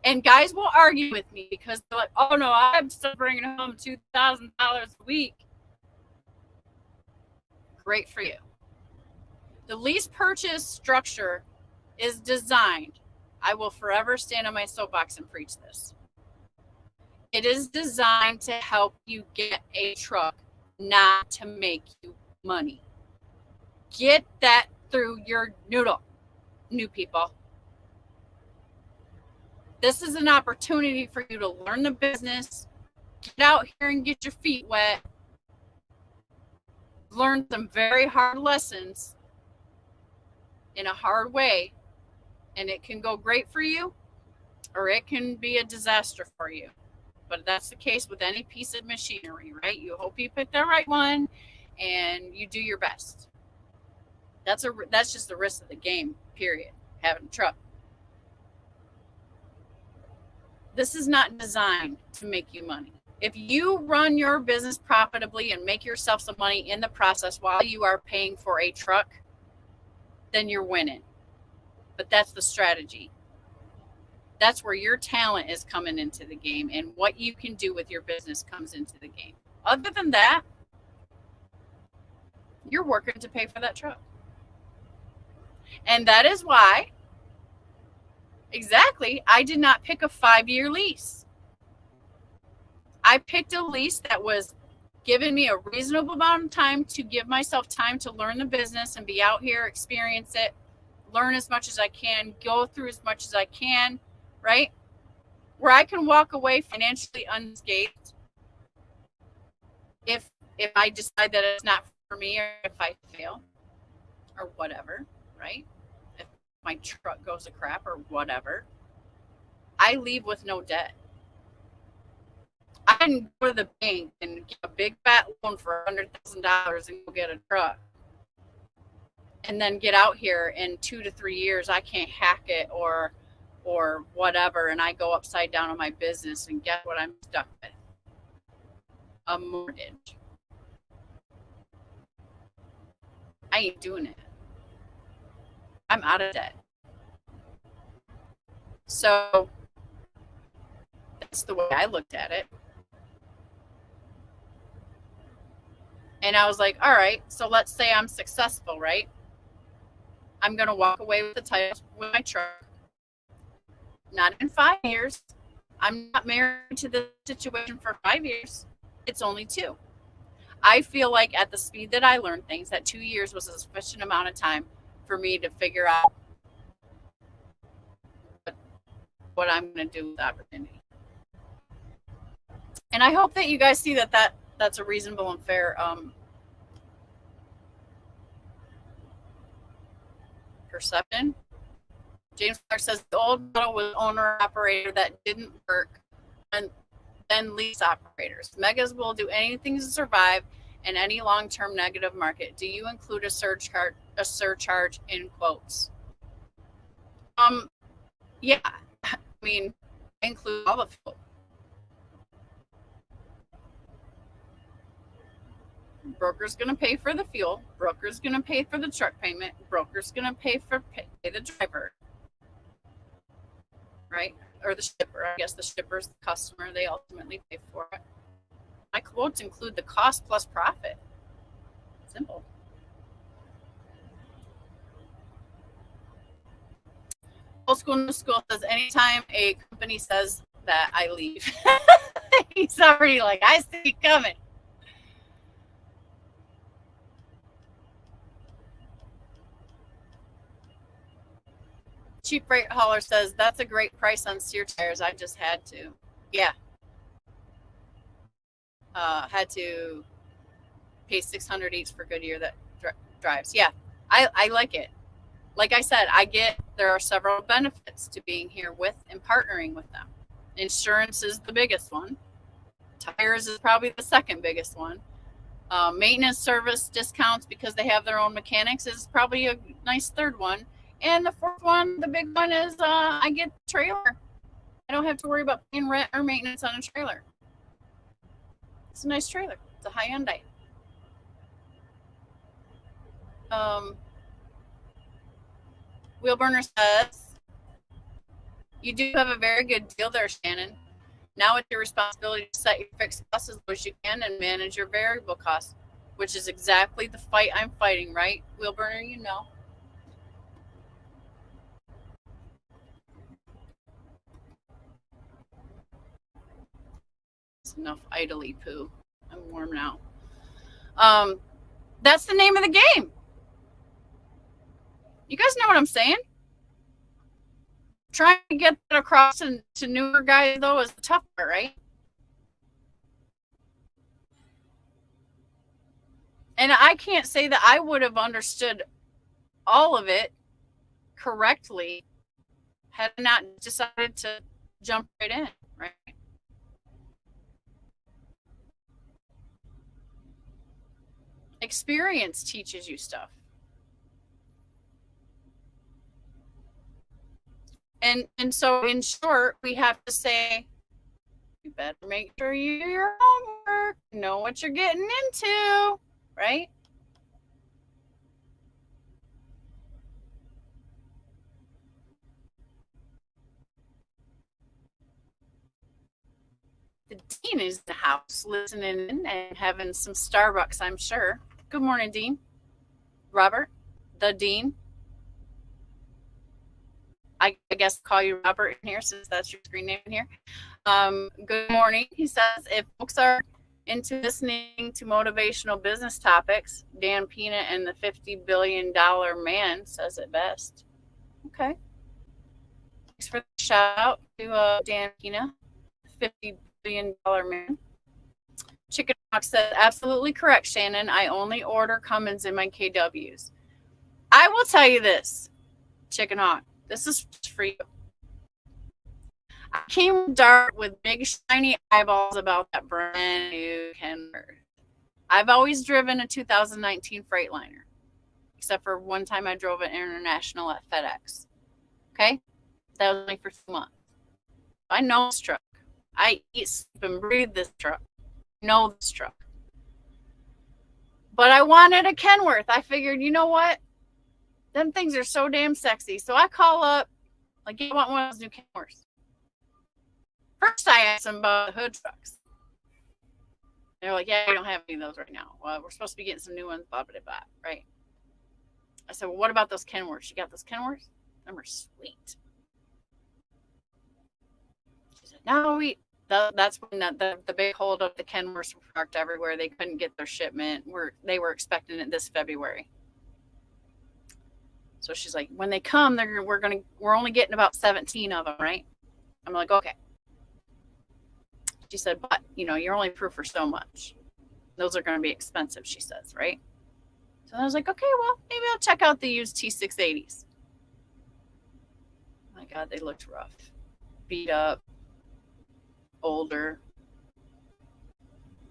and guys will argue with me because they're like, oh no, I'm still bringing home $2,000 a week. Great for you. The lease purchase structure is designed. I will forever stand on my soapbox and preach this. It is designed to help you get a truck, not to make you money. Get that through your noodle, new people. This is an opportunity for you to learn the business, get out here and get your feet wet, learn some very hard lessons in a hard way, and it can go great for you or it can be a disaster for you. But that's the case with any piece of machinery, right? You hope you pick the right one and you do your best. That's just the risk of the game, period, having a truck. This is not designed to make you money. If you run your business profitably and make yourself some money in the process while you are paying for a truck, then you're winning. But that's the strategy. That's where your talent is coming into the game and what you can do with your business comes into the game. Other than that, you're working to pay for that truck. And that is why, exactly, I did not pick a 5-year lease. I picked a lease that was giving me a reasonable amount of time to give myself time to learn the business and be out here, experience it, learn as much as I can, go through as much as I can, right? Where I can walk away financially unscathed if I decide that it's not for me or if I fail or whatever, right? If my truck goes to crap or whatever, I leave with no debt. I didn't go to the bank and get a big fat loan for $100,000 and go get a truck. And then get out here in 2 to 3 years, I can't hack it or whatever, and I go upside down on my business, and guess what I'm stuck with? A mortgage. I ain't doing it. I'm out of debt. So that's the way I looked at it. And I was like, all right, so let's say I'm successful, right? I'm going to walk away with the title with my truck. Not in 5 years. I'm not married to the situation for 5 years. It's only 2. I feel like at the speed that I learned things, that 2 years was a sufficient amount of time for me to figure out what I'm going to do with the opportunity. And I hope that you guys see that's a reasonable and fair perception. James Clark says the old model was owner operator that didn't work, and then lease operators. Megas will do anything to survive in any long-term negative market. Do you include a surcharge in quotes? Yeah. I mean, I include all the fuel. Broker's going to pay for the fuel. Broker's going to pay for the truck payment. Broker's going to pay the driver. Right? Or the shipper. I guess the shipper's the customer. They ultimately pay for it. My quotes include the cost plus profit. Simple. Old school, new school says anytime a company says that, I leave. He's already like, I see it coming. Cheap Freight Hauler says, that's a great price on steer tires. I just had to. Yeah. Had to pay $600 each for Goodyear that drives. Yeah, I like it. Like I said, there are several benefits to being here with and partnering with them. Insurance is the biggest one. Tires is probably the second biggest one. Maintenance service discounts because they have their own mechanics is probably a nice third one. And the fourth one, the big one, is I get the trailer. I don't have to worry about paying rent or maintenance on a trailer. It's a nice trailer. It's a Hyundai. Wheelburner says, you do have a very good deal there, Shannon. Now it's your responsibility to set your fixed costs as low as you can and manage your variable costs, which is exactly the fight I'm fighting, right? Wheelburner, you know. It's enough idly poo. I'm warm now. That's the name of the game. You guys know what I'm saying? Trying to get that across to newer guys, though, is the tough part, right? And I can't say that I would have understood all of it correctly had I not decided to jump right in, right? Experience teaches you stuff. And so in short, we have to say, you better make sure you do your homework, know what you're getting into, right? The Dean is in the house listening and having some Starbucks, I'm sure. Good morning, Dean. Robert, the Dean. I guess call you Robert in here since that's your screen name in here. Good morning. He says, if folks are into listening to motivational business topics, Dan Pena and the $50 billion man says it best. Okay. Thanks for the shout out to Dan Pena, $50 billion man. Chicken Hawk said, absolutely correct, Shannon. I only order Cummins in my KWs. I will tell you this, Chicken Hawk. This is for you. I came dark with big shiny eyeballs about that brand new Kenworth. I've always driven a 2019 Freightliner, except for one time I drove an International at FedEx. Okay? That was only for 2 months. I know this truck. I eat, sleep, and breathe this truck. I know this truck. But I wanted a Kenworth. I figured, you know what? Them things are so damn sexy. So I call up, like, you want one of those new Kenworths? First, I asked them about the hood trucks. They're like, yeah, we don't have any of those right now. Well, we're supposed to be getting some new ones, blah, blah, blah, right? I said, well, what about those Kenworths? You got those Kenworths? Them are sweet. She said, no, that's when the big hold of the Kenworths were parked everywhere. They couldn't get their shipment. They were expecting it this February. So she's like, when they come, we're only getting about 17 of them, right? I'm like, okay. She said, but you're only approved for so much. Those are going to be expensive, she says, right? So I was like, okay, well, maybe I'll check out the used T680s. My God, they looked rough, beat up, older,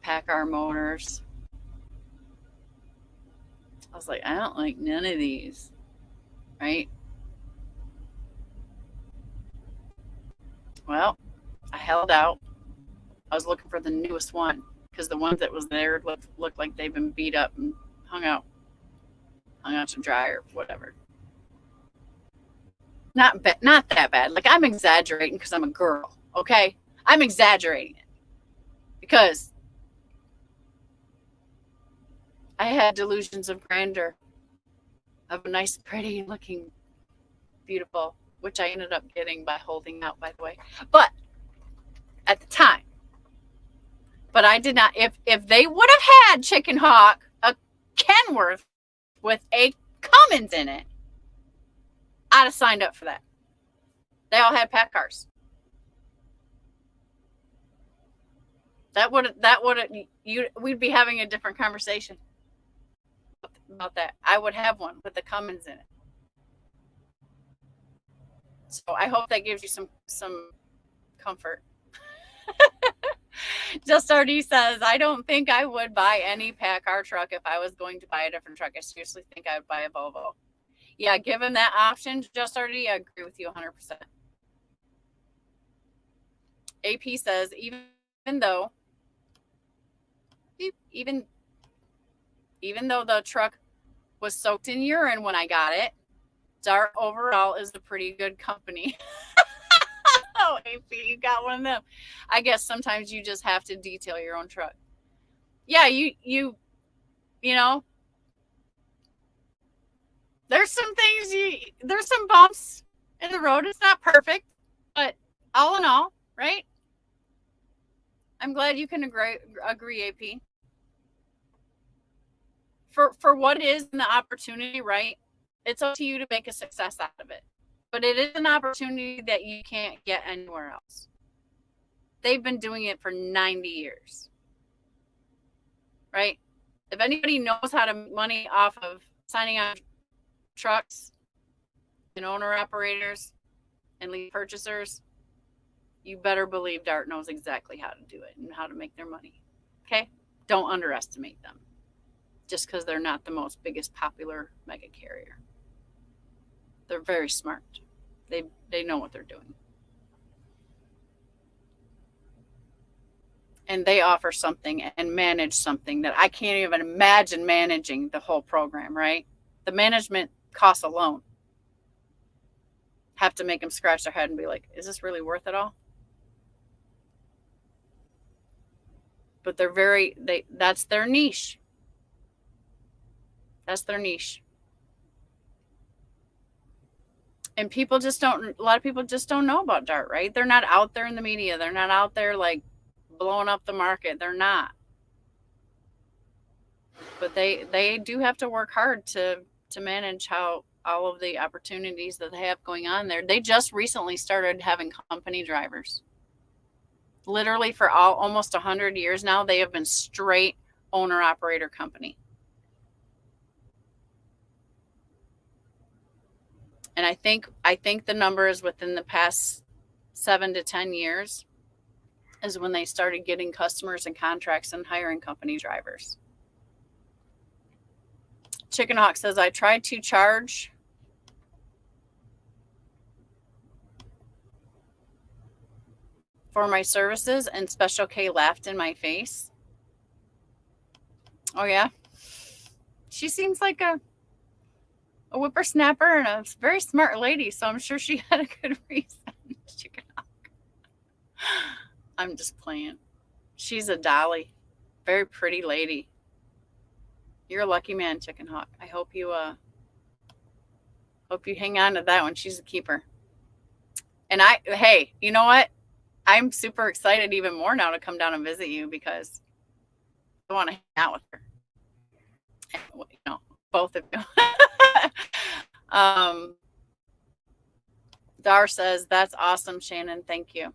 PACCAR motors. I was like, I don't like none of these. Right? Well, I held out. I was looking for the newest one because the ones that was there looked like they've been beat up and hung out to dry or whatever. Not that bad. Like, I'm exaggerating because I'm a girl. Okay, I'm exaggerating it because I had delusions of grandeur, of a nice, pretty looking, beautiful, which I ended up getting by holding out, by the way. But at the time, but I did not. If they would have had Chicken Hawk, a Kenworth with a Cummins in it, I'd have signed up for that. They all had PACCARs. We'd be having a different conversation about that. I would have one with the Cummins in it. So I hope that gives you some comfort. Just RD says, I don't think I would buy any PACCAR truck if I was going to buy a different truck. I seriously think I would buy a Volvo. Yeah, given that option, Just RD, I agree with you 100%. AP says, even though the truck was soaked in urine when I got it, Dart overall is a pretty good company. Oh, AP, you got one of them. I guess sometimes you just have to detail your own truck. Yeah, you know, there's some there's some bumps in the road. It's not perfect, but all in all, right? I'm glad you can agree, AP. For what is the opportunity, right? It's up to you to make a success out of it. But it is an opportunity that you can't get anywhere else. They've been doing it for 90 years, right? If anybody knows how to make money off of signing on trucks and owner-operators and lead purchasers, you better believe Dart knows exactly how to do it and how to make their money, okay? Don't underestimate them just because they're not the most biggest popular mega carrier. They're very smart. They know what they're doing. And they offer something and manage something that I can't even imagine managing the whole program, right? The management costs alone have to make them scratch their head and be like, is this really worth it all? But that's their niche. That's their niche. And a lot of people just don't know about Dart, right? They're not out there in the media. They're not out there like blowing up the market. They're not. But they do have to work hard to manage how all of the opportunities that they have going on there. They just recently started having company drivers. Literally for almost 100 years now, they have been straight owner-operator company. And I think the number is within the past 7 to 10 years is when they started getting customers and contracts and hiring company drivers. Chicken Hawk says, I tried to charge for my services and Special K laughed in my face. Oh, yeah? She seems like a whippersnapper and a very smart lady, so I'm sure she had a good reason. Chicken Hawk. I'm just playing. She's a dolly. Very pretty lady. You're a lucky man, Chicken Hawk. I hope you hang on to that one. She's a keeper. And hey, you know what? I'm super excited even more now to come down and visit you because I want to hang out with her. You know, both of you. Dar says, that's awesome, Shannon. Thank you.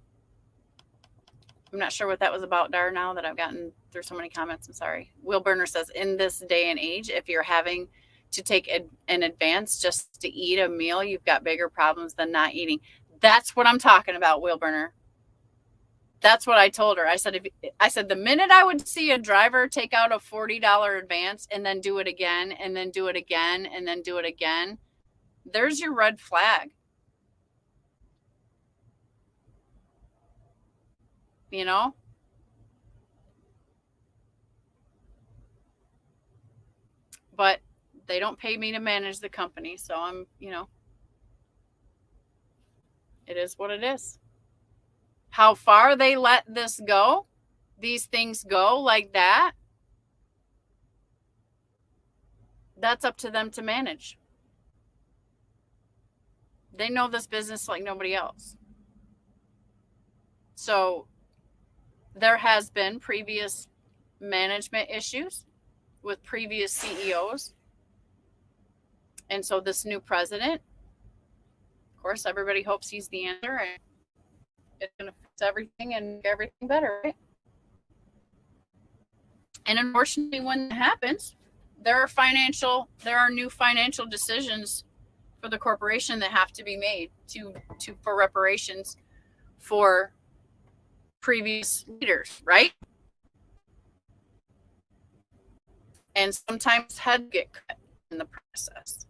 I'm not sure what that was about, Dar, now that I've gotten through so many comments. I'm sorry. Will Burner says, in this day and age, if you're having to take an advance just to eat a meal, you've got bigger problems than not eating. That's what I'm talking about, Will Burner. That's what I told her. I said, the minute I would see a driver take out a $40 advance and then do it again, and then do it again, and then do it again, there's your red flag. You know? But they don't pay me to manage the company, so I'm, it is what it is. How far they let these things go like that, that's up to them to manage. They know this business like nobody else. So there has been previous management issues with previous CEOs. And so this new president Of course, everybody hopes he's the answer and it's going to fix everything and make everything better, right? And unfortunately, when that happens, there are new financial decisions for the corporation that have to be made for reparations for previous leaders, right? And sometimes heads get cut in the process.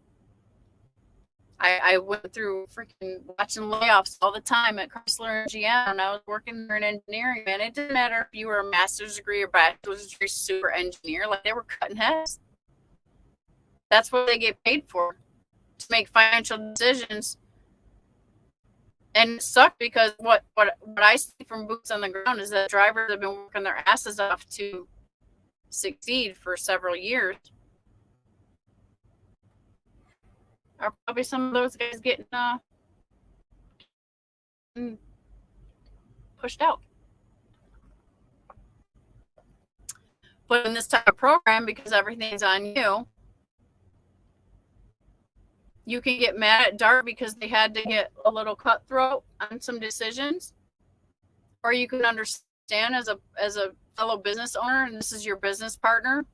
I went through freaking watching layoffs all the time at Chrysler and GM, and I was working there in engineering, man. It didn't matter if you were a master's degree or bachelor's degree super engineer, like they were cutting heads. That's what they get paid for, to make financial decisions. And it sucked because what I see from boots on the ground is that drivers have been working their asses off to succeed for several years. Are probably some of those guys getting pushed out. But in this type of program, because everything's on you, you can get mad at DART because they had to get a little cutthroat on some decisions, or you can understand as a fellow business owner, and this is your business partner,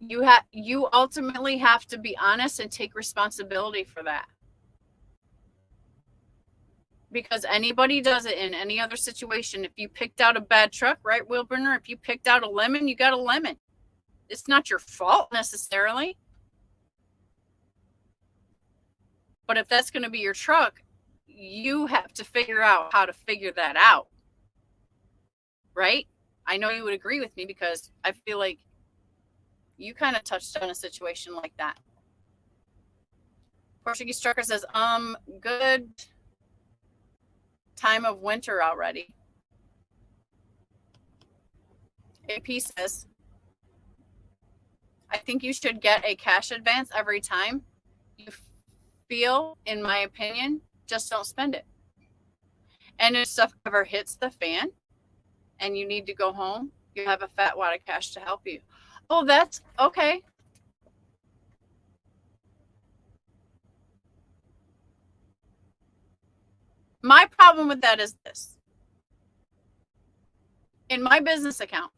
you ultimately have to be honest and take responsibility for that. Because anybody does it in any other situation. If you picked out a bad truck, right, Wilburner? If you picked out a lemon, you got a lemon. It's not your fault necessarily. But if that's going to be your truck, you have to figure out how to figure that out. Right? I know you would agree with me because I feel like you kind of touched on a situation like that. Portuguese Trucker says, good time of winter already. AP says, I think you should get a cash advance every time you feel, in my opinion, just don't spend it. And if stuff ever hits the fan and you need to go home, you have a fat wad of cash to help you. Oh, that's okay. My problem with that is this. In my business account,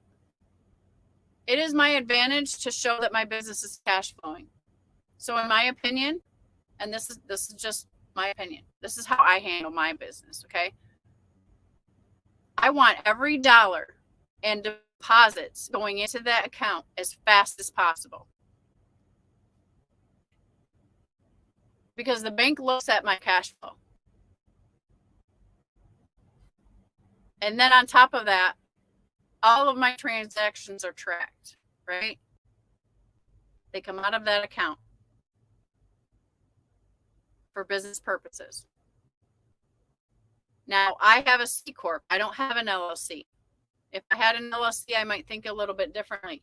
it is my advantage to show that my business is cash flowing. So in my opinion, and this is just my opinion, this is how I handle my business, okay? I want every dollar and deposits going into that account as fast as possible. Because the bank looks at my cash flow. And then on top of that, all of my transactions are tracked, right? They come out of that account for business purposes. Now, I have a C Corp. I don't have an LLC. If I had an LLC, I might think a little bit differently.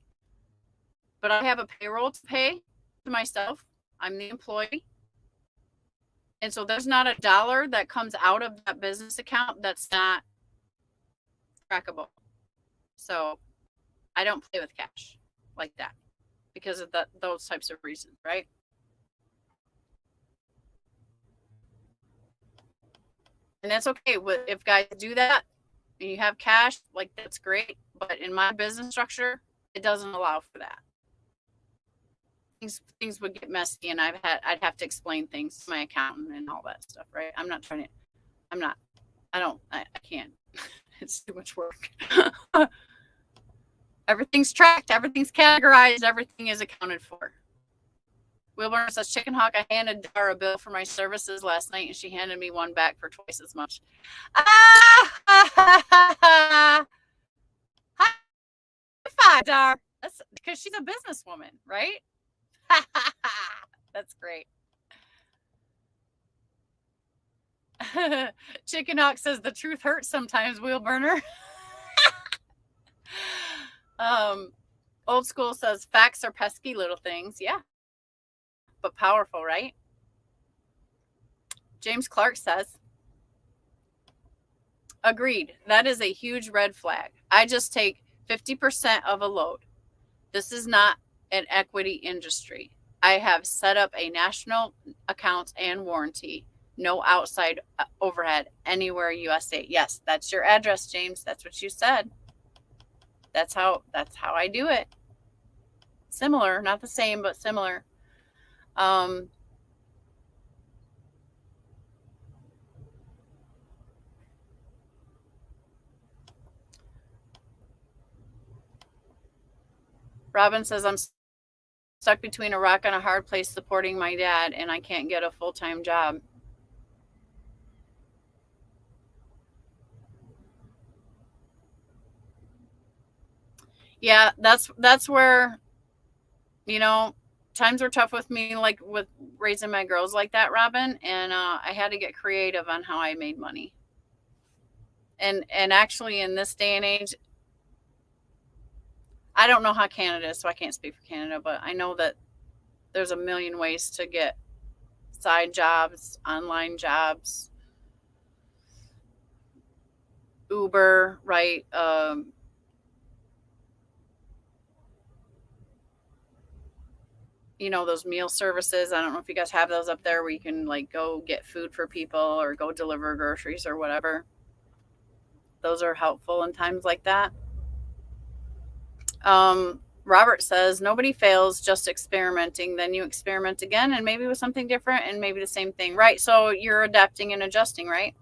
But I have a payroll to pay to myself. I'm the employee. And so there's not a dollar that comes out of that business account that's not trackable. So I don't play with cash like that because of those types of reasons, right? And that's okay. If guys do that and you have cash, like that's great. But in my business structure, it doesn't allow for that. Things would get messy, and I'd have to explain things to my accountant and all that stuff, right? I can't. It's too much work. Everything's tracked, everything's categorized, everything is accounted for. Wilburn says, Chicken Hawk, I handed Dar a bill for my services last night, and she handed me one back for twice as much. High five, Dar. That's because she's a businesswoman, right? That's great. Chicken Hawk says, the truth hurts sometimes, Wheelburner. Old School says, facts are pesky little things. Yeah. But powerful, right? James Clark says, agreed. That is a huge red flag. I just take 50% of a load. This is not an equity industry. I have set up a national account and warranty. No outside overhead anywhere USA. Yes, that's your address, James. That's what you said. That's how I do it. Similar, not the same, but similar. Robin says, I'm stuck between a rock and a hard place supporting my dad, and I can't get a full-time job. Yeah, that's where, you know, times were tough with me, like with raising my girls like that, Robin, and I had to get creative on how I made money. And actually, in this day and age, I don't know how Canada is, so I can't speak for Canada, but I know that there's a million ways to get side jobs, online jobs, Uber, right? You know, those meal services. I don't know if you guys have those up there where you can like go get food for people or go deliver groceries or whatever. Those are helpful in times like that. Robert says nobody fails, just experimenting. Then you experiment again and maybe with something different and maybe the same thing, right? So you're adapting and adjusting, right?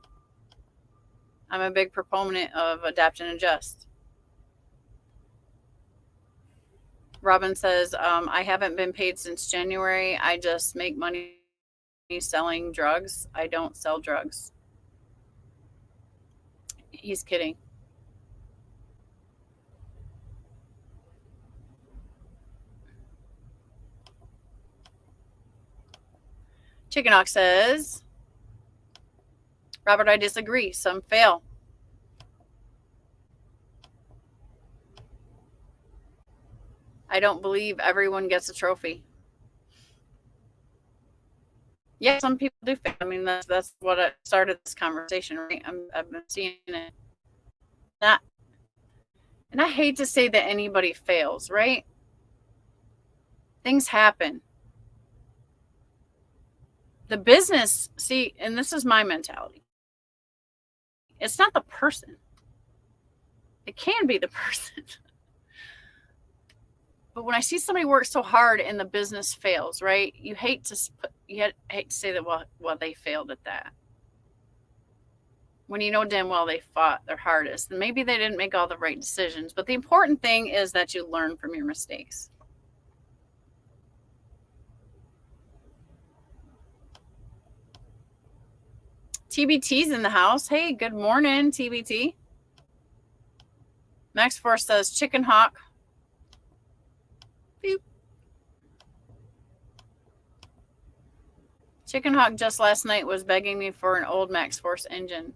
I'm a big proponent of adapt and adjust. Robin says, I haven't been paid since January. I just make money selling drugs. I don't sell drugs. He's kidding. Chicken Ox says, Robert, I disagree. Some fail. I don't believe everyone gets a trophy. Yeah, some people do fail. I mean, that's what started this conversation, right? I've been seeing it. Not, and I hate to say that anybody fails, right? Things happen. The business, see, and this is my mentality. It's not the person. It can be the person. But when I see somebody work so hard and the business fails, right? You hate to say that well they failed at that. When you know damn well they fought their hardest, and maybe they didn't make all the right decisions. But the important thing is that you learn from your mistakes. TBT's in the house. Hey, good morning, TBT. Max Force says Chicken Hawk. Beep. Chicken Hawk just last night was begging me for an old Max Force engine.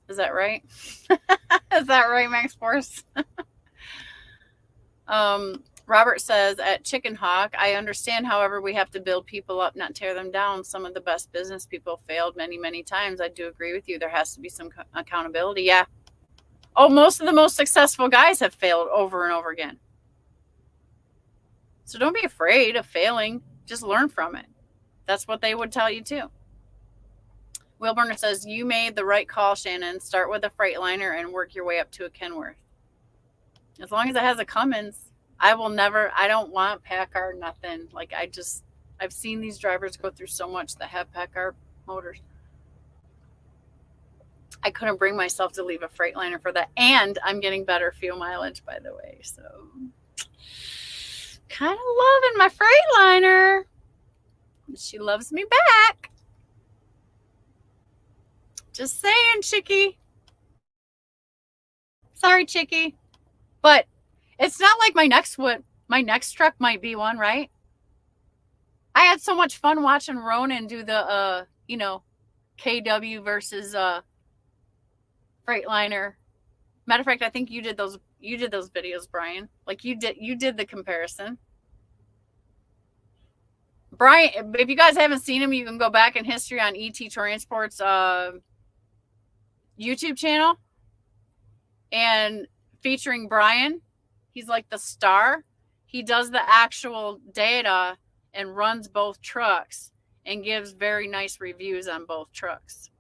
Is that right? Is that right, Max Force? Robert says at Chicken Hawk, I understand, however, we have to build people up, not tear them down. Some of the best business people failed many, many times. I do agree with you. There has to be some accountability. Yeah. Oh, most of the most successful guys have failed over and over again. So don't be afraid of failing. Just learn from it. That's what they would tell you too. Wilburner says, you made the right call, Shannon. Start with a Freightliner and work your way up to a Kenworth. As long as it has a Cummins, I don't want Packard, nothing. Like I've seen these drivers go through so much that have Packard motors. I couldn't bring myself to leave a Freightliner for that. And I'm getting better fuel mileage, by the way. So kind of loving my Freightliner. She loves me back. Just saying, Chickie. Sorry, Chickie. But it's not like my next truck might be one, right? I had so much fun watching Ronan do the KW versus Freightliner. Matter of fact, I think you did those videos, Brian. Like you did the comparison. Brian, if you guys haven't seen him, you can go back in history on ET Transport's YouTube channel and featuring Brian. He's like the star. He does the actual data and runs both trucks and gives very nice reviews on both trucks.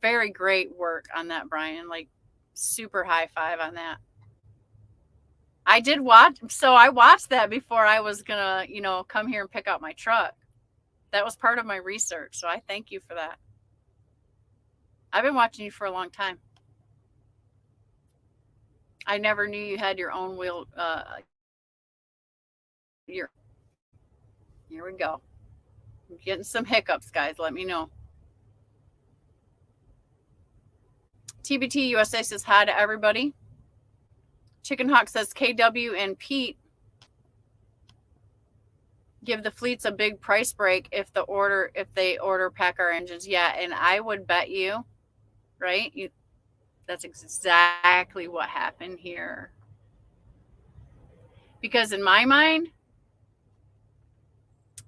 Very great work on that, Brian. Like, super high five on that. I did watch, so I watched that before I was gonna, come here and pick up my truck. That was part of my research, so I thank you for that. I've been watching you for a long time. I never knew you had your own wheel. Here we go. I'm getting some hiccups, guys. Let me know. TBT USA says hi to everybody. Chicken Hawk says KW and Pete give the fleets a big price break if they order PACCAR engines. Yeah, and I would bet you, right? That's exactly what happened here. Because in my mind,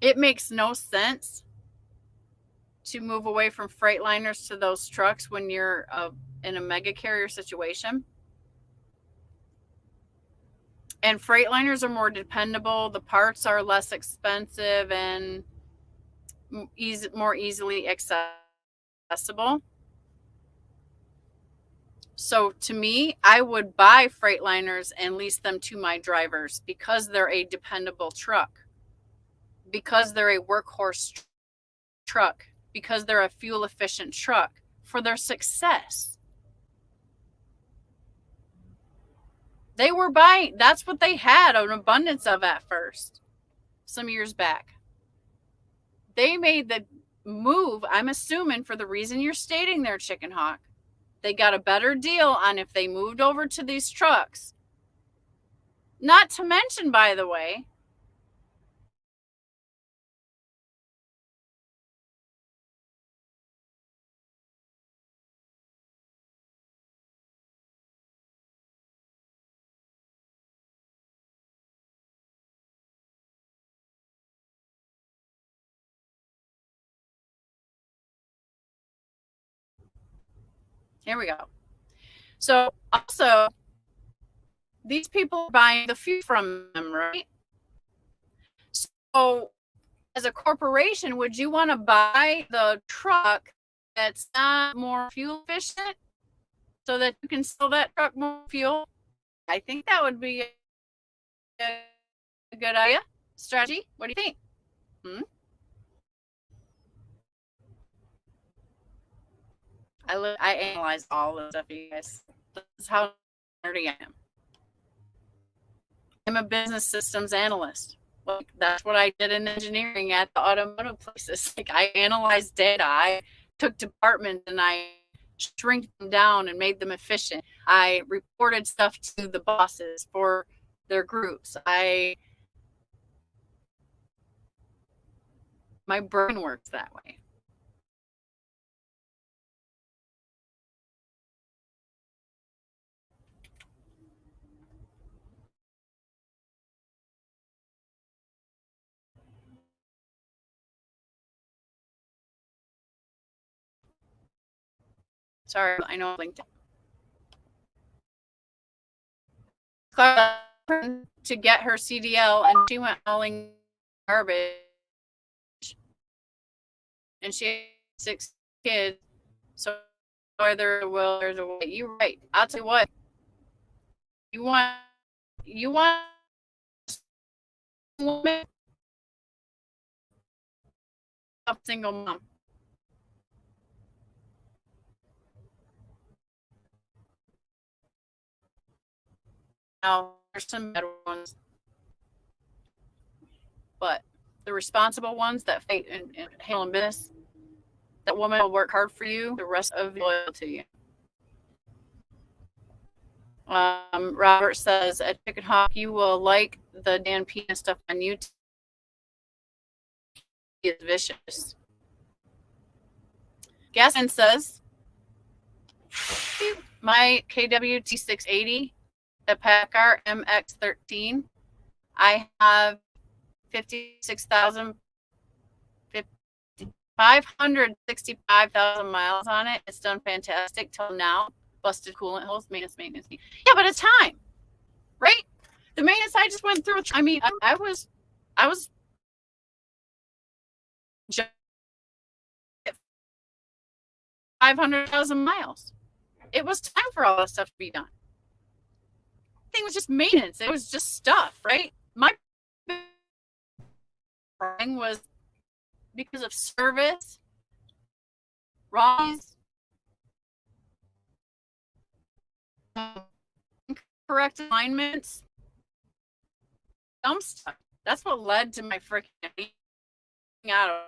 it makes no sense to move away from Freightliners to those trucks when you're in a mega carrier situation. And Freightliners are more dependable. The parts are less expensive and more easily accessible. So to me, I would buy Freightliners and lease them to my drivers because they're a dependable truck, because they're a workhorse truck, because they're a fuel efficient truck for their success. They were buying, that's what they had an abundance of at first, some years back. They made the move, I'm assuming, for the reason you're stating there, Chicken Hawk. They got a better deal on if they moved over to these trucks. Not to mention, by the way, here we go. So also, these people are buying the fuel from them, right? So as a corporation, would you want to buy the truck that's not more fuel efficient so that you can sell that truck more fuel? I think that would be a good idea, strategy. What do you think? I analyze all this stuff, you guys. This is how nerdy I am. I'm a business systems analyst. Like, that's what I did in engineering at the automotive places. Like, I analyzed data. I took departments and I shrink them down and made them efficient. I reported stuff to the bosses for their groups. My brain works that way. Sorry, I know LinkedIn. Clara to get her CDL and she went hauling garbage. And she had 6 kids. So there's a will, there's a way. You're right. I'll tell you what. You want a woman, a single mom. Now, there's some bad ones, but the responsible ones that fight and handle business, that woman will work hard for you the rest of the loyal to you. Robert says at Chicken Hawk, you will like the Dan Pina stuff on YouTube. He is vicious. Gaston says, my KW T680, the PACCAR MX-13, I have 565,000 miles on it. It's done fantastic till now. Busted coolant holes, maintenance. Yeah, but it's time, right? The maintenance I just went through. I mean, I was just 500,000 miles. It was time for all that stuff to be done. Everything was just maintenance. It was just stuff, right? My thing was because of service, wrongs, incorrect alignments, dumb stuff. That's what led to my freaking out of.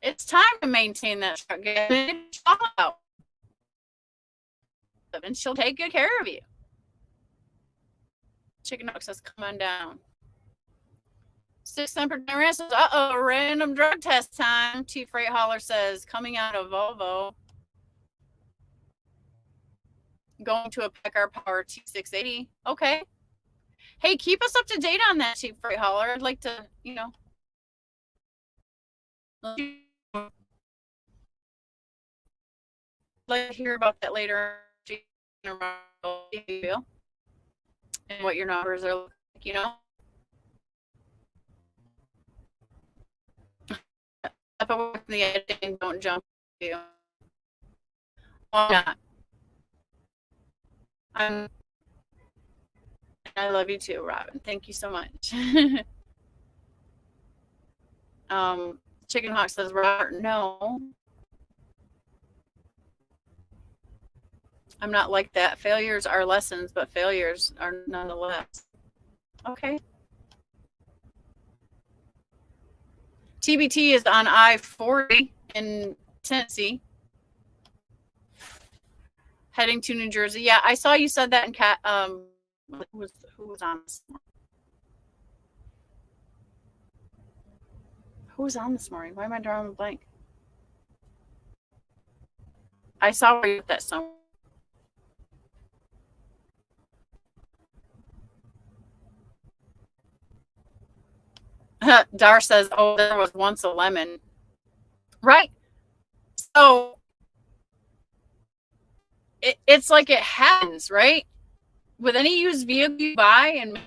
It's time to maintain that truck. Get it out. And she'll take good care of you. Chicken Hawk says, come on down. 6 Semper Generis says, uh-oh, random drug test time. T Freight Hauler says, coming out of Volvo. Going to a Packard Power T680. Okay. Hey, keep us up to date on that, T Freight Hauler. I'd like to, like to hear about that later. And what your numbers are like, If I work in the editing, don't jump you. Why not? I love you too, Robin. Thank you so much. Chicken Hawk says, Robert, no. I'm not like that. Failures are lessons, but failures are nonetheless. Okay. TBT is on I-40 in Tennessee, heading to New Jersey. Yeah, I saw you said that in who was on this morning? Who was on this morning? Why am I drawing a blank? I saw where you put that somewhere. Dar says, oh, there was once a lemon. Right. So it's like it happens, right? With any used vehicle you buy, and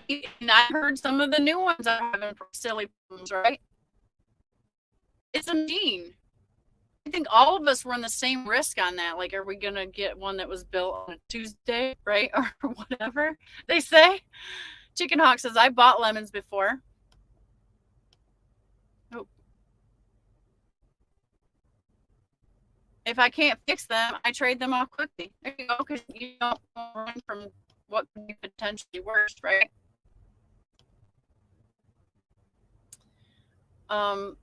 I heard some of the new ones are having silly problems, right? It's a machine. I think all of us run the same risk on that. Like, are we going to get one that was built on a Tuesday, right? Or whatever they say. Chicken Hawk says, I bought lemons before. Oh. If I can't fix them, I trade them off quickly. There you go, because you don't run from what could be potentially worse, right?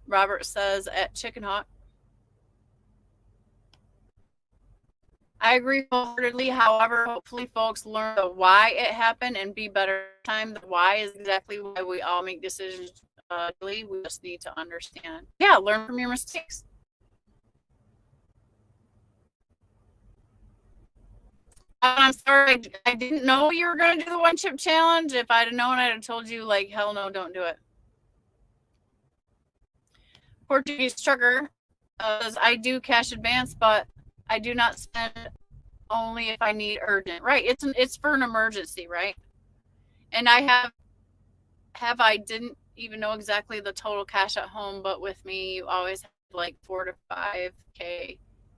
Robert says at Chicken Hawk, I agree wholeheartedly. However, hopefully folks learn the why it happened and be better time. The why is exactly why we all make decisions. We just need to understand. Yeah, learn from your mistakes. I'm sorry, I didn't know you were going to do the one chip challenge. If I'd have known, I'd have told you, like, hell no, don't do it. Portuguese trucker says, I do cash advance, but I do not spend only if I need urgent. Right. It's for an emergency, right? And I I didn't even know exactly the total cash at home, but with me, you always have like 4 to 5K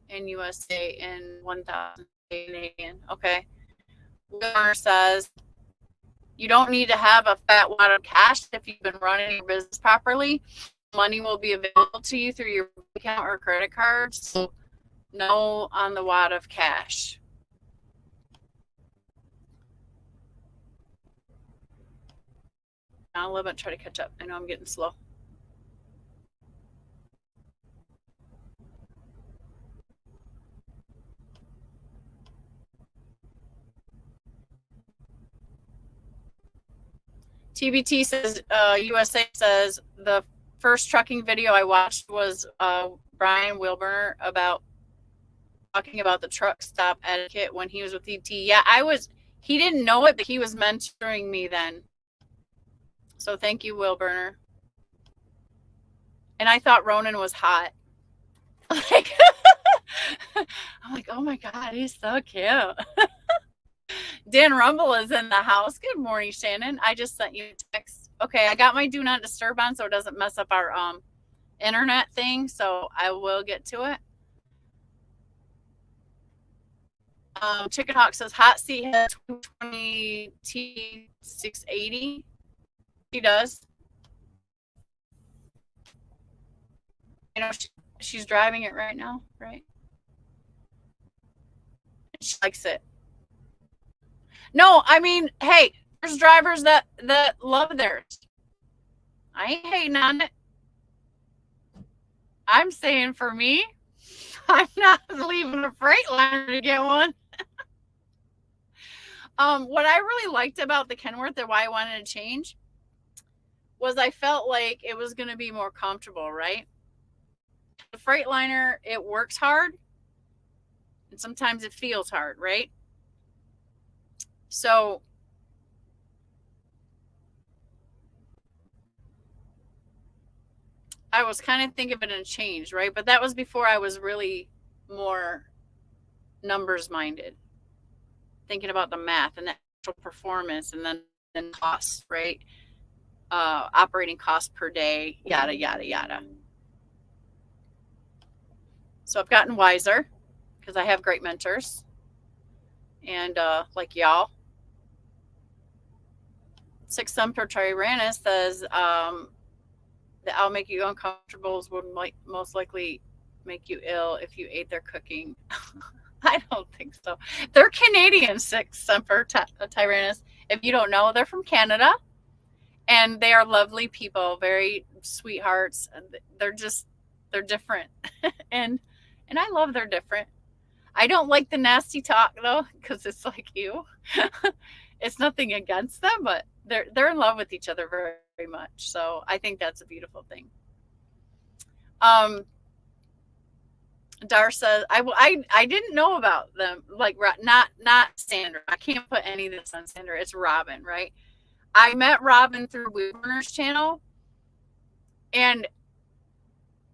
in USA and 1,000 Canadian. Okay. Wilmer says, you don't need to have a fat wad of cash if you've been running your business properly. Money will be available to you through your account or credit card. So no on the wad of cash. I'll a little bit, try to catch up. I know I'm getting slow. TBT says, USA says, the first trucking video I watched was Brian Wilburner about talking about the truck stop etiquette when he was with ET. Yeah, he didn't know it, but he was mentoring me then. So thank you, Wilburner. And I thought Ronan was hot. Like, I'm like, oh my God, he's so cute. Dan Rumble is in the house. Good morning, Shannon. I just sent you a text. Okay, I got my do not disturb on so it doesn't mess up our internet thing, so I will get to it. Chicken Hawk says hot seat has 2020 T680. She does. You know, she's driving it right now, right? She likes it. No, I mean, hey, there's drivers that love theirs. I ain't hating on it. I'm saying for me, I'm not leaving a Freightliner to get one. What I really liked about the Kenworth and why I wanted to change was I felt like it was going to be more comfortable, right? The Freightliner, it works hard, and sometimes it feels hard, right? So I was kind of thinking of it in a change, right? But that was before I was really more numbers minded, thinking about the math and the actual performance and then costs, right? Operating costs per day, yada, yada, yada. So I've gotten wiser because I have great mentors and like y'all. Six Sun per Tyrannus says that I'll make you uncomfortable would most likely make you ill if you ate their cooking. I don't think so. They're Canadian, Six Semper Tyrannus. If you don't know, they're from Canada, and they are lovely people, very sweethearts. They're different, and I love they're different. I don't like the nasty talk though, because it's like you. It's nothing against them, but they're in love with each other very, very much. So I think that's a beautiful thing. Dar says I didn't know about them, like not Sandra. I can't put any of this on Sandra. It's Robin, right? I met Robin through Weaver's channel, and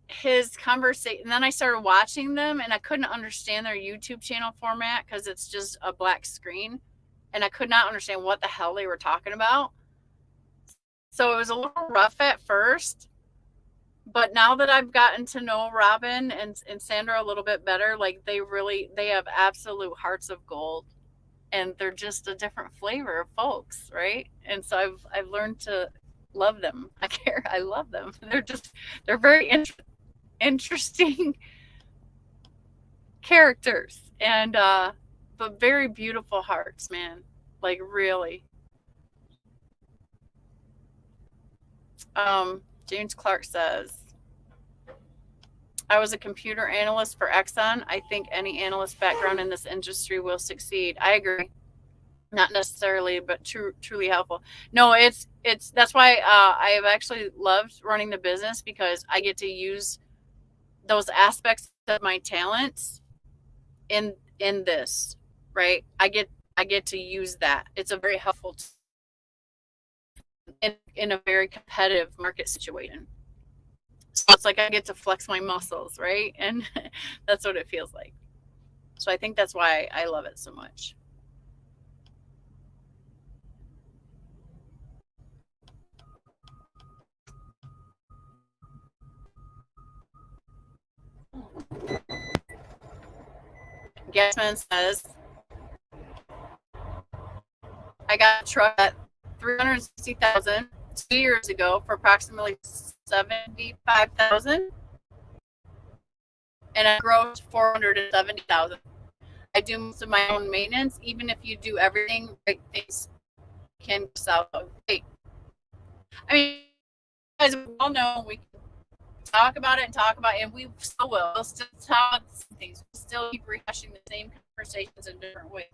his conversation. And then I started watching them, and I couldn't understand their YouTube channel format because it's just a black screen, and I could not understand what the hell they were talking about. So it was a little rough at first. But now that I've gotten to know Robin and Sandra a little bit better, like they have absolute hearts of gold, and they're just a different flavor of folks, right? And so I've learned to love them. I love them. They're very interesting characters, and but very beautiful hearts, man. Like really. James Clark says, I was a computer analyst for Exxon. I think any analyst background in this industry will succeed. I agree. Not necessarily, but truly helpful. No, it's that's why I have actually loved running the business, because I get to use those aspects of my talents in this, right? I get to use that. It's a very helpful in a very competitive market situation. So it's like I get to flex my muscles, right? And that's what it feels like. So I think that's why I love it so much. Gasman says, I got a truck at $360,000 2 years ago for approximately $75,000, and I grossed $470,000. I do most of my own maintenance. Even if you do everything, right, things can sell. I mean, as we all know, we can talk about it, and we still will. We'll still talk things. We'll still keep rehashing the same conversations in different ways.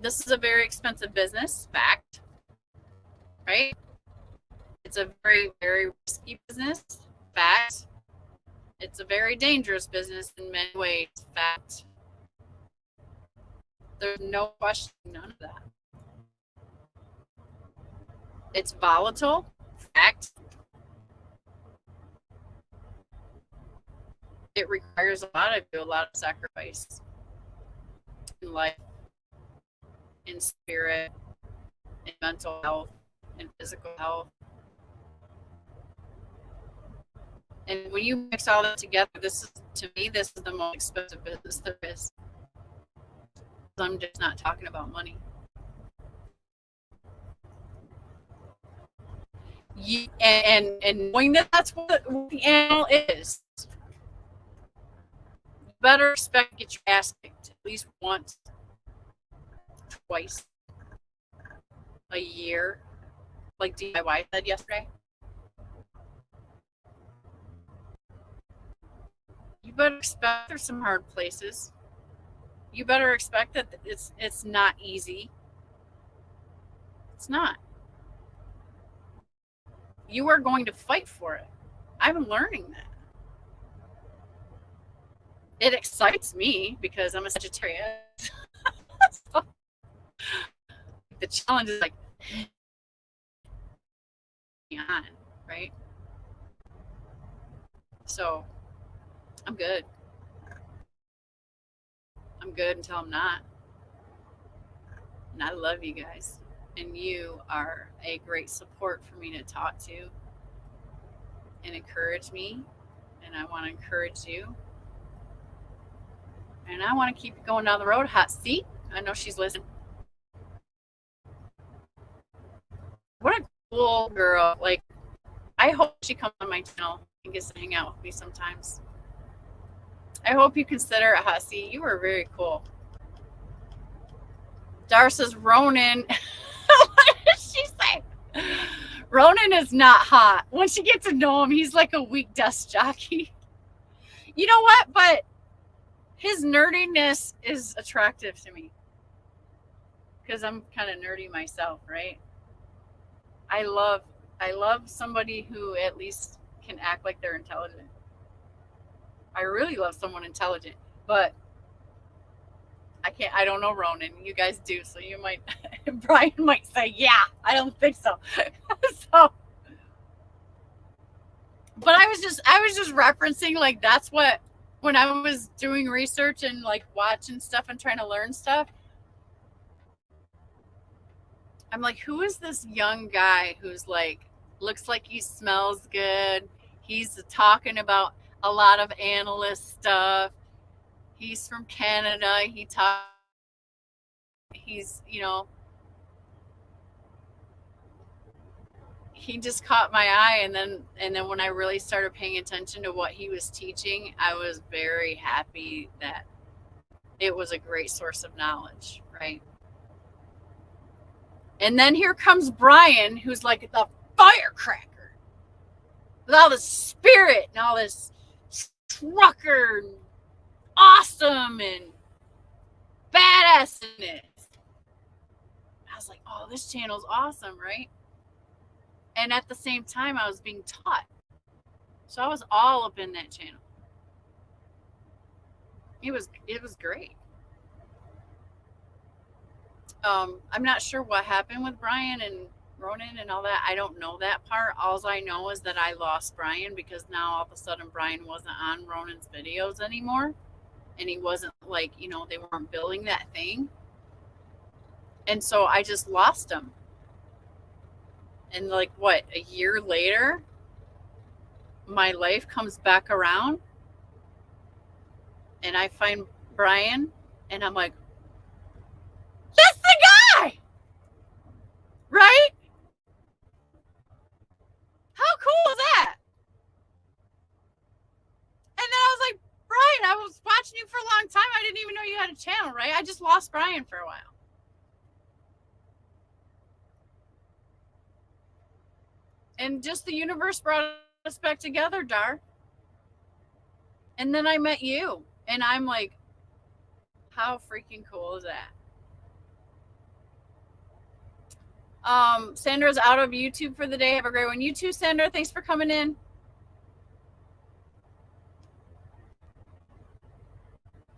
This is a very expensive business, fact, right? It's a very, very risky business, fact. It's a very dangerous business in many ways, fact. There's no question, none of that. It's volatile, fact. It requires a lot of sacrifice in life. in spirit, in mental health, in physical health. And when you mix all that together, this is, to me, this is the most expensive business there is. I'm just not talking about money. And knowing that that's what the animal is, you better expect to get your ass kicked at least once, twice a year, like DIY said yesterday. You better expect there's some hard places. You better expect that it's not easy. It's not. You are going to fight for it. I'm learning that. It excites me because I'm a Sagittarius. So, the challenge is like on, right? So I'm good. I'm good until I'm not. And I love you guys. And you are a great support for me to talk to and encourage me. And I want to encourage you. And I want to keep going down the road. Hot seat. I know she's listening. What a cool girl. Like, I hope she comes on my channel and gets to hang out with me sometimes. I hope you consider it, Hot seat. You were very cool. Dar says Ronan. What did she say? Ronan is not hot. Once you get to know him, he's like a weak desk jockey. You know what? But his nerdiness is attractive to me because I'm kind of nerdy myself, right? I love somebody who at least can act like they're intelligent. I really love someone intelligent, but I don't know Ronan. You guys do, so you might Brian might say, yeah, I don't think so. So, but I was just referencing, like, that's what, when I was doing research and like watching stuff and trying to learn stuff, I'm like, who is this young guy who's like, looks like he smells good? He's talking about a lot of analyst stuff. He's from Canada. He's, he just caught my eye. And then when I really started paying attention to what he was teaching, I was very happy that it was a great source of knowledge, right? And then here comes Brian, who's like the firecracker with all this spirit and all this trucker and awesome and badassness. I was like, oh, this channel's awesome, right? And at the same time, I was being taught. So I was all up in that channel. It was great. I'm not sure what happened with Brian and Ronan and all that. I don't know that part. All I know is that I lost Brian because now all of a sudden Brian wasn't on Ronan's videos anymore. And he wasn't like, they weren't billing that thing. And so I just lost him. And like, what, a year later, my life comes back around and I find Brian and I'm like, that's the guy, right? How cool is that? And then I was like, Brian, I was watching you for a long time. I didn't even know you had a channel, right? I just lost Brian for a while. And just the universe brought us back together, Dar. And then I met you. And I'm like, how freaking cool is that? Sandra's out of YouTube for the day. Have a great one. You too, Sandra. Thanks for coming in.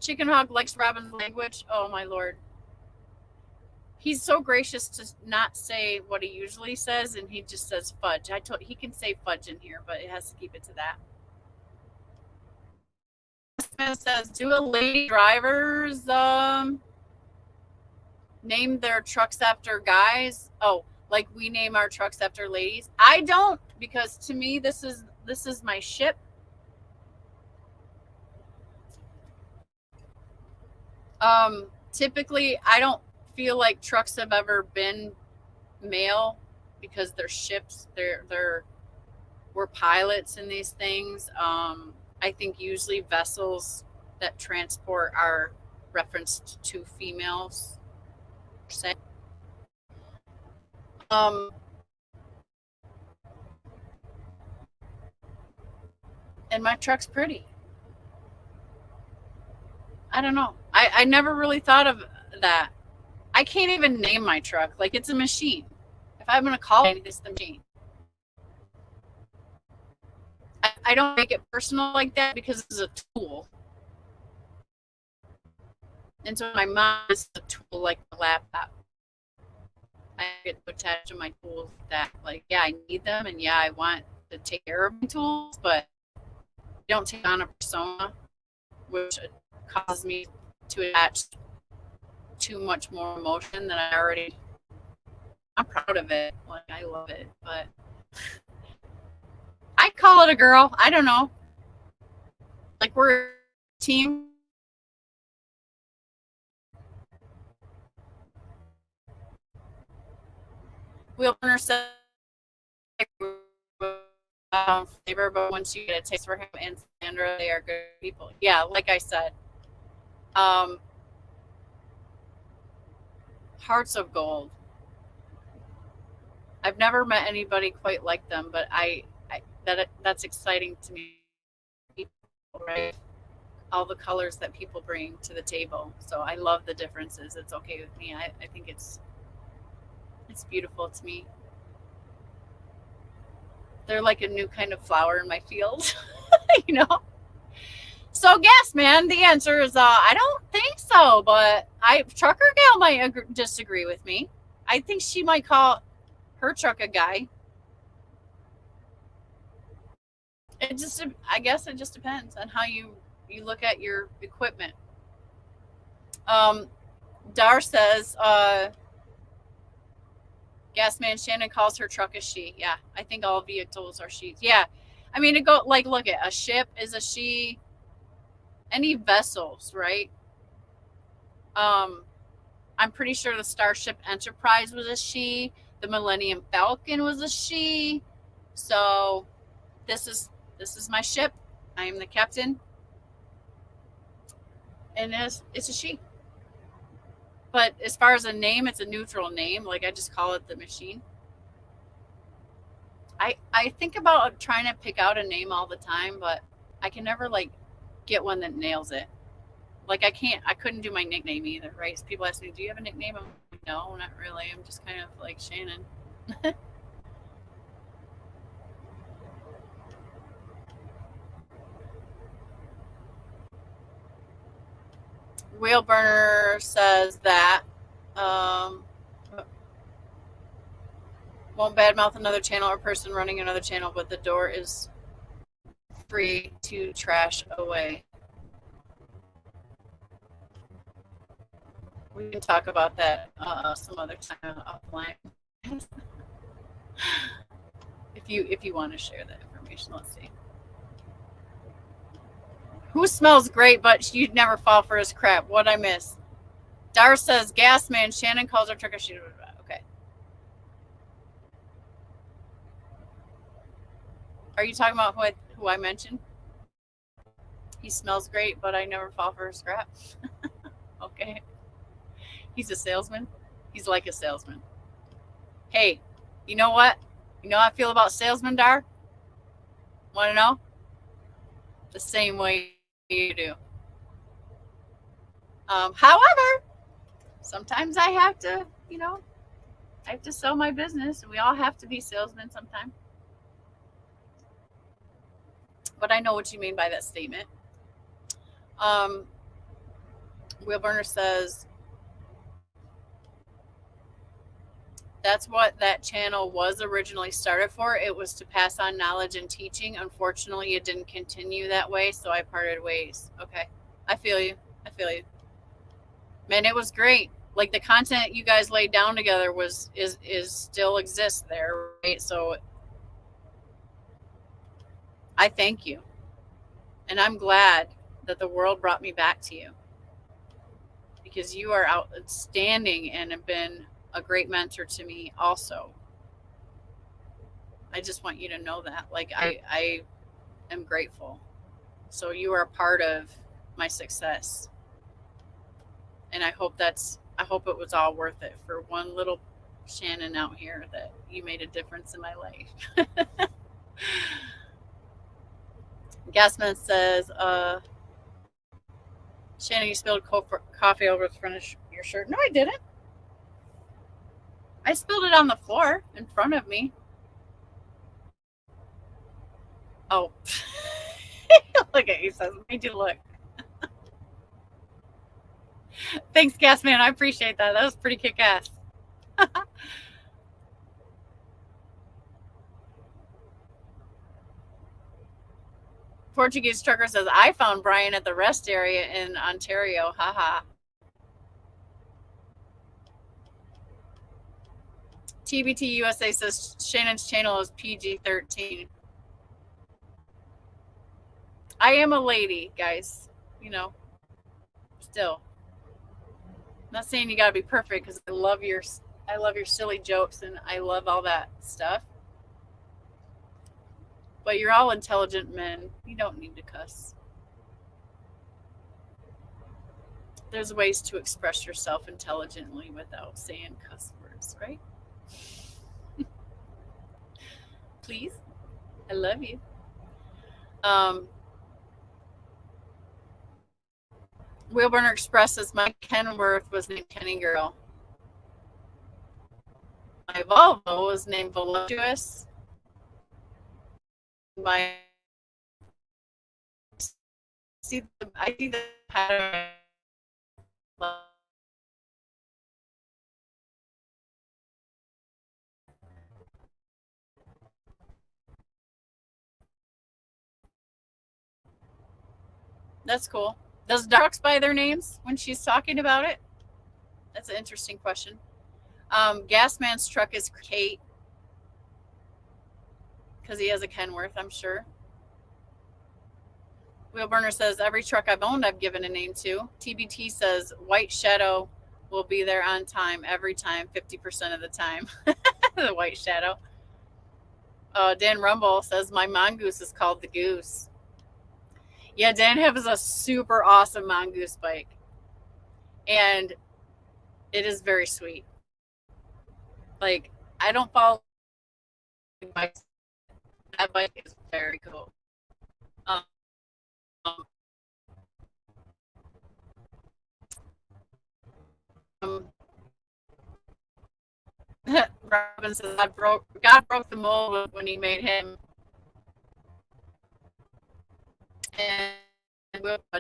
Chicken Hog likes Robin's language. Oh, my Lord. He's so gracious to not say what he usually says, and he just says fudge. He can say fudge in here, but it has to keep it to that. Smith says, do a lady driver's name their trucks after guys. Oh, like we name our trucks after ladies. I don't, because to me this is my ship. Typically I don't feel like trucks have ever been male because they're ships. We're pilots in these things. I think usually vessels that transport are referenced to females. Um, and my truck's pretty. I don't know. I never really thought of that. I can't even name my truck. Like, it's a machine. If I'm going to call it, it's the machine. I don't make it personal like that because it's a tool. And so my mind is a tool like a laptop. I get attached to my tools that, like, yeah, I need them, and yeah, I want to take care of my tools, but I don't take on a persona, which causes me to attach too much more emotion than I already. I'm proud of it. Like, I love it, but I call it a girl. I don't know. Like, we're a team. Wheelburner said flavor, but once you get a taste for him and Sandra, they are good people. Yeah, like I said, um, hearts of gold. I've never met anybody quite like them, but that's exciting to me. Right? All the colors that people bring to the table. So I love the differences. It's okay with me. I think it's beautiful to me. They're like a new kind of flower in my field, you know. So gas man, the answer is I don't think so, but I trucker gal might disagree with me. I think she might call her truck a guy. It just, I guess it just depends on how you look at your equipment. Um, Dar says, gas man Shannon calls her truck a she. Yeah, I think all vehicles are she's. Yeah, I mean, it go like, look at a ship is a she. Any vessels, right? Um, I'm pretty sure the Starship Enterprise was a she. The Millennium Falcon was a she. So this is my ship. I am the captain, and it's a she. But as far as a name, it's a neutral name. Like, I just call it the machine. I think about trying to pick out a name all the time, but I can never like get one that nails it. Like, I couldn't do my nickname either, right? So people ask me, "Do you have a nickname?" I'm like, no, not really. I'm just kind of like Shannon. Wheelburner says that um, won't badmouth another channel or person running another channel, but the door is free to trash away. We can talk about that some other time offline. if you want to share that information, let's see. Who smells great, but you'd never fall for his crap? What'd I miss? Dar says, gas man, Shannon calls her trick or treat. Okay. Are you talking about who I mentioned? He smells great, but I never fall for his crap. Okay. He's a salesman. He's like a salesman. Hey, you know what? You know how I feel about salesmen, Dar? Want to know? The same way you do. However, sometimes I have to, I have to sell my business. We all have to be salesmen sometimes. But I know what you mean by that statement. Wheelburner says, that's what that channel was originally started for. It was to pass on knowledge and teaching. Unfortunately, it didn't continue that way, so I parted ways. Okay. I feel you. Man, it was great. like the content you guys laid down together is still exists there, right? So I thank you. And I'm glad that the world brought me back to you because you are outstanding and have been a great mentor to me also. I just want you to know that. Like I am grateful. So you are a part of my success. And I hope it was all worth it for one little Shannon out here that you made a difference in my life. Gasman says, Shannon, you spilled coffee over the front of your shirt. No, I didn't. I spilled it on the floor in front of me. Oh, look at you, says, made you look. Thanks, Gasman. I appreciate that. That was pretty kick ass. Portuguese trucker says, I found Brian at the rest area in Ontario. Haha. TBT USA says Shannon's channel is PG-13. I am a lady, guys. You know, still. I'm not saying you gotta be perfect because I love your silly jokes and I love all that stuff. But you're all intelligent men. You don't need to cuss. There's ways to express yourself intelligently without saying cuss words, right? Please. I love you. Um, Wheelburner expresses my Kenworth was named Kenny Girl. My Volvo was named Voluptuous. My I see the pattern. That's cool. Does Darks buy their names when she's talking about it? That's an interesting question. Gasman's truck is Kate because he has a Kenworth, I'm sure. Wheelburner says every truck I've owned I've given a name to. TBT says White Shadow will be there on time every time, 50% of the time. The White Shadow. Dan Rumble says my mongoose is called the Goose. Yeah, Dan has a super awesome mongoose bike, and it is very sweet. Like I don't follow bikes. That bike is very cool. Um, Robin says God broke the mold when he made him. And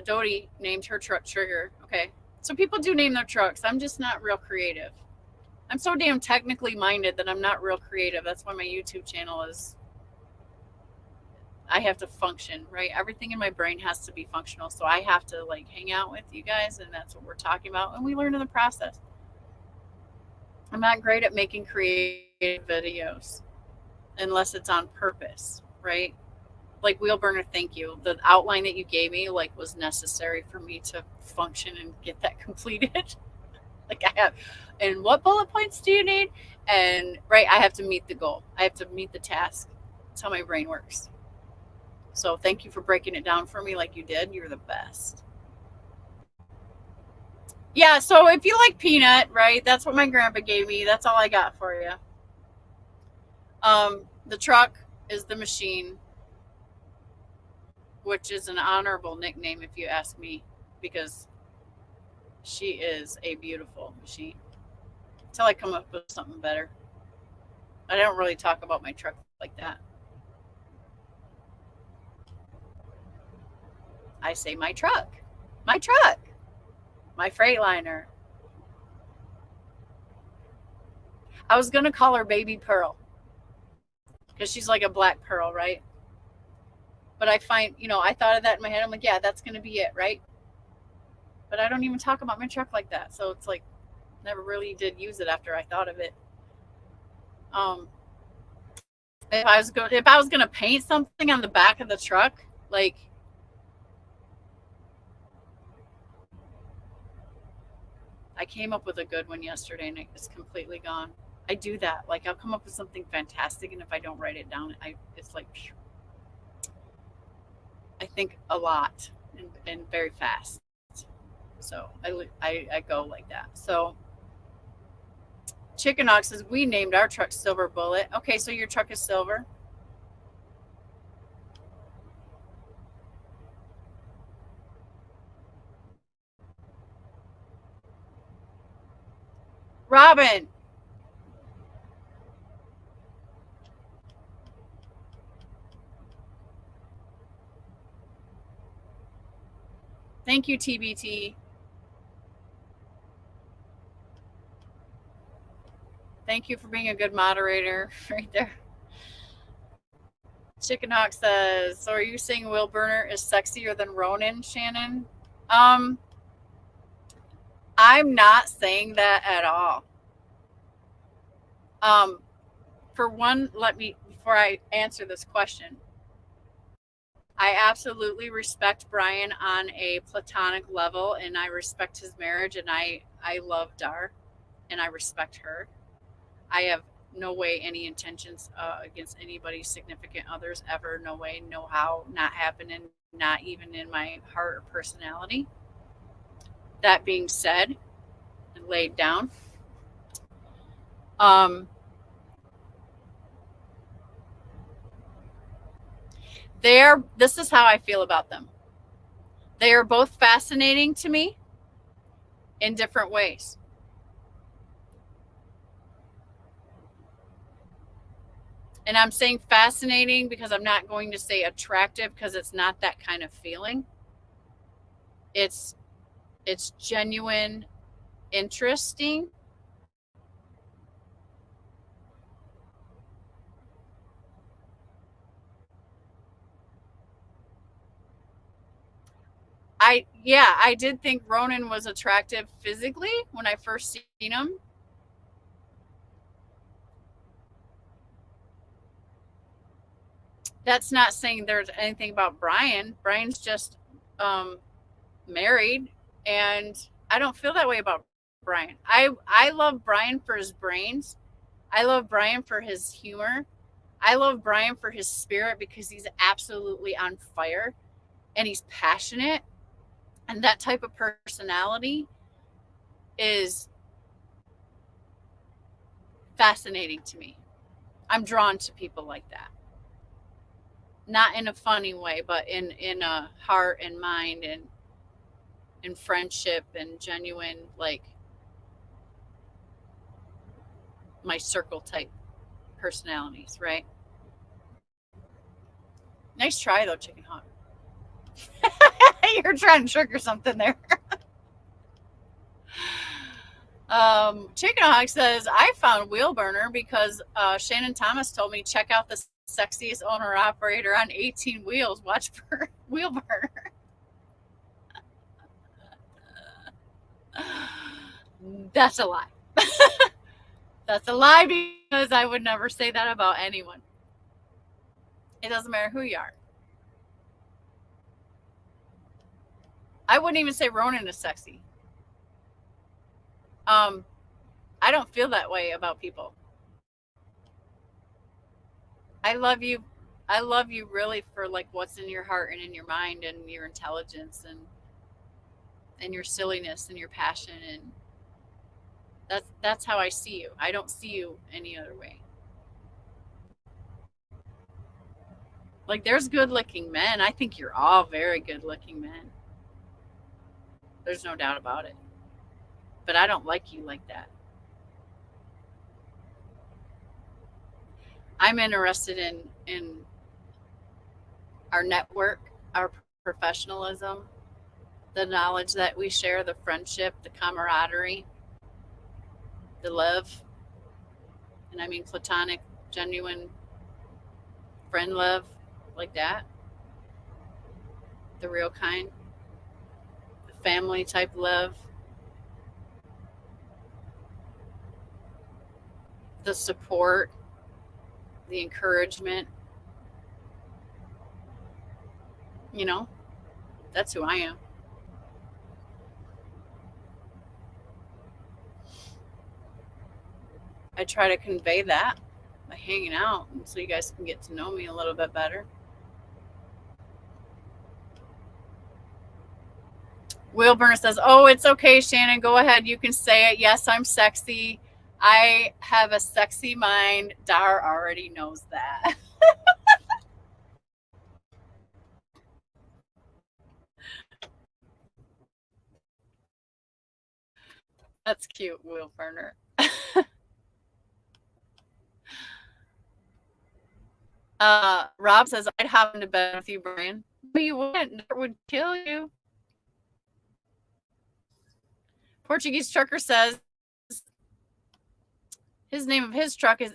Dodie named her truck Trigger. Okay. So people do name their trucks. I'm just not real creative. I'm so damn technically minded that I'm not real creative. That's why my YouTube channel is I have to function, right? Everything in my brain has to be functional. So I have to like hang out with you guys and that's what we're talking about and we learn in the process. I'm not great at making creative videos unless it's on purpose, right? Like Wheelburner, thank you. The outline that you gave me like was necessary for me to function and get that completed. Like I have, and what bullet points do you need? And right, I have to meet the goal. I have to meet the task. That's how my brain works. So thank you for breaking it down for me like you did. You're the best. Yeah, so if you like peanut, right, that's what my grandpa gave me. That's all I got for you. The truck is the machine, which is an honorable nickname if you ask me, because she is a beautiful machine. Until I come up with something better. I don't really talk about my truck like that. I say my truck, my Freightliner. I was gonna call her Baby Pearl because she's like a black pearl, right? But I find, I thought of that in my head. I'm like, yeah, that's gonna be it, right? But I don't even talk about my truck like that. So it's like, Never really did use it after I thought of it. Um, if I was gonna paint something on the back of the truck, like I came up with a good one yesterday and it's completely gone. I do that. Like I'll come up with something fantastic, and if I don't write it down, it's like I think a lot and very fast. So I go like that. So Chicken Ox says we named our truck Silver Bullet. Okay, so your truck is silver. Robin, thank you, TBT. Thank you for being a good moderator right there. Chicken Hawk says, so are you saying Will Burner is sexier than Ronan, Shannon? Um, I'm not saying that at all. Um, for one, before I answer this question, I absolutely respect Brian on a platonic level, and I respect his marriage, and I love Dar, and I respect her. I have no way any intentions against anybody's significant others ever. No way, no how, not happening, not even in my heart or personality. That being said and laid down, um, this is how I feel about them. They are both fascinating to me in different ways. And I'm saying fascinating because I'm not going to say attractive, because it's not that kind of feeling. It's genuine, interesting. I did think Ronan was attractive physically when I first seen him. That's not saying there's anything about Brian. Brian's just um, married, and I don't feel that way about Brian. I love Brian for his brains. I love Brian for his humor. I love Brian for his spirit because he's absolutely on fire and he's passionate. And that type of personality is fascinating to me. I'm drawn to people like that. Not in a funny way, but in a heart and mind and in friendship and genuine, like my circle type personalities, right? Nice try though, Chicken Hawk. You're trying to trigger something there. Chicken Hawk says, I found Wheel Burner because Shannon Thomas told me check out the sexiest owner operator on 18 wheels. Watch for Wheel Burner. That's a lie. That's a lie because I would never say that about anyone. It doesn't matter who you are. I wouldn't even say Ronan is sexy. I don't feel that way about people. I love you. I love you really for like what's in your heart and in your mind and your intelligence and your silliness and your passion, and that's how I see you. I don't see you any other way. Like there's good looking men. I think you're all very good looking men. There's no doubt about it. But I don't like you like that. I'm interested in our network, our professionalism, the knowledge that we share, the friendship, the camaraderie, the love, and I mean platonic, genuine friend love like that, the real kind, the family type love. the support, the encouragement. You know, that's who I am. I try to convey that by hanging out so you guys can get to know me a little bit better. Wilburn says, "Oh, it's okay, Shannon. Go ahead. You can say it. Yes, I'm sexy. I have a sexy mind. Dar already knows that." That's cute, Wilburner. Rob says, "I'd hop into bed with you, Brian." But you wouldn't. That would kill you. Portuguese trucker says his name of his truck is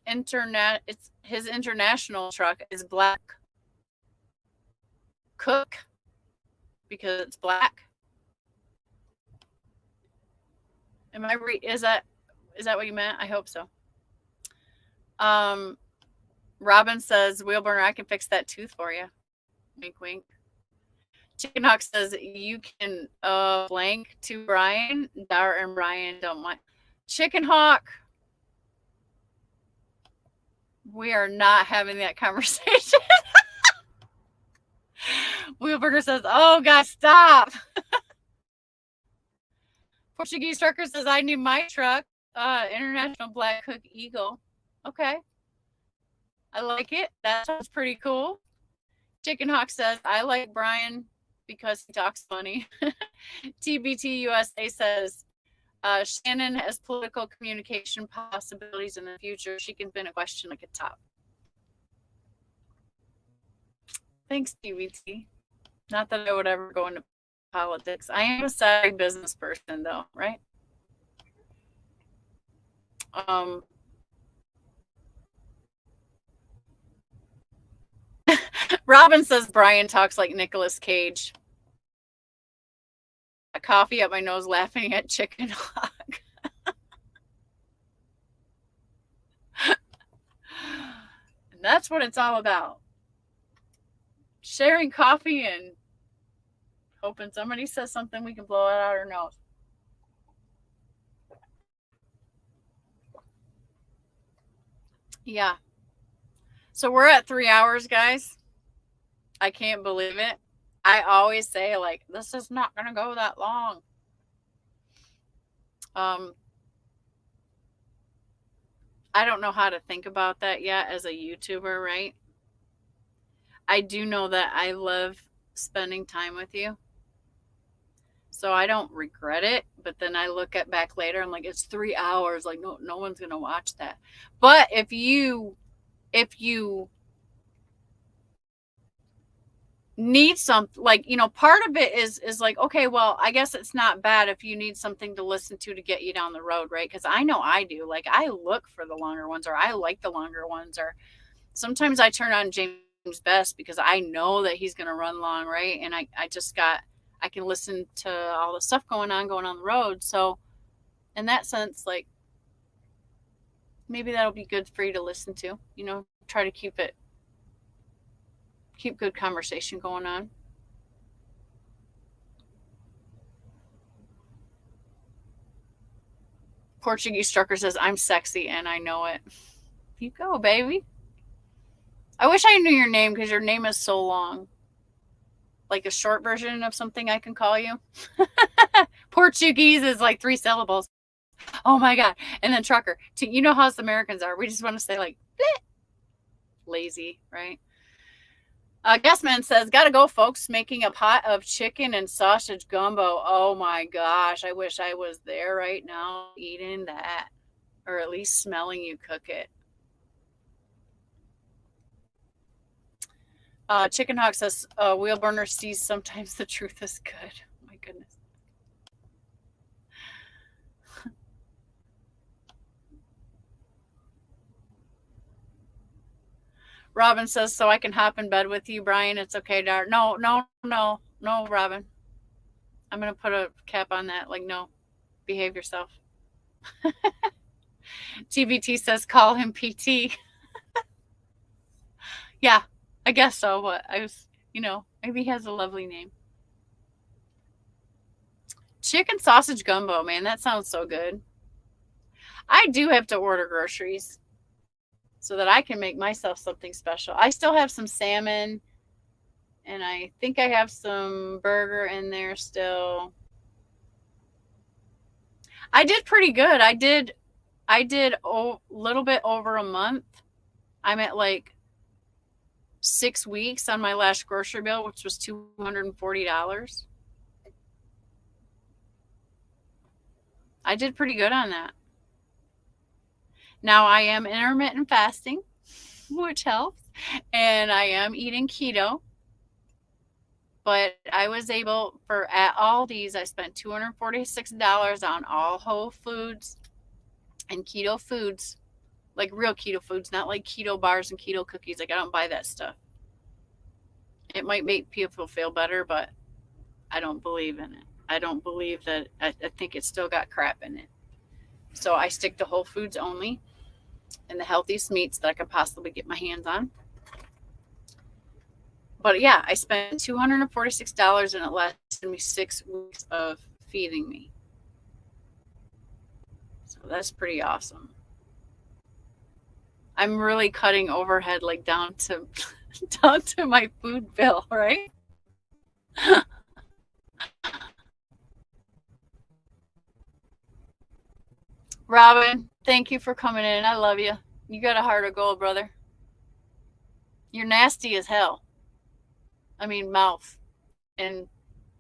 internet. It's his international truck is Black Cook because it's black. Am I is that what you meant? I hope so. Robin says, Wheelburner, I can fix that tooth for you. Wink, wink. Chicken Hawk says, you can blank to Brian. Dar and Brian don't mind. Chicken Hawk, we are not having that conversation. Wheelburner says, oh, God, stop. Portuguese trucker says, I need my truck. International Black Cook Eagle. Okay. I like it. That sounds pretty cool. Chicken Hawk says, I like Brian because he talks funny. TBT USA says, Shannon has political communication possibilities in the future. She can spin a question like a top. Thanks, TBT. Not that I would ever go into politics. I am a savvy business person, though, right? Robin says Brian talks like Nicolas Cage. A coffee up my nose laughing at Chicken Hawk. And that's what it's all about. Sharing coffee and hoping somebody says something we can blow it out our nose. Yeah. So we're at 3 hours, guys. I can't believe it. I always say, like, this is not going to go that long. I don't know how to think about that yet as a YouTuber, right? I do know that I love spending time with you. So I don't regret it, but then I look at back later, I'm like, it's 3 hours. Like, no one's going to watch that. But if you need something, like, you know, part of it is like, okay, well, I guess it's not bad if you need something to listen to get you down the road, right? Because I know I do. Like, I look for the longer ones, or I like the longer ones, or sometimes I turn on James Best because I know that he's going to run long, right? And I can listen to all the stuff going on the road. So in that sense, like, maybe that'll be good for you to listen to, you know, try to keep good conversation going on. Portuguese trucker says, I'm sexy and I know it. You go, baby. I wish I knew your name because your name is so long. Like a short version of something I can call you. Portuguese is like 3 syllables. Oh my God. And then trucker. You know how us Americans are. We just want to say like, bleh. Lazy, right? Gasman says, gotta go, folks. Making a pot of chicken and sausage gumbo. Oh my gosh. I wish I was there right now eating that, or at least smelling you cook it. Chicken Hawk says, Wheelburner sees sometimes the truth is good. Oh my goodness. Robin says, so I can hop in bed with you, Brian. It's okay, Dar. No, Robin. I'm going to put a cap on that. Like, no, behave yourself. TBT says call him PT. Yeah, I guess so. But I was, maybe he has a lovely name. Chicken sausage gumbo, man, that sounds so good. I do have to order groceries so that I can make myself something special. I still have some salmon, and I think I have some burger in there still. I did pretty good. I did a little bit over a month. I'm at like 6 weeks on my last grocery bill, which was $240. I did pretty good on that. Now I am intermittent fasting, which helps, and I am eating keto. But I was able at Aldi's, I spent $246 on all whole foods and keto foods, like real keto foods, not like keto bars and keto cookies. Like I don't buy that stuff. It might make people feel better, but I don't believe in it. I don't believe that. I think it's still got crap in it. So I stick to whole foods only and the healthiest meats that I could possibly get my hands on. But yeah, I spent $246 and it lasted me 6 weeks of feeding me. So that's pretty awesome. I'm really cutting overhead like down to down to my food bill, right? Robin, thank you for coming in. I love you. You got a heart of gold, brother. You're nasty as hell. I mean, mouth and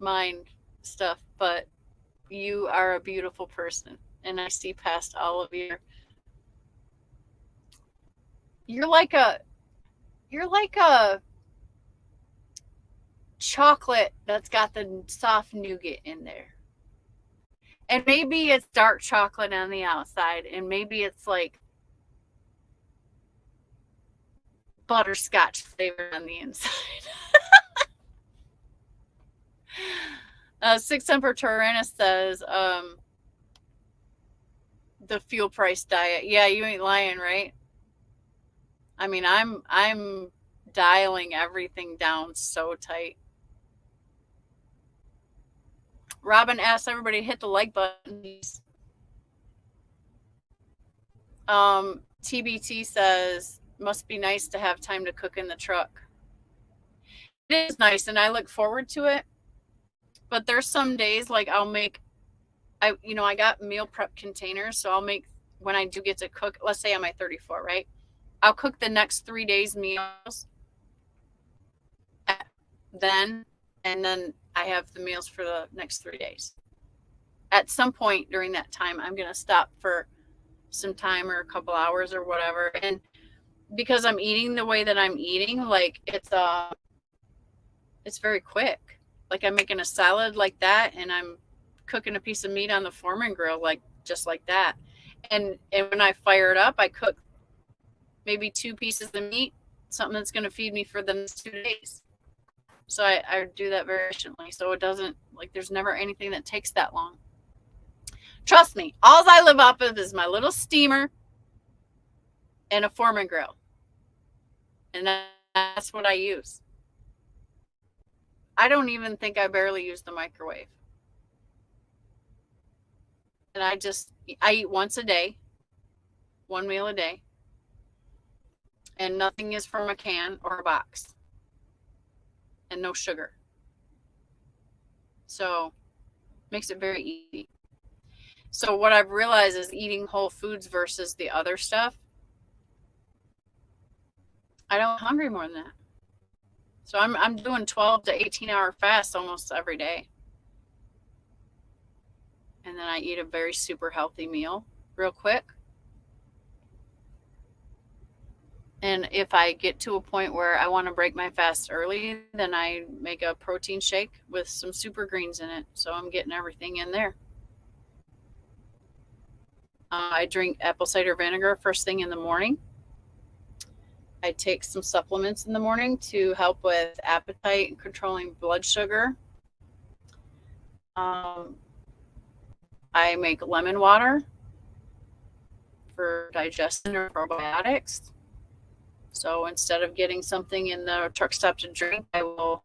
mind stuff, but you are a beautiful person, and I see past all of your. You're like a chocolate that's got the soft nougat in there. And maybe it's dark chocolate on the outside, and maybe it's like butterscotch flavor on the inside. Six Emperor Tyrannus says, the fuel price diet. Yeah, you ain't lying, right? I mean, I'm dialing everything down so tight. Robin asks everybody to hit the like button. TBT says, must be nice to have time to cook in the truck. It is nice, and I look forward to it. But there's some days like I got meal prep containers, so I'll make, when I do get to cook, let's say I'm at 34, right? I'll cook the next 3 days meals then, and then I have the meals for the next 3 days. At some point during that time, I'm going to stop for some time or a couple hours or whatever. And because I'm eating the way that I'm eating, like it's very quick. Like I'm making a salad like that, and I'm cooking a piece of meat on the Foreman grill, like just like that. And when I fire it up, I cook maybe 2 pieces of meat, something that's going to feed me for the next 2 days. So I do that very efficiently. So it doesn't, like, there's never anything that takes that long. Trust me, all I live off of is my little steamer and a Foreman grill. And that's what I use. I don't even think I barely use the microwave. And I eat once a day, 1 meal a day. And nothing is from a can or a box. And no sugar. So makes it very easy. So what I've realized is eating whole foods versus the other stuff, I don't get hungry more than that. So I'm doing 12 to 18-hour fasts almost every day. And then I eat a very super healthy meal real quick. And if I get to a point where I want to break my fast early, then I make a protein shake with some super greens in it. So I'm getting everything in there. I drink apple cider vinegar first thing in the morning. I take some supplements in the morning to help with appetite and controlling blood sugar. I make lemon water for digestion or probiotics. So instead of getting something in the truck stop to drink, I will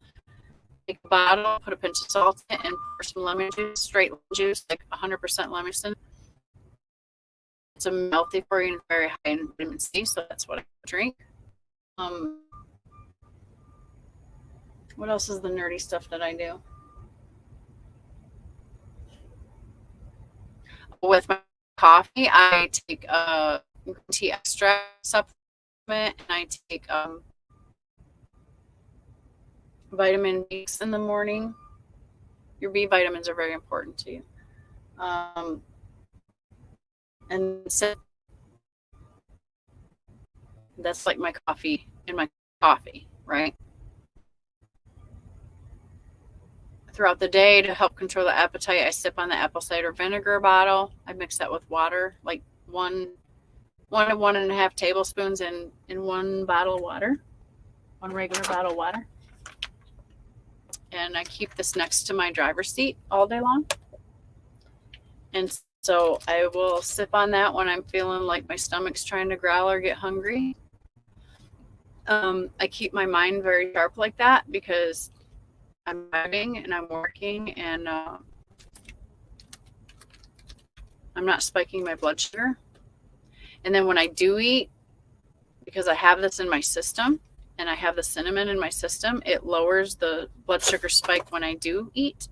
take a bottle, put a pinch of salt in it, and pour some lemon juice, straight lemon juice, like 100% lemon. It's a healthy for you and very high in vitamin C, so that's what I drink. What else is the nerdy stuff that I do? With my coffee, I take a green tea extract supplement, and I take vitamin B in the morning. Your B vitamins are very important to you. And so that's like my coffee in my coffee, right? Throughout the day to help control the appetite, I sip on the apple cider vinegar bottle. I mix that with water, like one to 1.5 tablespoons in one bottle of water, one regular bottle of water. And I keep this next to my driver's seat all day long. And so I will sip on that when I'm feeling like my stomach's trying to growl or get hungry. I keep my mind very sharp like that because I'm driving and I'm working and I'm not spiking my blood sugar. And then when I do eat, because I have this in my system and I have the cinnamon in my system, it lowers the blood sugar spike when I do eat.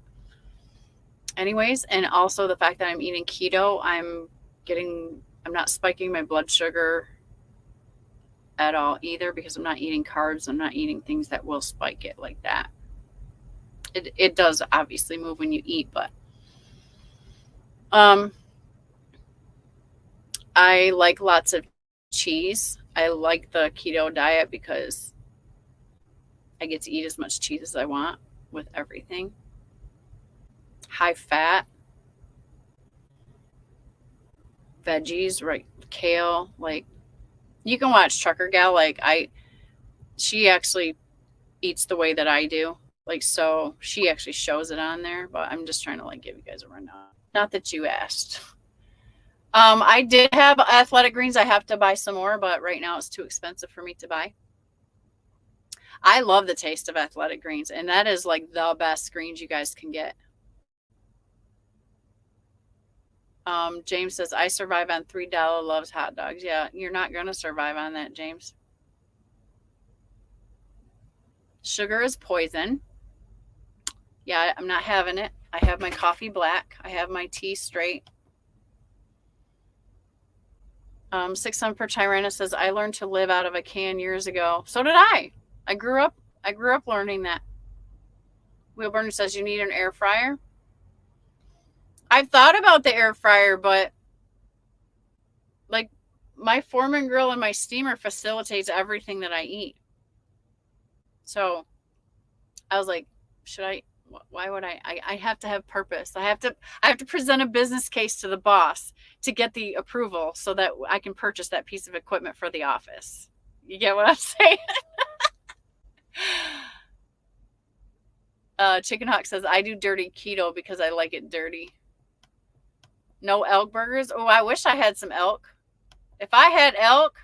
Anyways, and also the fact that I'm eating keto, I'm not spiking my blood sugar at all either because I'm not eating carbs. I'm not eating things that will spike it like that. It does obviously move when you eat, but I like lots of cheese. I like the keto diet because I get to eat as much cheese as I want with everything. High fat, veggies, right? Kale, like you can watch Trucker Gal. She actually eats the way that I do. Like, so she actually shows it on there, but I'm just trying to like give you guys a rundown. Not that you asked. I did have athletic greens. I have to buy some more, but right now it's too expensive for me to buy. I love the taste of athletic greens, and that is like the best greens you guys can get. James says, I survive on $3 Loves hot dogs. Yeah, you're not going to survive on that, James. Sugar is poison. Yeah, I'm not having it. I have my coffee black. I have my tea straight. 600 per Tyrannus says, I learned to live out of a can years ago. So did I. I grew up learning that. Wheelburner says, you need an air fryer. I've thought about the air fryer, but like my Foreman grill and my steamer facilitates everything that I eat. So I was like, why would I have to have purpose. I have to present a business case to the boss to get the approval so that I can purchase that piece of equipment for the office. You get what I'm saying? Chicken Hawk says, I do dirty keto because I like it dirty. No elk burgers. Oh, I wish I had some elk. If I had elk,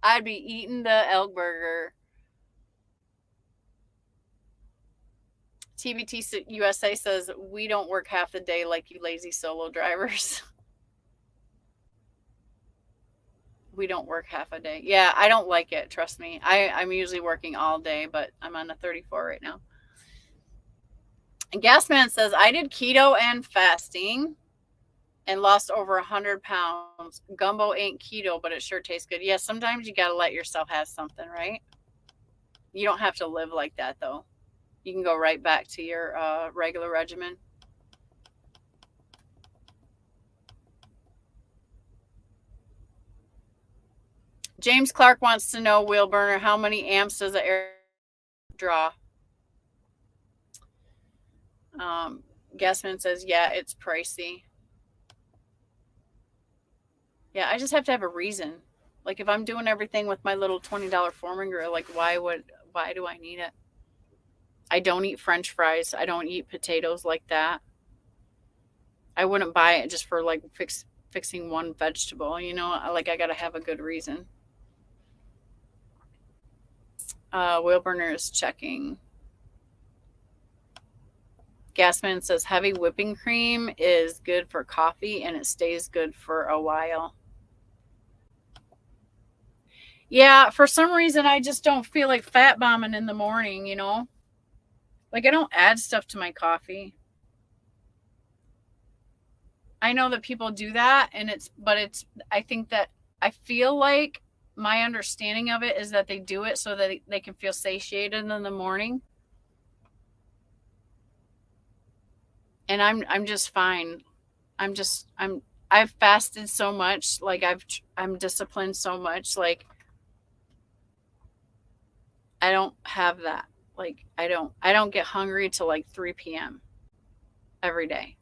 I'd be eating the elk burger. TBT USA says, we don't work half the day like you lazy solo drivers. We don't work half a day. Yeah, I don't like it. Trust me. I'm usually working all day, but I'm on a 34 right now. And Gasman says, I did keto and fasting and lost over 100 pounds. Gumbo ain't keto, but it sure tastes good. Yeah, sometimes you got to let yourself have something, right? You don't have to live like that, though. You can go right back to your regular regimen. James Clark wants to know, Wheelburner, how many amps does the air draw? Gasman says, yeah, it's pricey. Yeah, I just have to have a reason. Like if I'm doing everything with my little $20 Foreman grill, like why do I need it? I don't eat French fries. I don't eat potatoes like that. I wouldn't buy it just for like fixing one vegetable, you know, like I got to have a good reason. Wheel burner is checking. Gasman says heavy whipping cream is good for coffee and it stays good for a while. Yeah, for some reason I just don't feel like fat bombing in the morning, you know? Like I don't add stuff to my coffee. I know that people do that and I think that I feel like my understanding of it is that they do it so that they can feel satiated in the morning. And I'm just fine. I've fasted so much, like I'm disciplined so much, like I don't have that. Like I don't get hungry till like 3 p.m. every day.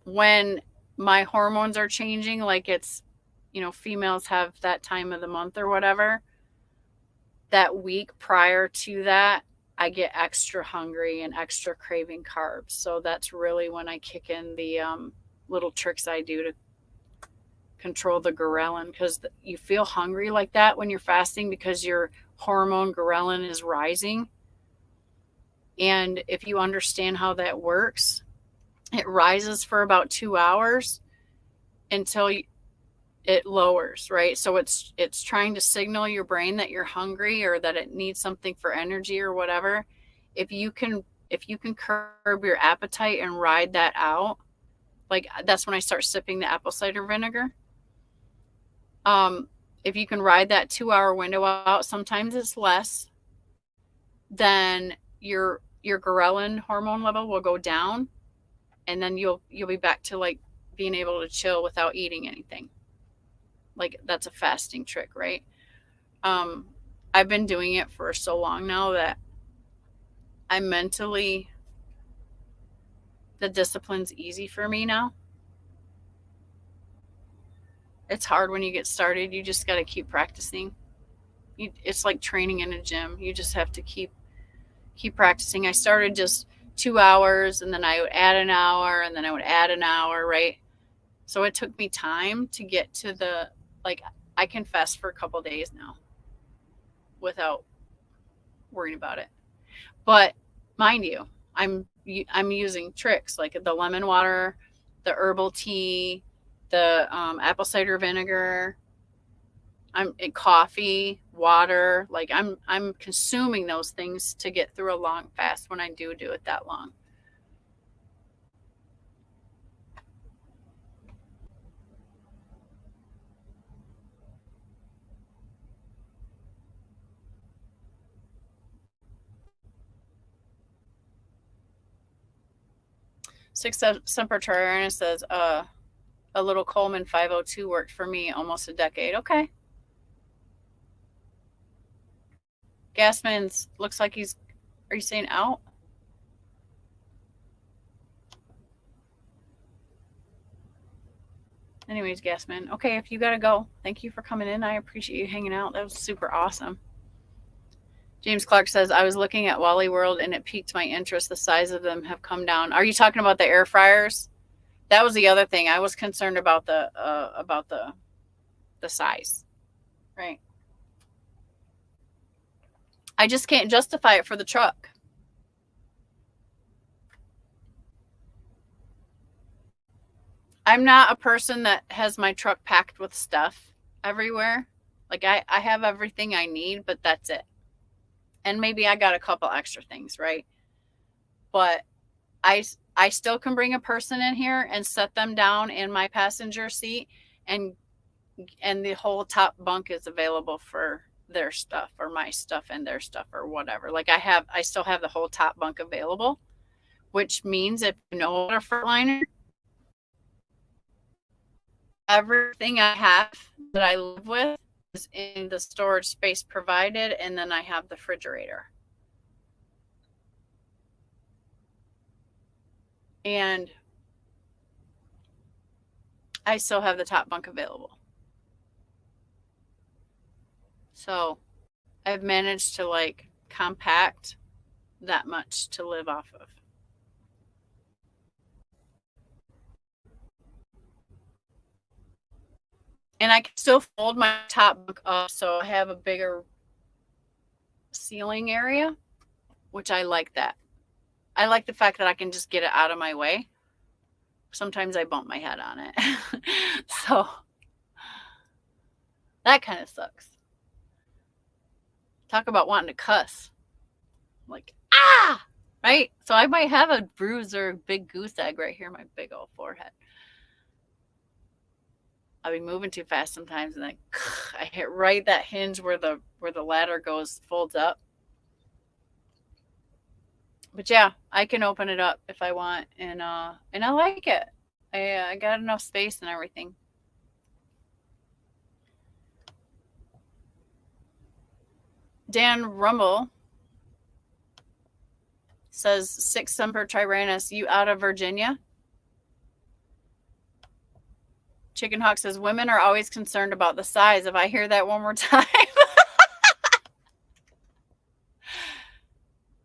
When my hormones are changing, like it's, you know, females have that time of the month or whatever, that week prior to that, I get extra hungry and extra craving carbs. So that's really when I kick in the little tricks I do to control the ghrelin, because you feel hungry like that when you're fasting because your hormone ghrelin is rising. And if you understand how that works, it rises for about 2 hours until it lowers, right? So it's trying to signal your brain that you're hungry or that it needs something for energy or whatever. If you can curb your appetite and ride that out, like that's when I start sipping the apple cider vinegar. If you can ride that 2 hour window out, sometimes it's less, then your ghrelin hormone level will go down, and then you'll be back to like being able to chill without eating anything. Like that's a fasting trick, right? Um, I've been doing it for so long now that I mentally, the discipline's easy for me now. It's hard when you get started. You just got to keep practicing. It's like training in a gym. You just have to keep practicing. I started just 2 hours, and then I would add an hour, and then I would add an hour, right? So it took me time to get to the, like, I can fast for a couple days now without worrying about it. But mind you, I'm using tricks like the lemon water, the herbal tea, the apple cider vinegar. I'm in coffee, water. Like I'm consuming those things to get through a long fast when I do it that long. Six Semper Tyrannis says, a little Coleman 502 worked for me almost a decade. Okay. Gasman's looks like he's, are you saying out? Anyways, Gasman. Okay, if you gotta go, thank you for coming in. I appreciate you hanging out. That was super awesome. James Clark says, I was looking at Wally World and it piqued my interest. The size of them have come down. Are you talking about the air fryers? That was the other thing. I was concerned about the size, right? I just can't justify it for the truck. I'm not a person that has my truck packed with stuff everywhere. Like I have everything I need, but that's it. And maybe I got a couple extra things, right? But I still can bring a person in here and set them down in my passenger seat, and the whole top bunk is available for their stuff or my stuff and their stuff or whatever. Like I still have the whole top bunk available, which means if you know a Freightliner, everything I have that I live with is in the storage space provided, and then I have the refrigerator. And I still have the top bunk available. So I've managed to like compact that much to live off of. And I can still fold my top bunk up so I have a bigger ceiling area, which I like that. I like the fact that I can just get it out of my way. Sometimes I bump my head on it. So that kind of sucks. Talk about wanting to cuss. Like, ah! Right? So I might have a bruise or a big goose egg right here in my big old forehead. I'll be moving too fast sometimes, and then I hit right that hinge where the ladder goes, folds up. But yeah, I can open it up if I want, and I like it. I got enough space and everything. Dan Rumble says 6 Semper Tyrannis, you out of Virginia? Chicken Hawk says women are always concerned about the size. If I hear that one more time.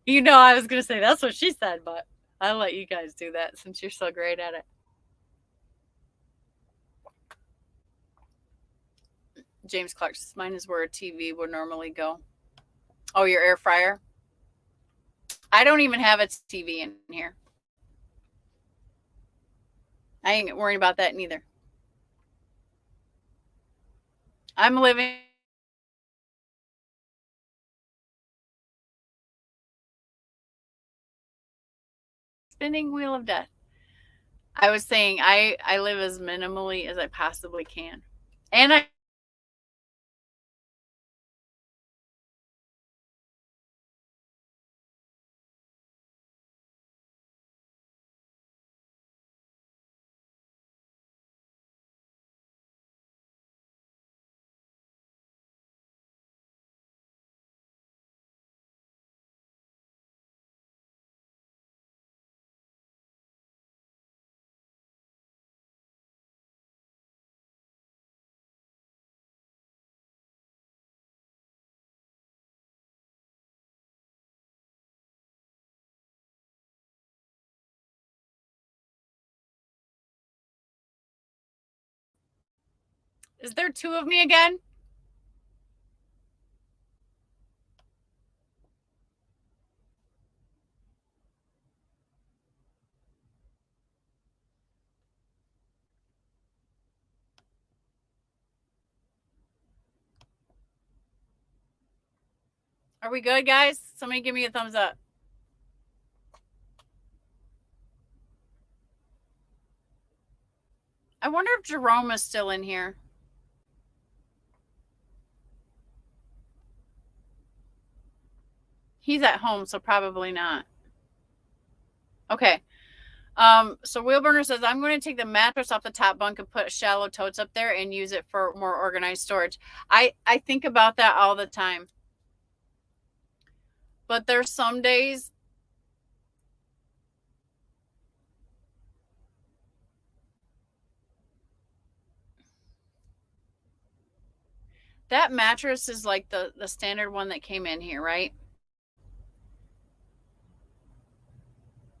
You know, I was going to say that's what she said, but I'll let you guys do that since you're so great at it. James Clark says mine is where a TV would normally go. Oh, your air fryer? I don't even have a TV in here. I ain't worrying about that neither. I'm living spinning wheel of death. I was saying I live as minimally as I possibly can. And I is there 2 of me again? Are we good, guys? Somebody give me a thumbs up. I wonder if Jerome is still in here. He's at home, so probably not. Okay. So Wheelburner says, I'm going to take the mattress off the top bunk and put shallow totes up there and use it for more organized storage. I think about that all the time. But there's some days that mattress is like the standard one that came in here, right?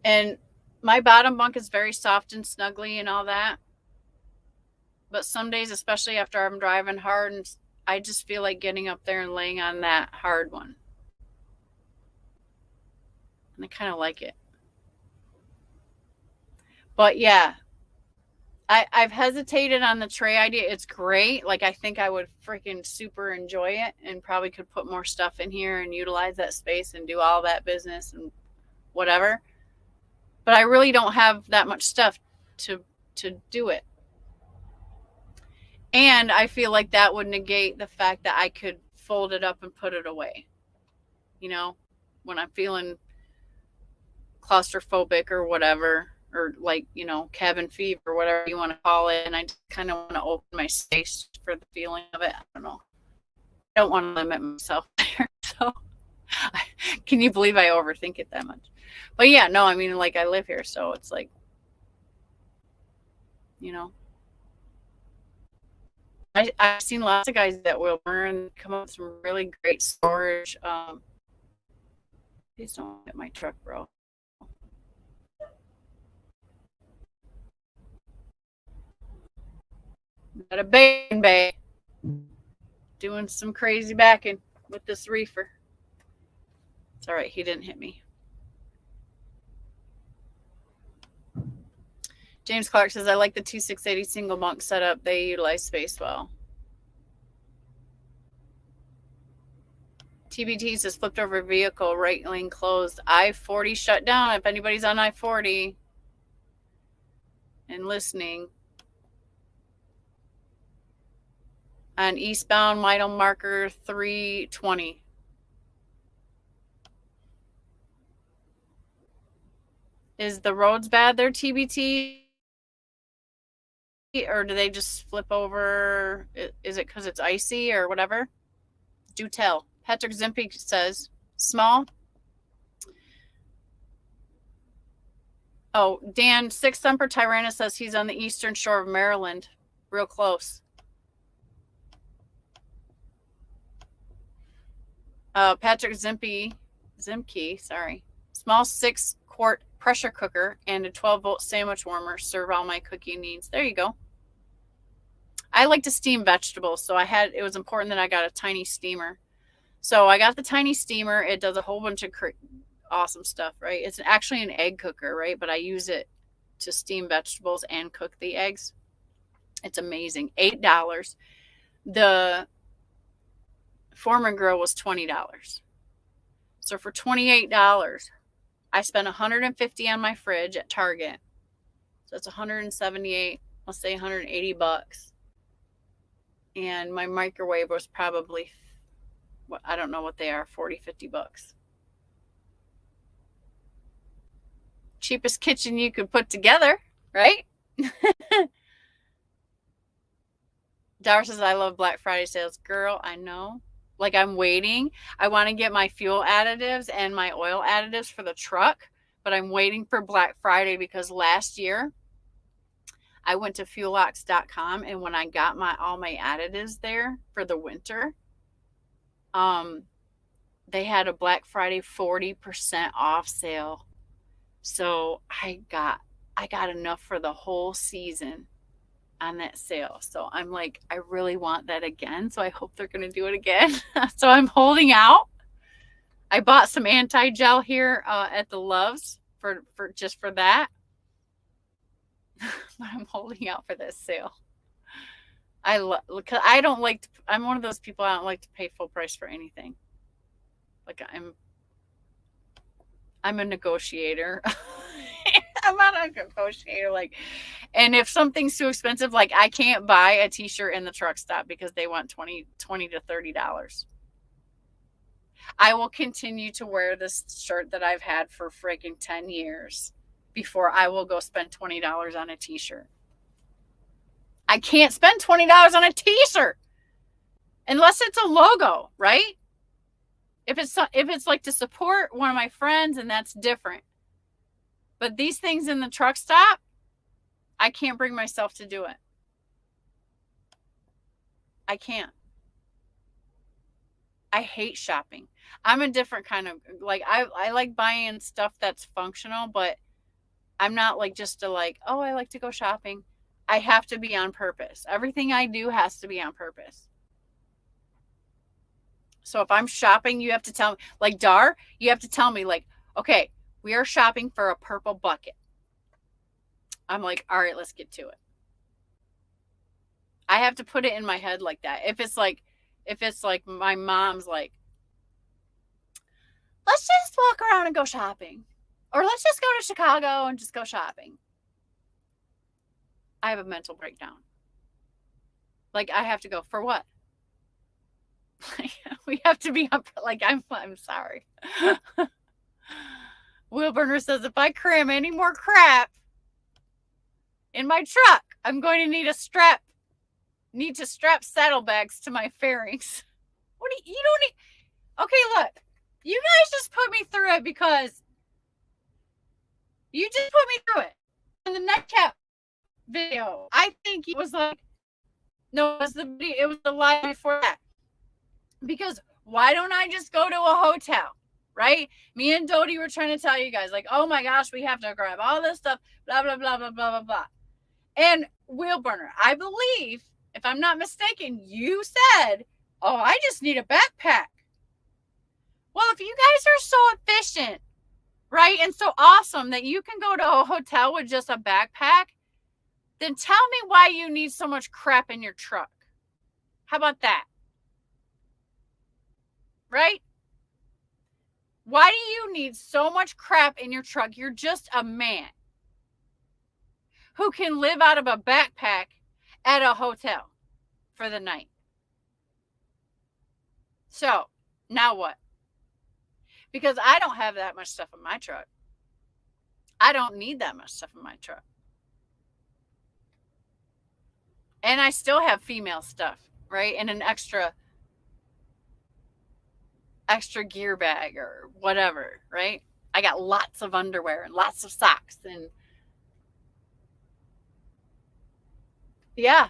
And my bottom bunk is very soft and snuggly and all that. But some days, especially after I'm driving hard, and I just feel like getting up there and laying on that hard one. And I kind of like it. But yeah, I've hesitated on the tray idea. It's great. Like, I think I would freaking super enjoy it and probably could put more stuff in here and utilize that space and do all that business and whatever. But I really don't have that much stuff to do it. And I feel like that would negate the fact that I could fold it up and put it away. You know, when I'm feeling claustrophobic or whatever, or like, you know, cabin fever, whatever you want to call it. And I just kind of want to open my space for the feeling of it. I don't know. I don't want to limit myself there. So can you believe I overthink it that much? But yeah, no, I mean, like, I live here, so it's like, you know, I've seen lots of guys that will burn, come up with some really great storage. Please don't hit my truck, bro. Got a bacon bay. Doing some crazy backing with this reefer. It's all right. He didn't hit me. James Clark says, I like the 2680 single bunk setup. They utilize space well. TBT says, flipped over vehicle, right lane closed. I-40 shut down. If anybody's on I-40 and listening. On eastbound, mile marker 320. Is the roads bad there, TBT? Or do they just flip over? Is it because it's icy or whatever? Do tell. Patrick Zimpe says, small. Oh, Dan, Six Thumper Tyrannus says he's on the eastern shore of Maryland. Real close. Patrick Zimke, sorry. Small 6-quart pressure cooker and a 12-volt sandwich warmer serve all my cooking needs. There you go. I like to steam vegetables, so it was important that I got a tiny steamer. So I got the tiny steamer. It does a whole bunch of awesome stuff, right? It's actually an egg cooker, right? But I use it to steam vegetables and cook the eggs. It's amazing. $8. The Foreman grill was $20. So for $28, I spent $150 on my fridge at Target. So it's $178, let's say $180. And my microwave was probably, I don't know what they are, $40-$50. Cheapest kitchen you could put together, right? Dar says, I love Black Friday sales. Girl, I know. Like, I'm waiting. I want to get my fuel additives and my oil additives for the truck, but I'm waiting for Black Friday because last year I went to fuelox.com, and when I got all my additives there for the winter, they had a Black Friday 40% off sale. So I got enough for the whole season on that sale. So I'm like, I really want that again. So I hope they're going to do it again. So I'm holding out. I bought some anti-gel here at the Loves for just for that. But I'm holding out for this sale. I'm one of those people, I don't like to pay full price for anything. Like I'm a negotiator. I'm not a negotiator. And if something's too expensive, like I can't buy a t-shirt in the truck stop because they want $20 to $30. I will continue to wear this shirt that I've had for freaking 10 years before I will go spend $20 on a t-shirt. I can't spend $20 on a t-shirt unless it's a logo, right? If it's like to support one of my friends, and that's different. But these things in the truck stop, I can't bring myself to do it. I can't. I hate shopping. I'm a different kind of, I like buying stuff that's functional, but I'm not just I like to go shopping. I have to be on purpose. Everything I do has to be on purpose. So if I'm shopping, you have to tell me, Dar, you have to tell me, okay, we are shopping for a purple bucket. I'm like, all right, let's get to it. I have to put it in my head like that. If it's like my mom's like, let's just walk around and go shopping. Or let's just go to Chicago and just go shopping. I have a mental breakdown. I have to go, for what? We have to be up, I'm sorry. Will Burner says, if I cram any more crap in my truck, I'm going to need to strap saddlebags to my fairings. You don't need, okay, look, you guys just put me through it because you just put me through it. In the nightcap video, I think it was no, it was the live before that. Because why don't I just go to a hotel, right? Me and Dodie were trying to tell you guys, oh my gosh, we have to grab all this stuff, blah, blah, blah, blah, blah, blah, blah. And Wheel Burner, I believe If I'm not mistaken, you said, oh, I just need a backpack. Well, if you guys are so efficient, right, and so awesome that you can go to a hotel with just a backpack, then tell me why you need so much crap in your truck. How about that? Right? Why do you need so much crap in your truck? You're just a man who can live out of a backpack at a hotel for the night. So, now what? Because I don't have that much stuff in my truck. I don't need that much stuff in my truck. And I still have female stuff, right? And an extra gear bag or whatever, right? I got lots of underwear and lots of socks and yeah.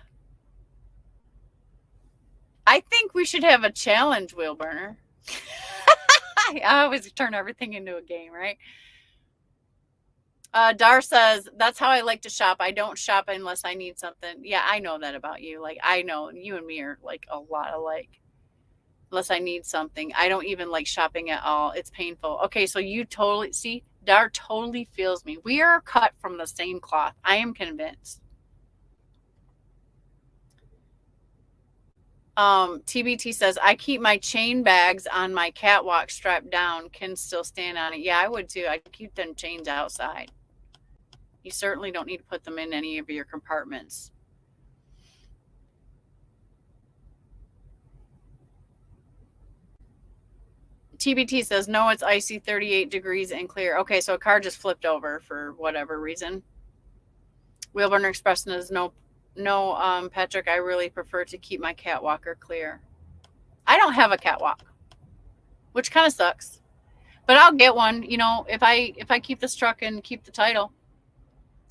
I think we should have a challenge, Wheel Burner. I always turn everything into a game, right? Dar says, that's how I like to shop. I don't shop unless I need something. Yeah, I know that about you. Like, I know you and me are like a lot alike. Unless I need something. I don't even like shopping at all. It's painful. Okay, so you totally, see, Dar totally feels me. We are cut from the same cloth. I am convinced. TBT says, I keep my chain bags on my catwalk strapped down, can still stand on it. Yeah, I would too. I'd keep them chains outside. You certainly don't need to put them in any of your compartments. TBT says, no, it's icy, 38 degrees and clear. Okay, so a car just flipped over for whatever reason. Wheelburner Express says, no, Patrick, I really prefer to keep my catwalker clear. I don't have a catwalk, which kind of sucks. But I'll get one, you know, if I keep this truck and keep the title.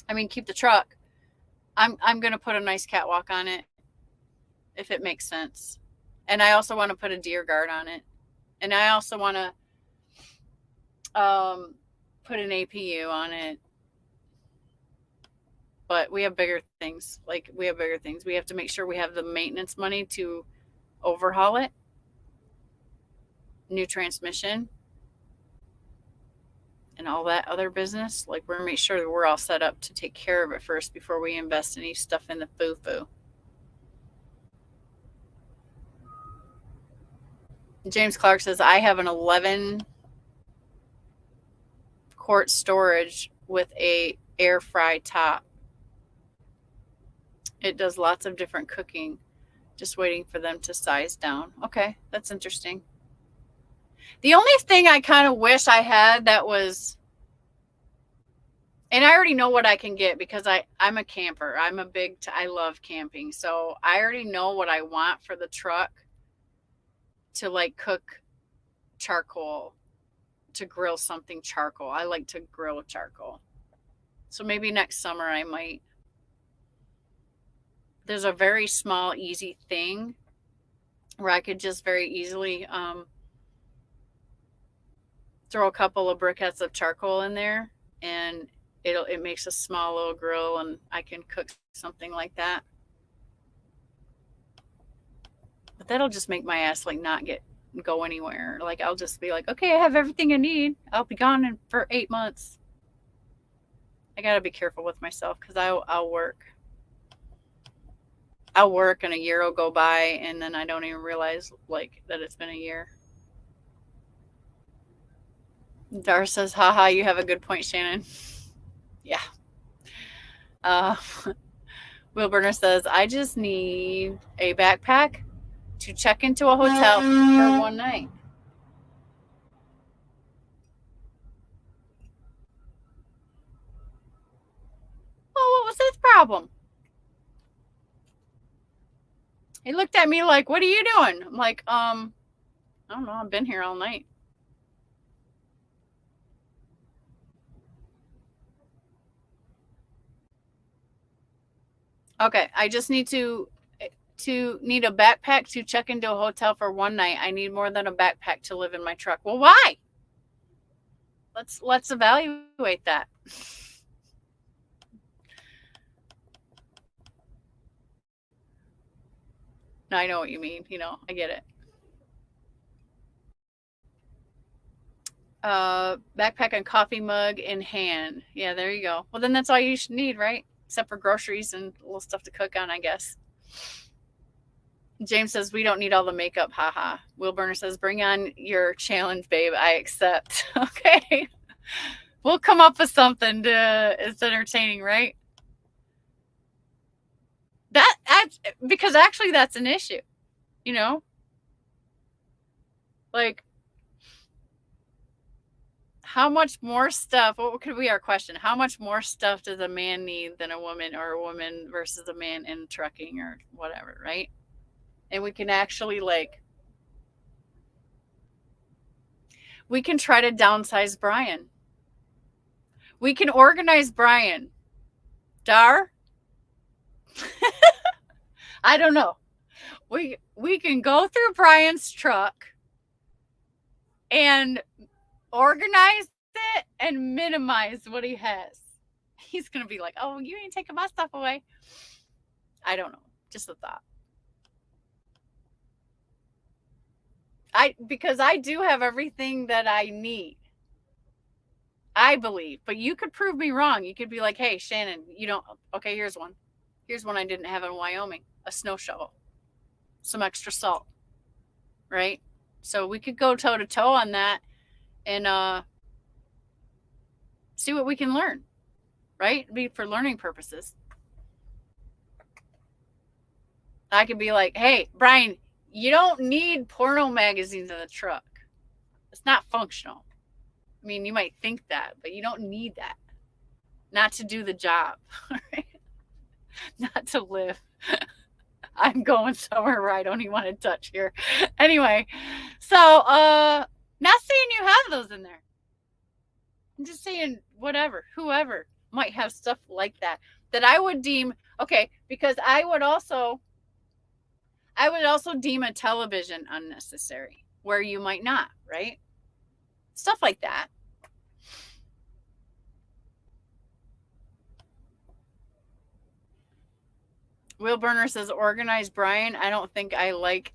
I mean, keep the truck. I'm going to put a nice catwalk on it if it makes sense. And I also want to put a deer guard on it. And I also want to put an APU on it. But we have bigger things. We have to make sure we have the maintenance money to overhaul it. New transmission. And all that other business. Like, we're going to make sure that we're all set up to take care of it first before we invest any stuff in the foo-foo. James Clark says, I have an 11 quart storage with a air fry top. It does lots of different cooking. Just waiting for them to size down. Okay, that's interesting. The only thing I kind of wish I had that was, and I already know what I can get because I'm a camper. I love camping. So I already know what I want for the truck to like cook charcoal, to grill something charcoal. I like to grill charcoal. So maybe next summer I might. There's a very small, easy thing where I could just very easily throw a couple of briquettes of charcoal in there, and it makes a small little grill, and I can cook something like that. But that'll just make my ass like not go anywhere. Like, I'll just be like, okay, I have everything I need. I'll be gone for 8 months. I gotta be careful with myself because I'll work. I'll work and a year will go by and then I don't even realize like that it's been a year. Dar says, haha, you have a good point, Shannon. Yeah. Wilburner says, I just need a backpack to check into a hotel for one night. Well, what was his problem? He looked at me like, what are you doing? I'm like, I don't know. I've been here all night. Okay, I just need to need a backpack to check into a hotel for one night. I need more than a backpack to live in my truck. Well, why? Let's evaluate that. No, I know what you mean. I get it. Backpack and coffee mug in hand. Yeah, there you go. Well, then that's all you should need, right? Except for groceries and a little stuff to cook on, I guess. James says, we don't need all the makeup. Haha. Will Burner says, bring on your challenge, babe. I accept. Okay. We'll come up with something it's entertaining, right? That's because actually that's an issue, like how much more stuff, what could be our question? How much more stuff does a man need than a woman, or a woman versus a man in trucking or whatever, right? And we can actually we can try to downsize Brian. We can organize Brian. Dar? I don't know. We can go through Brian's truck and organize it and minimize what he has. He's going to be like, oh, you ain't taking my stuff away. I don't know. Just a thought. Because I do have everything that I need. I believe. But you could prove me wrong. You could be like, hey, Shannon, you don't. Okay, here's one. Here's one I didn't have in Wyoming. A snow shovel. Some extra salt. Right? So we could go toe to toe on that and see what we can learn. Right? It'd be for learning purposes. I could be like, hey, Brian, you don't need porno magazines in the truck. It's not functional. I mean, you might think that, but you don't need that. Not to do the job. Right? Not to live. I'm going somewhere where I don't even want to touch here. Anyway, so not saying you have those in there. I'm just saying whatever, whoever might have stuff like that I would deem okay, because I would also deem a television unnecessary where you might not, right? Stuff like that. Will Burner says, organize Brian. I don't think I like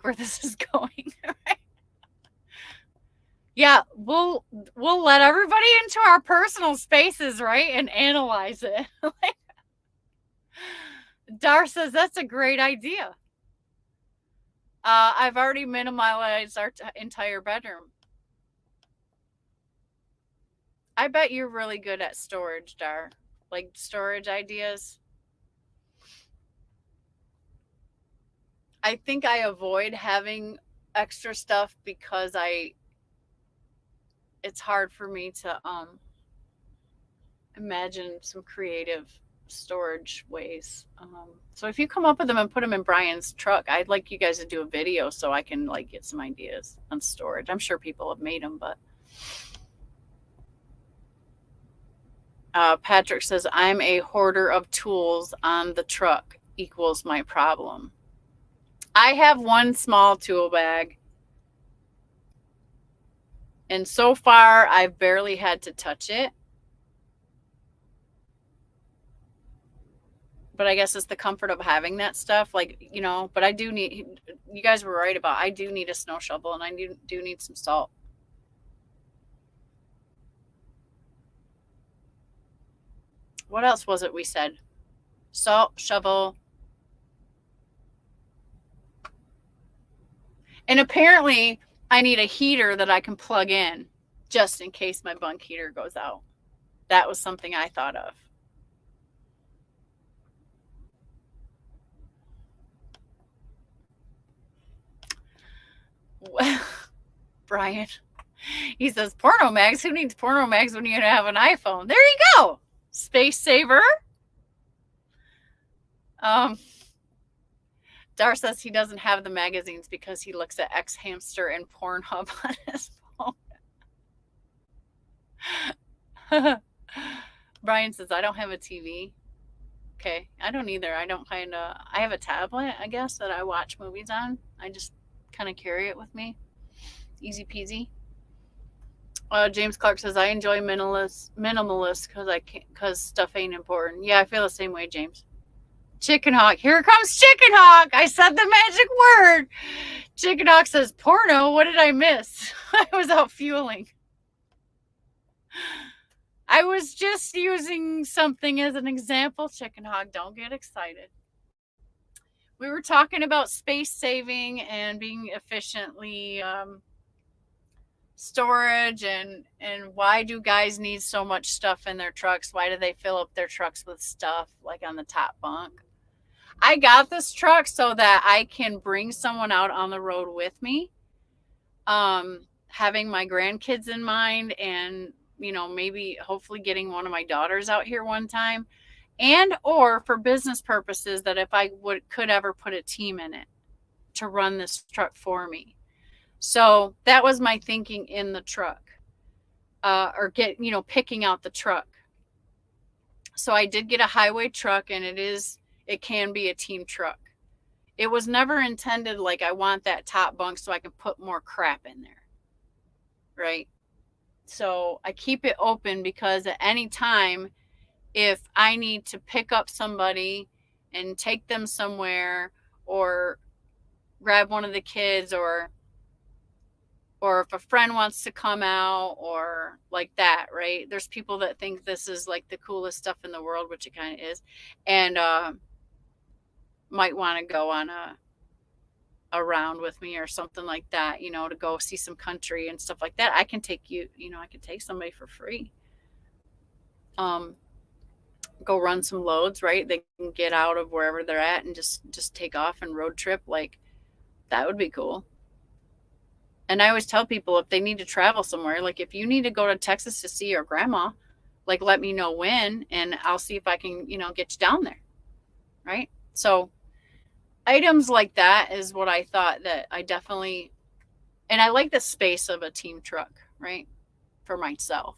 where this is going. Right? Yeah, we'll let everybody into our personal spaces, right? And analyze it. Dar says that's a great idea. I've already minimalized our entire bedroom. I bet you're really good at storage, Dar. Like storage ideas. I think I avoid having extra stuff because it's hard for me to imagine some creative storage ways. So if you come up with them and put them in Brian's truck, I'd like you guys to do a video so I can get some ideas on storage. I'm sure people have made them, but Patrick says, I'm a hoarder of tools on the truck equals my problem. I have one small tool bag, and so far I've barely had to touch it. But I guess it's the comfort of having that stuff, but I do need, you guys were right about, I do need a snow shovel, and I do need some salt. What else was it we said? Salt, shovel. And apparently I need a heater that I can plug in just in case my bunk heater goes out. That was something I thought of. Brian, he says, porno mags? Who needs porno mags when you have an iPhone? There you go. Space saver. Dar says he doesn't have the magazines because he looks at X Hamster and Pornhub on his phone. Brian says, I don't have a TV. Okay, I don't either. I have a tablet, I guess, that I watch movies on. I just kind of carry it with me. Easy peasy. James Clark says, I enjoy minimalist because stuff ain't important. Yeah, I feel the same way, James. Chicken Hawk. Here comes Chicken Hawk. I said the magic word. Chicken Hawk says, porno. What did I miss? I was out fueling. I was just using something as an example. Chicken Hawk, don't get excited. We were talking about space saving and being efficiently storage and why do guys need so much stuff in their trucks? Why do they fill up their trucks with stuff like on the top bunk? I got this truck so that I can bring someone out on the road with me, having my grandkids in mind, and maybe hopefully getting one of my daughters out here one time, and or for business purposes, that if I could ever put a team in it to run this truck for me. So that was my thinking in the truck, or picking out the truck. So I did get a highway truck, and it can be a team truck. It was never intended like I want that top bunk so I can put more crap in there, right? So I keep it open because at any time, if I need to pick up somebody and take them somewhere, or grab one of the kids, or if a friend wants to come out, or like that, right? There's people that think this is like the coolest stuff in the world, which it kind of is, and might want to go on a round with me or something like that, to go see some country and stuff like that. I can take I can take somebody for free. Go run some loads, right? They can get out of wherever they're at and just take off and road trip. Like, that would be cool. And I always tell people, if they need to travel somewhere, like if you need to go to Texas to see your grandma, like let me know when, and I'll see if I can, get you down there. Right. So items like that is what I thought that I definitely, and I like the space of a team truck, right? For myself.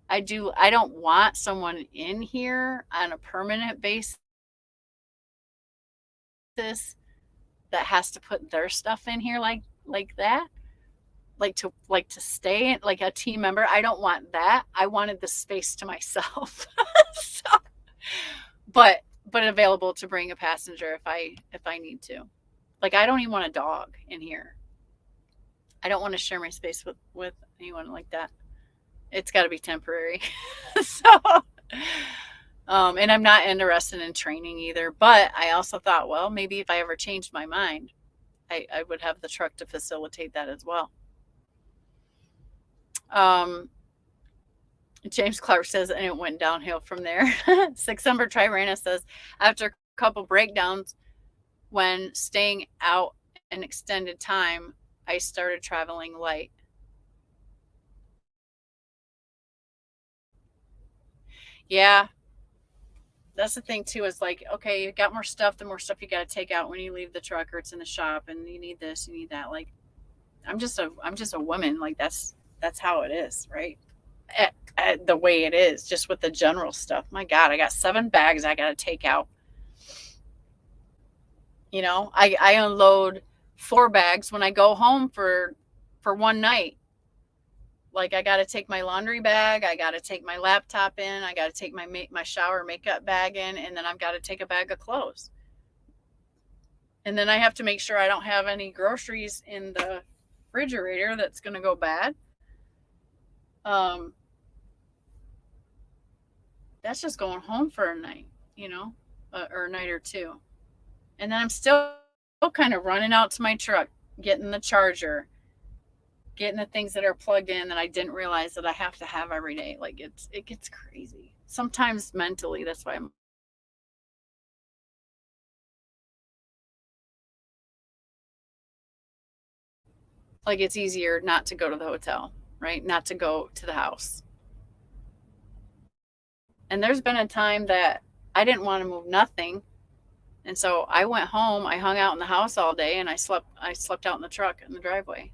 I don't want someone in here on a permanent basis that has to put their stuff in here like that. Like to stay like a team member. I don't want that. I wanted the space to myself. So, but available to bring a passenger if I need to. Like, I don't even want a dog in here. I don't want to share my space with anyone like that. It's got to be temporary. So, and I'm not interested in training either. But I also thought, well, maybe if I ever changed my mind, I would have the truck to facilitate that as well. James Clark says, and it went downhill from there. Sixember Trirana says, after a couple breakdowns when staying out an extended time, I started traveling light. Yeah, that's the thing too, is like, okay, you got more stuff, the more stuff you got to take out when you leave the truck, or it's in the shop, and you need this, you need that. Like, I'm just a woman. Like, that's how it is, right? The way it is, just with the general stuff. My God, I got 7 bags I got to take out. I unload 4 bags when I go home for one night. Like, I got to take my laundry bag, I got to take my laptop in, I got to take my shower makeup bag in, and then I've got to take a bag of clothes. And then I have to make sure I don't have any groceries in the refrigerator that's going to go bad. That's just going home for a night, or a night or two. And then I'm still kind of running out to my truck, getting the charger, getting the things that are plugged in that I didn't realize that I have to have every day. Like, it gets crazy. Sometimes mentally, that's why I'm like, it's easier not to go to the hotel, right? Not to go to the house. And there's been a time that I didn't want to move nothing. And so I went home, I hung out in the house all day, and I slept out in the truck in the driveway.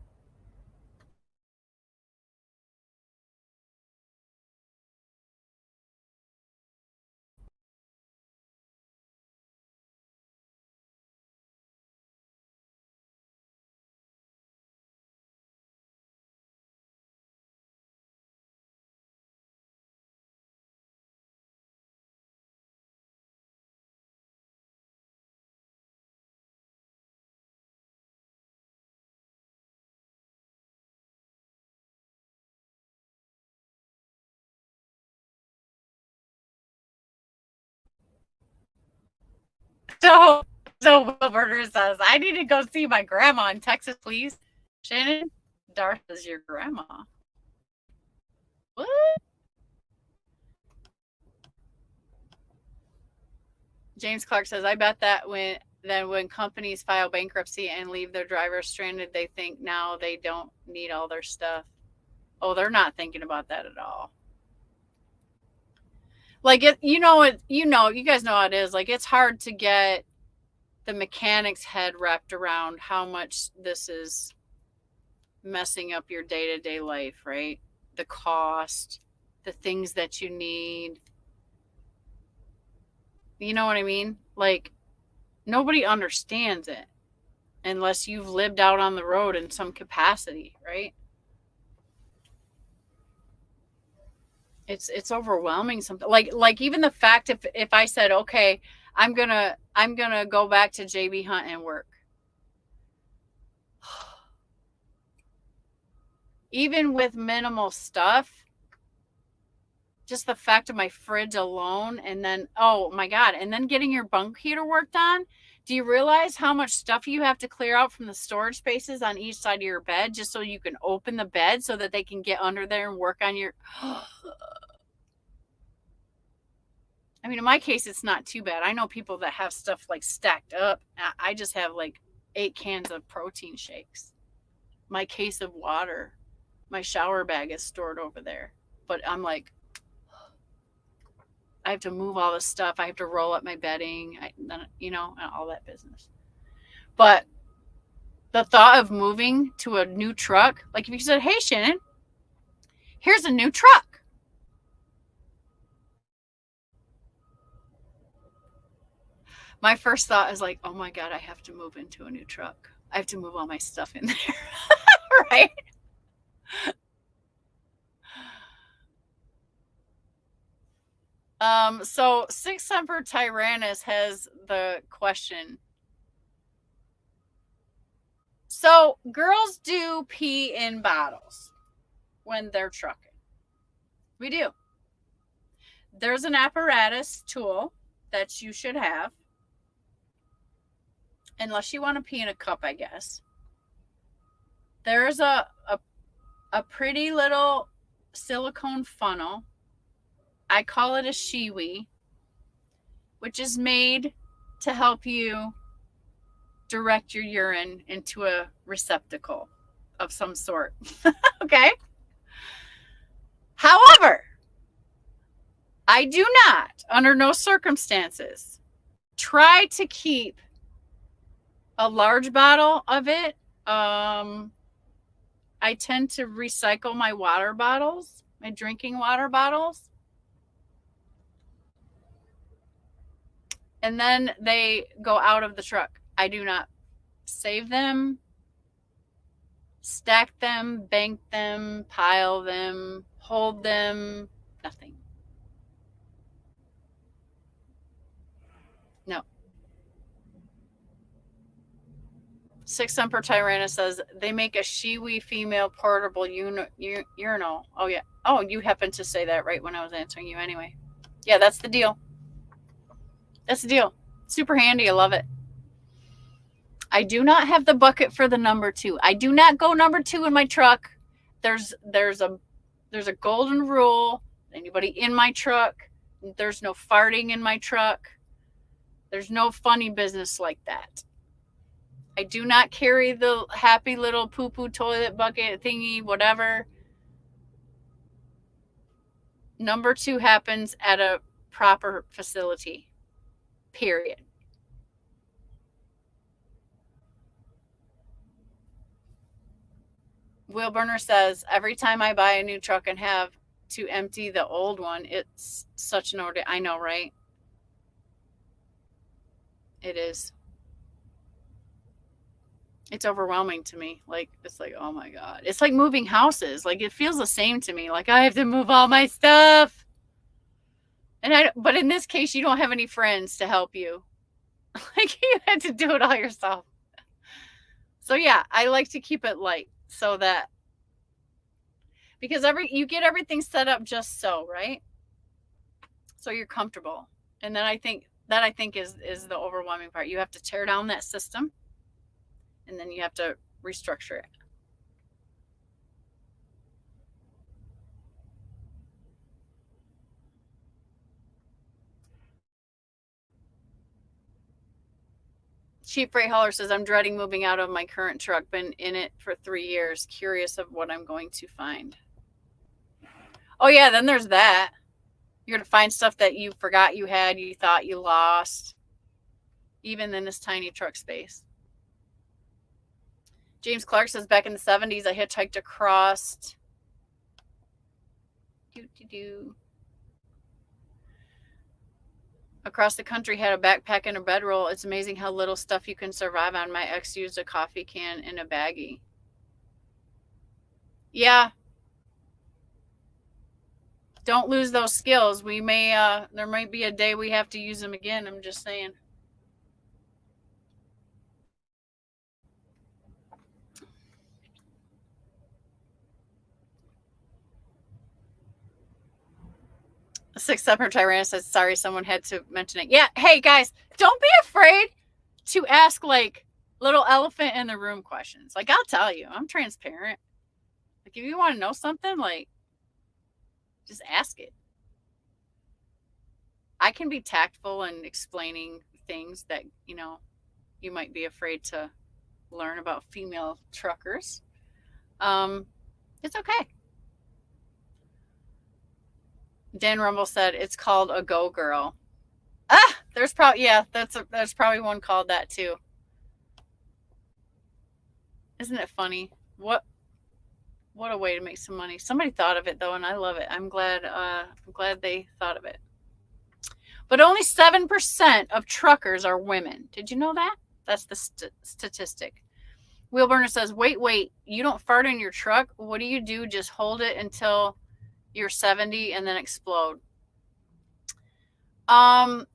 So Wilburner says, I need to go see my grandma in Texas, please. Shannon, Darth is your grandma. What? James Clark says, I bet that when companies file bankruptcy and leave their drivers stranded, they think now they don't need all their stuff. Oh, they're not thinking about that at all. Like you guys know how it is. Like it's hard to get the mechanic's head wrapped around how much this is messing up your day-to-day life, right? The cost, the things that you need. You know what I mean? Like nobody understands it unless you've lived out on the road in some capacity, right? It's overwhelming something. Like even the fact if I said, okay, I'm gonna go back to JB Hunt and work. Even with minimal stuff, just the fact of my fridge alone, and then oh my god, and then getting your bunk heater worked on. Do you realize how much stuff you have to clear out from the storage spaces on each side of your bed just so you can open the bed so that they can get under there and work on your I mean, in my case, it's not too bad. I know people that have stuff like stacked up. I just have like 8 cans of protein shakes, my case of water, my shower bag is stored over there. But I'm like, I have to move all this stuff. I have to roll up my bedding, all that business. But the thought of moving to a new truck, like if you said, hey, Shannon, here's a new truck. My first thought is like, oh my God, I have to move into a new truck. I have to move all my stuff in there. Right? So Six Semper Tyrannus has the question. So girls do pee in bottles when they're trucking. We do. There's an apparatus tool that you should have. Unless you want to pee in a cup, I guess. There's a pretty little silicone funnel. I call it a shiwi, which is made to help you direct your urine into a receptacle of some sort. Okay? However, I do not, under no circumstances, try to keep a large bottle of it. I tend to recycle my water bottles, my drinking water bottles. And then they go out of the truck. I do not save them, stack them, bank them, pile them, hold them, nothing. No. Six Semper Tyrannus says they make a shiwi female portable urinal. Oh, yeah. Oh, you happened to say that right when I was answering you anyway. Yeah, that's the deal. That's the deal. Super handy. I love it. I do not have the bucket for the number 2. I do not go number 2 in my truck. There's a golden rule. Anybody in my truck, there's no farting in my truck. There's no funny business like that. I do not carry the happy little poo-poo toilet bucket thingy, whatever. Number 2 happens at a proper facility. Period. Will Burner says, every time I buy a new truck and have to empty the old one, it's such an ordeal. I know, right? It is. It's overwhelming to me. Like, it's like, oh my God. It's like moving houses. Like, it feels the same to me. Like, I have to move all my stuff. But in this case, you don't have any friends to help you. Like, you had to do it all yourself. So yeah, I like to keep it light so that, because you get everything set up just so, right? So you're comfortable. And then I think I think is the overwhelming part. You have to tear down that system, and then you have to restructure it. Cheap Freight Hauler says, I'm dreading moving out of my current truck. Been in it for 3 years. Curious of what I'm going to find. Oh, yeah, then there's that. You're going to find stuff that you forgot you had, you thought you lost, even in this tiny truck space. James Clark says, back in the 70s, I hitchhiked across the country, had a backpack and a bedroll. It's amazing how little stuff you can survive on. My ex used a coffee can in a baggie. Yeah. Don't lose those skills. We may, there might be a day we have to use them again. I'm just saying. Six Separate Tyrannus says, sorry, someone had to mention it. Yeah. Hey, guys, don't be afraid to ask, like, little elephant in the room questions. Like, I'll tell you, I'm transparent. Like, if you want to know something, like, just ask it. I can be tactful in explaining things that, you know, you might be afraid to learn about female truckers. It's okay. Dan Rumble said it's called a Go Girl. There's probably, yeah, there's probably one called that too. Isn't it funny? What a way to make some money. Somebody thought of it though, and I love it. I'm glad they thought of it. But only 7% of truckers are women. Did you know that? That's the statistic. Wheelburner says, wait, you don't fart in your truck? What do you do? Just hold it until you're 70 and then explode. I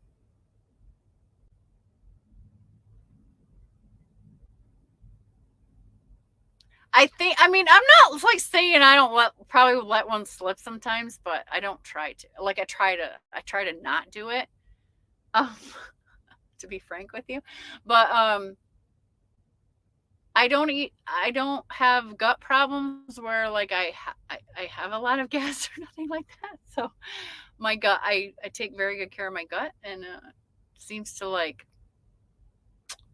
think, I mean, I'm not like saying I don't probably let one slip sometimes, but I don't try to. Like I try to not do it. To be frank with you, but I don't have gut problems where like I have a lot of gas or nothing like that. So my gut, I take very good care of my gut, and seems to like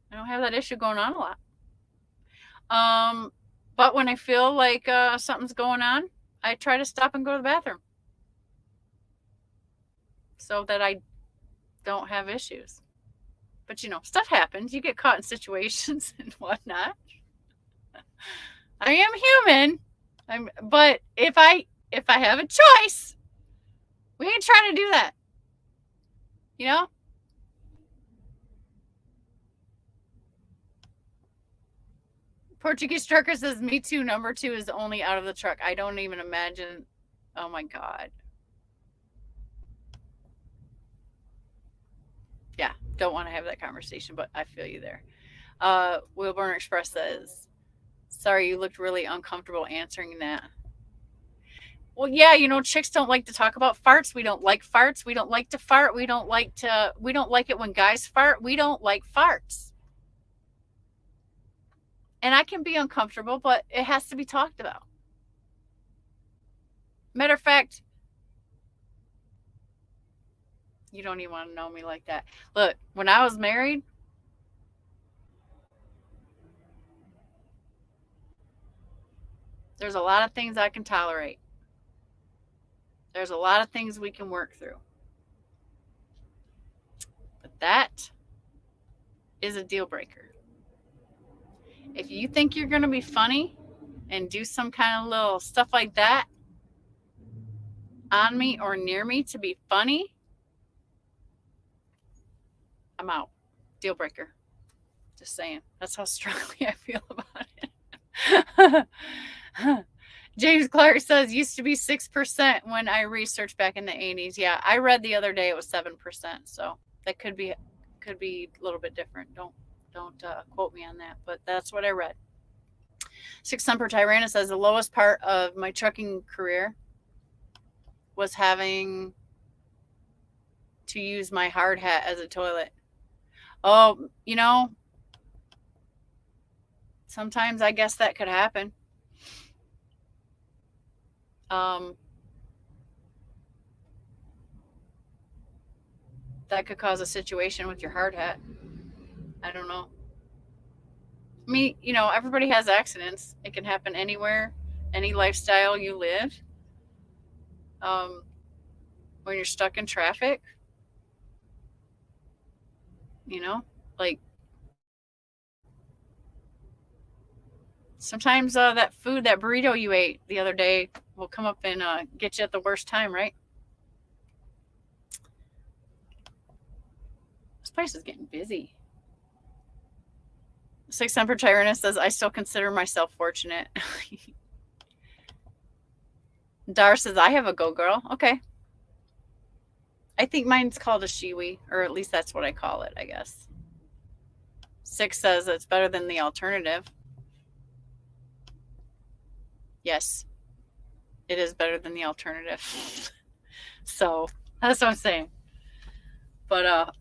I don't have that issue going on a lot. But when I feel like something's going on, I try to stop and go to the bathroom so that I don't have issues. But you know, stuff happens. You get caught in situations and whatnot. I am human. But if I have a choice, we ain't trying to do that. You know? Portuguese trucker says, me too. Number 2 is only out of the truck. I don't even imagine. Oh my God. Yeah, don't want to have that conversation, but I feel you there. Wheelburner Express says, sorry, you looked really uncomfortable answering that. Well, yeah, you know, chicks don't like to talk about farts. We don't like farts. We don't like to fart. We don't like it when guys fart. We don't like farts. And I can be uncomfortable, but it has to be talked about. Matter of fact, you don't even want to know me like that. Look, when I was married, there's a lot of things I can tolerate. There's a lot of things we can work through. But that is a deal breaker. If you think you're going to be funny and do some kind of little stuff like that on me or near me to be funny, I'm out. Deal breaker. Just saying. That's how strongly I feel about it. James Clark says used to be 6% when I researched back in the 80s. Yeah, I read the other day it was 7%. So that could be a little bit different. Don't quote me on that, but that's what I read. Six Semper Tyranna says the lowest part of my trucking career was having to use my hard hat as a toilet. Oh, sometimes I guess that could happen. That could cause a situation with your hard hat. I don't know. I mean, everybody has accidents. It can happen anywhere, any lifestyle you live. When you're stuck in traffic, like sometimes that food, that burrito you ate the other day will come up and get you at the worst time, right? This place is getting busy. Six Semper Tyrannus says, I still consider myself fortunate. Dar says, I have a go girl. Okay. I think mine's called a shiwi, or at least that's what I call it, I guess. Six says it's better than the alternative. Yes, it is better than the alternative. So that's what I'm saying. But,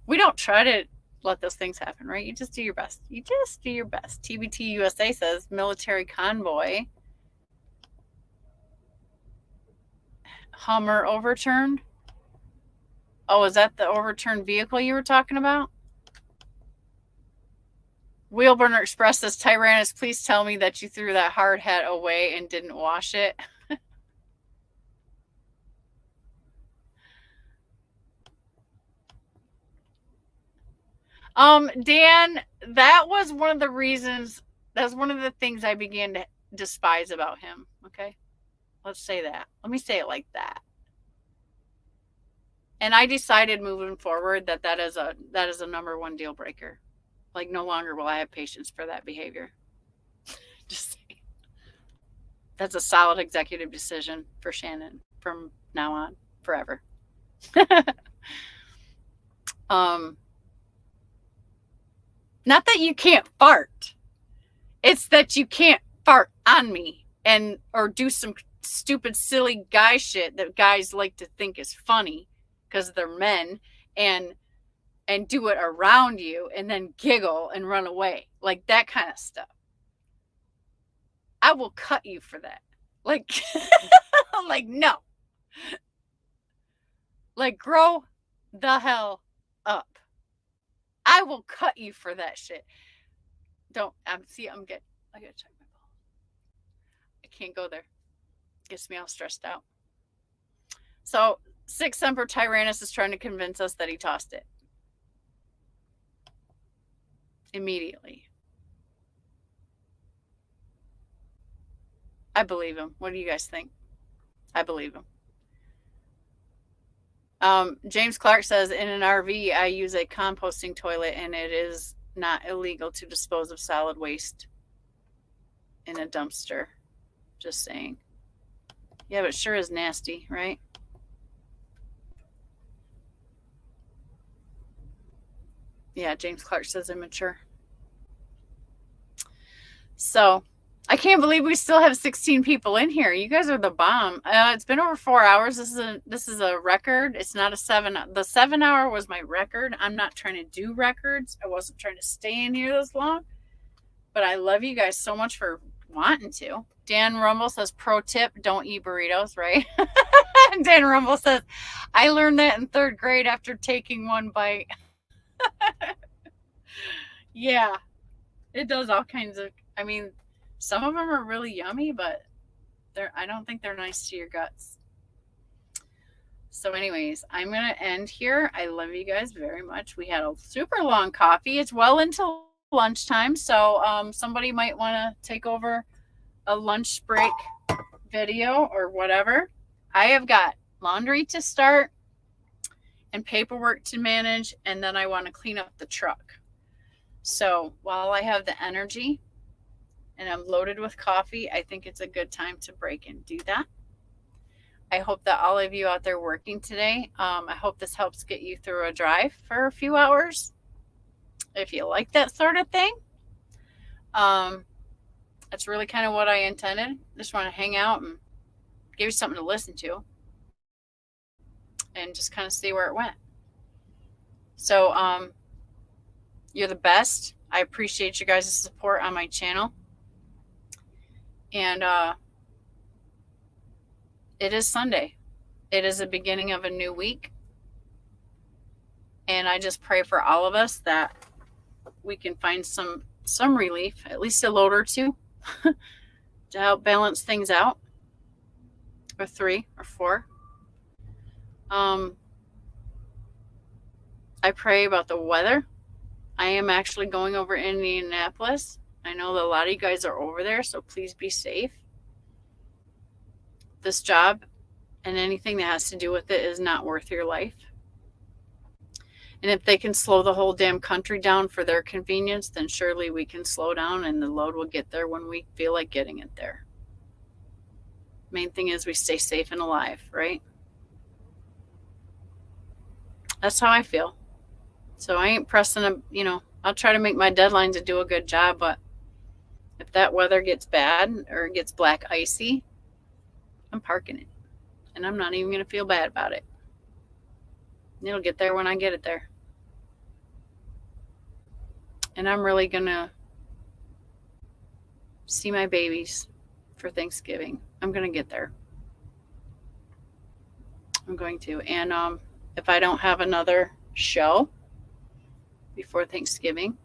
we don't try to let those things happen, right? You just do your best. You just do your best. TBT USA says military convoy. Hummer overturned. Oh, is that the overturned vehicle you were talking about? Wheelburner Express says, Tyrannus, please tell me that you threw that hard hat away and didn't wash it. Dan, that was one of the reasons, that's one of the things I began to despise about him. Okay. Let's say that. Let me say it like that. And I decided moving forward that is a number one deal breaker. Like, no longer will I have patience for that behavior. Just saying. That's a solid executive decision for Shannon from now on, forever. Not that you can't fart. It's that you can't fart on me or do some stupid, silly guy shit that guys like to think is funny because they're men and do it around you and then giggle and run away. Like that kind of stuff. I will cut you for that. Like, like, no. Like, grow the hell up. I will cut you for that shit. I gotta check my balls. I can't go there. Gets me all stressed out. So, Six Semper Tyrannus is trying to convince us that he tossed it. Immediately. I believe him. What do you guys think? I believe him. James Clark says, in an RV, I use a composting toilet and it is not illegal to dispose of solid waste in a dumpster. Just saying. Yeah, but it sure is nasty, right? Yeah, James Clark says immature. So, I can't believe we still have 16 people in here. You guys are the bomb. It's been over 4 hours. This is a record. It's not a 7. The 7 hour was my record. I'm not trying to do records. I wasn't trying to stay in here this long. But I love you guys so much for wanting to. Dan Rumble says, pro tip, don't eat burritos, right? Dan Rumble says, I learned that in 3rd grade after taking one bite. Yeah, it does all kinds of, I mean, some of them are really yummy, but I don't think they're nice to your guts. So anyways, I'm going to end here. I love you guys very much. We had a super long coffee. It's well into lunchtime, so somebody might want to take over a lunch break video or whatever. I have got laundry to start and paperwork to manage, and then I want to clean up the truck. So while I have the energy and I'm loaded with coffee, I think it's a good time to break and do that. I hope that all of you out there working today, I hope this helps get you through a drive for a few hours. If you like that sort of thing, that's really kind of what I intended. Just want to hang out and give you something to listen to and just kind of see where it went. So you're the best. I appreciate you guys' support on my channel. And it is Sunday. It is the beginning of a new week. And I just pray for all of us that we can find some relief, at least a load or two, to help balance things out, or 3 or 4. I pray about the weather. I am actually going over Indianapolis. I know that a lot of you guys are over there, so please be safe. This job and anything that has to do with it is not worth your life. And if they can slow the whole damn country down for their convenience, then surely we can slow down and the load will get there when we feel like getting it there. Main thing is we stay safe and alive, right? That's how I feel. So I ain't pressing I'll try to make my deadlines and do a good job, but if that weather gets bad or it gets black icy, I'm parking it. And I'm not even going to feel bad about it. It'll get there when I get it there. And I'm really going to see my babies for Thanksgiving. I'm going to get there. I'm going to. And if I don't have another show before Thanksgiving,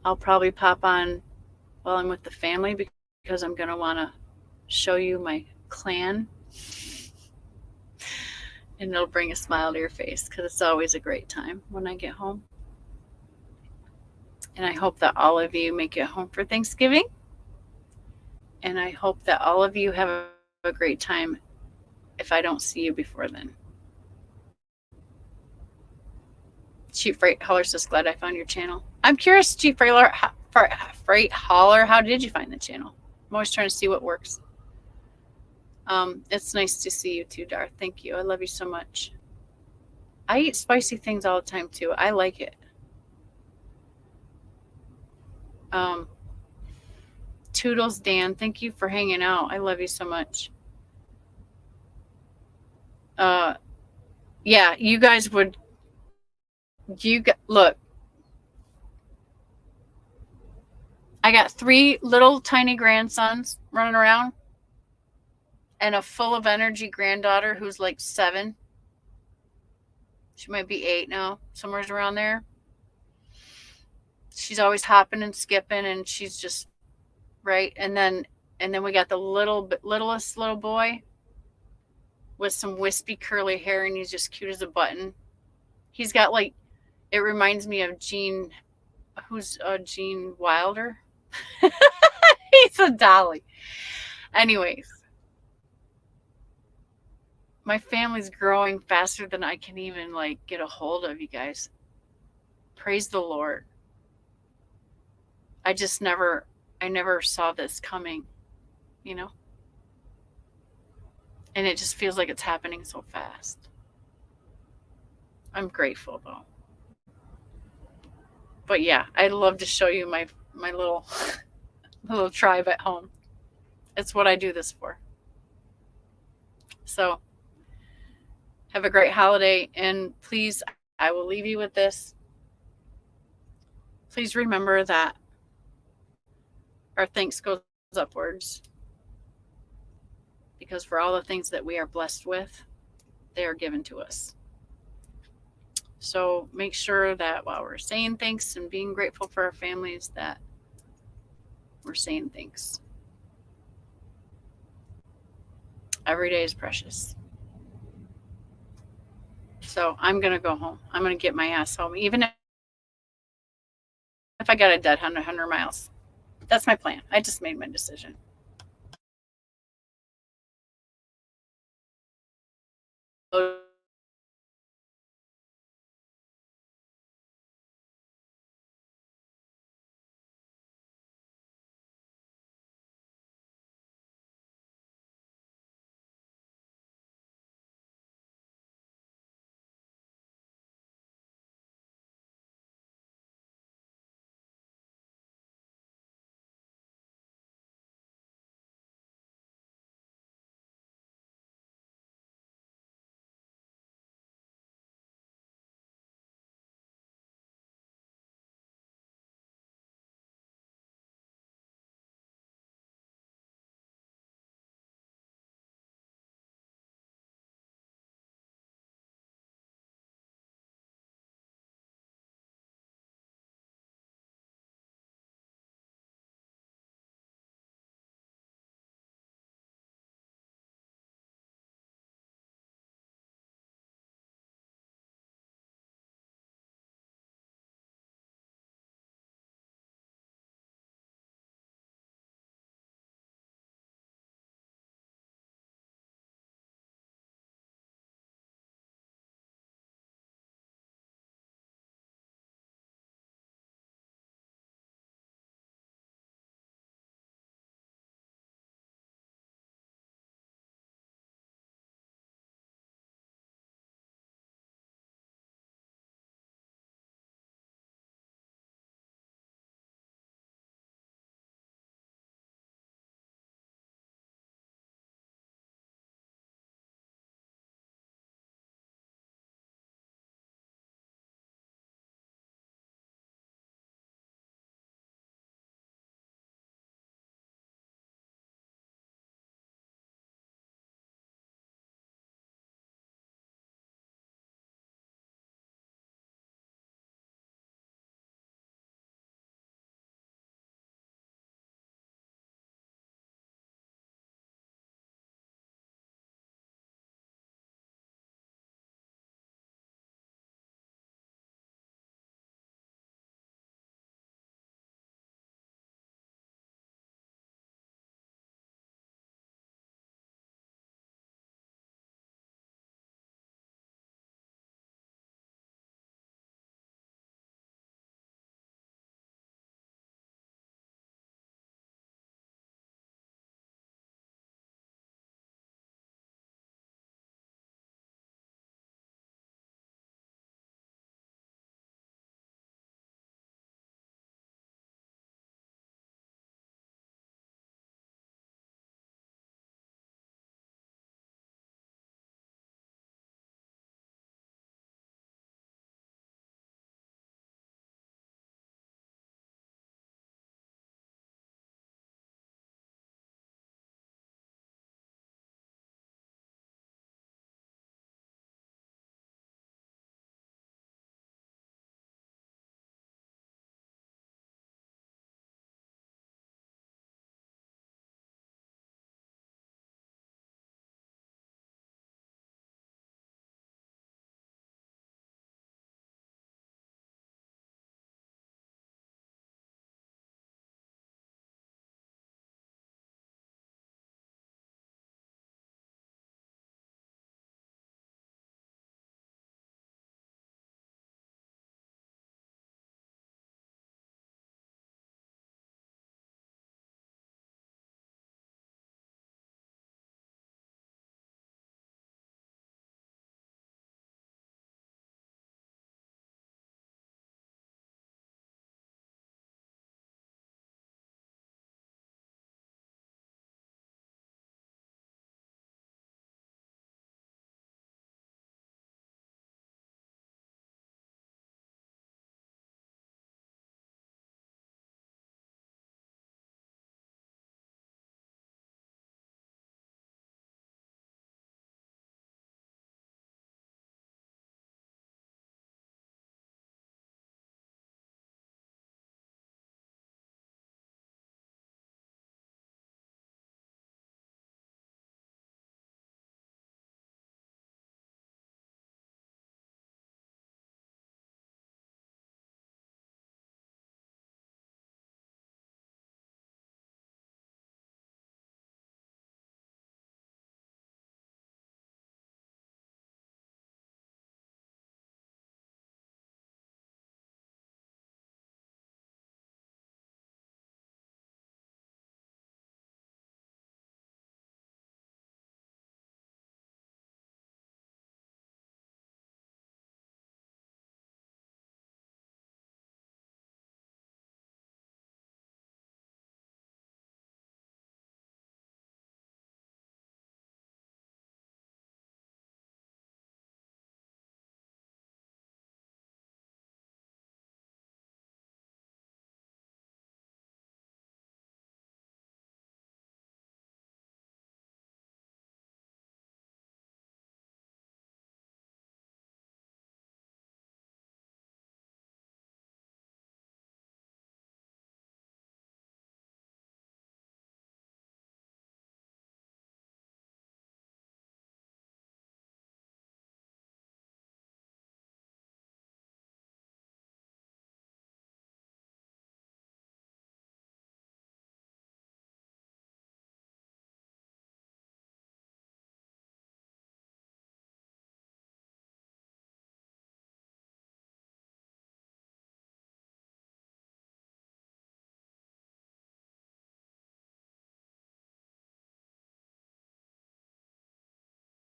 I'll probably pop on while I'm with the family because I'm going to want to show you my clan. And it'll bring a smile to your face because it's always a great time when I get home. And I hope that all of you make it home for Thanksgiving. And I hope that all of you have a great time if I don't see you before then. Cheap Freight Hauler says, glad I found your channel. I'm curious, Cheap Freight Hauler, how did you find the channel? I'm always trying to see what works. It's nice to see you too, Darth. Thank you. I love you so much. I eat spicy things all the time too. I like it. Toodles Dan, thank you for hanging out. I love you so much. Yeah, you guys would. Look. I got 3 little tiny grandsons running around, and a full of energy granddaughter who's like 7. She might be 8 now, somewhere around there. She's always hopping and skipping, and she's just right. And then we got the littlest little boy with some wispy curly hair, and he's just cute as a button. He's got it reminds me of Gene. Who's Gene Wilder? He's a dolly. Anyways, my family's growing faster than I can even get a hold of, you guys. Praise the Lord. I never saw this coming, And it just feels like it's happening so fast. I'm grateful though. But yeah, I'd love to show you my little tribe at home. It's what I do this for. So have a great holiday, and please, I will leave you with this. Please remember that our thanks goes upwards, because for all the things that we are blessed with, they are given to us. So make sure that while we're saying thanks and being grateful for our families, that we're saying thanks. Every day is precious. So I'm going to go home. I'm going to get my ass home, even if I got a dead 100 miles. That's my plan. I just made my decision.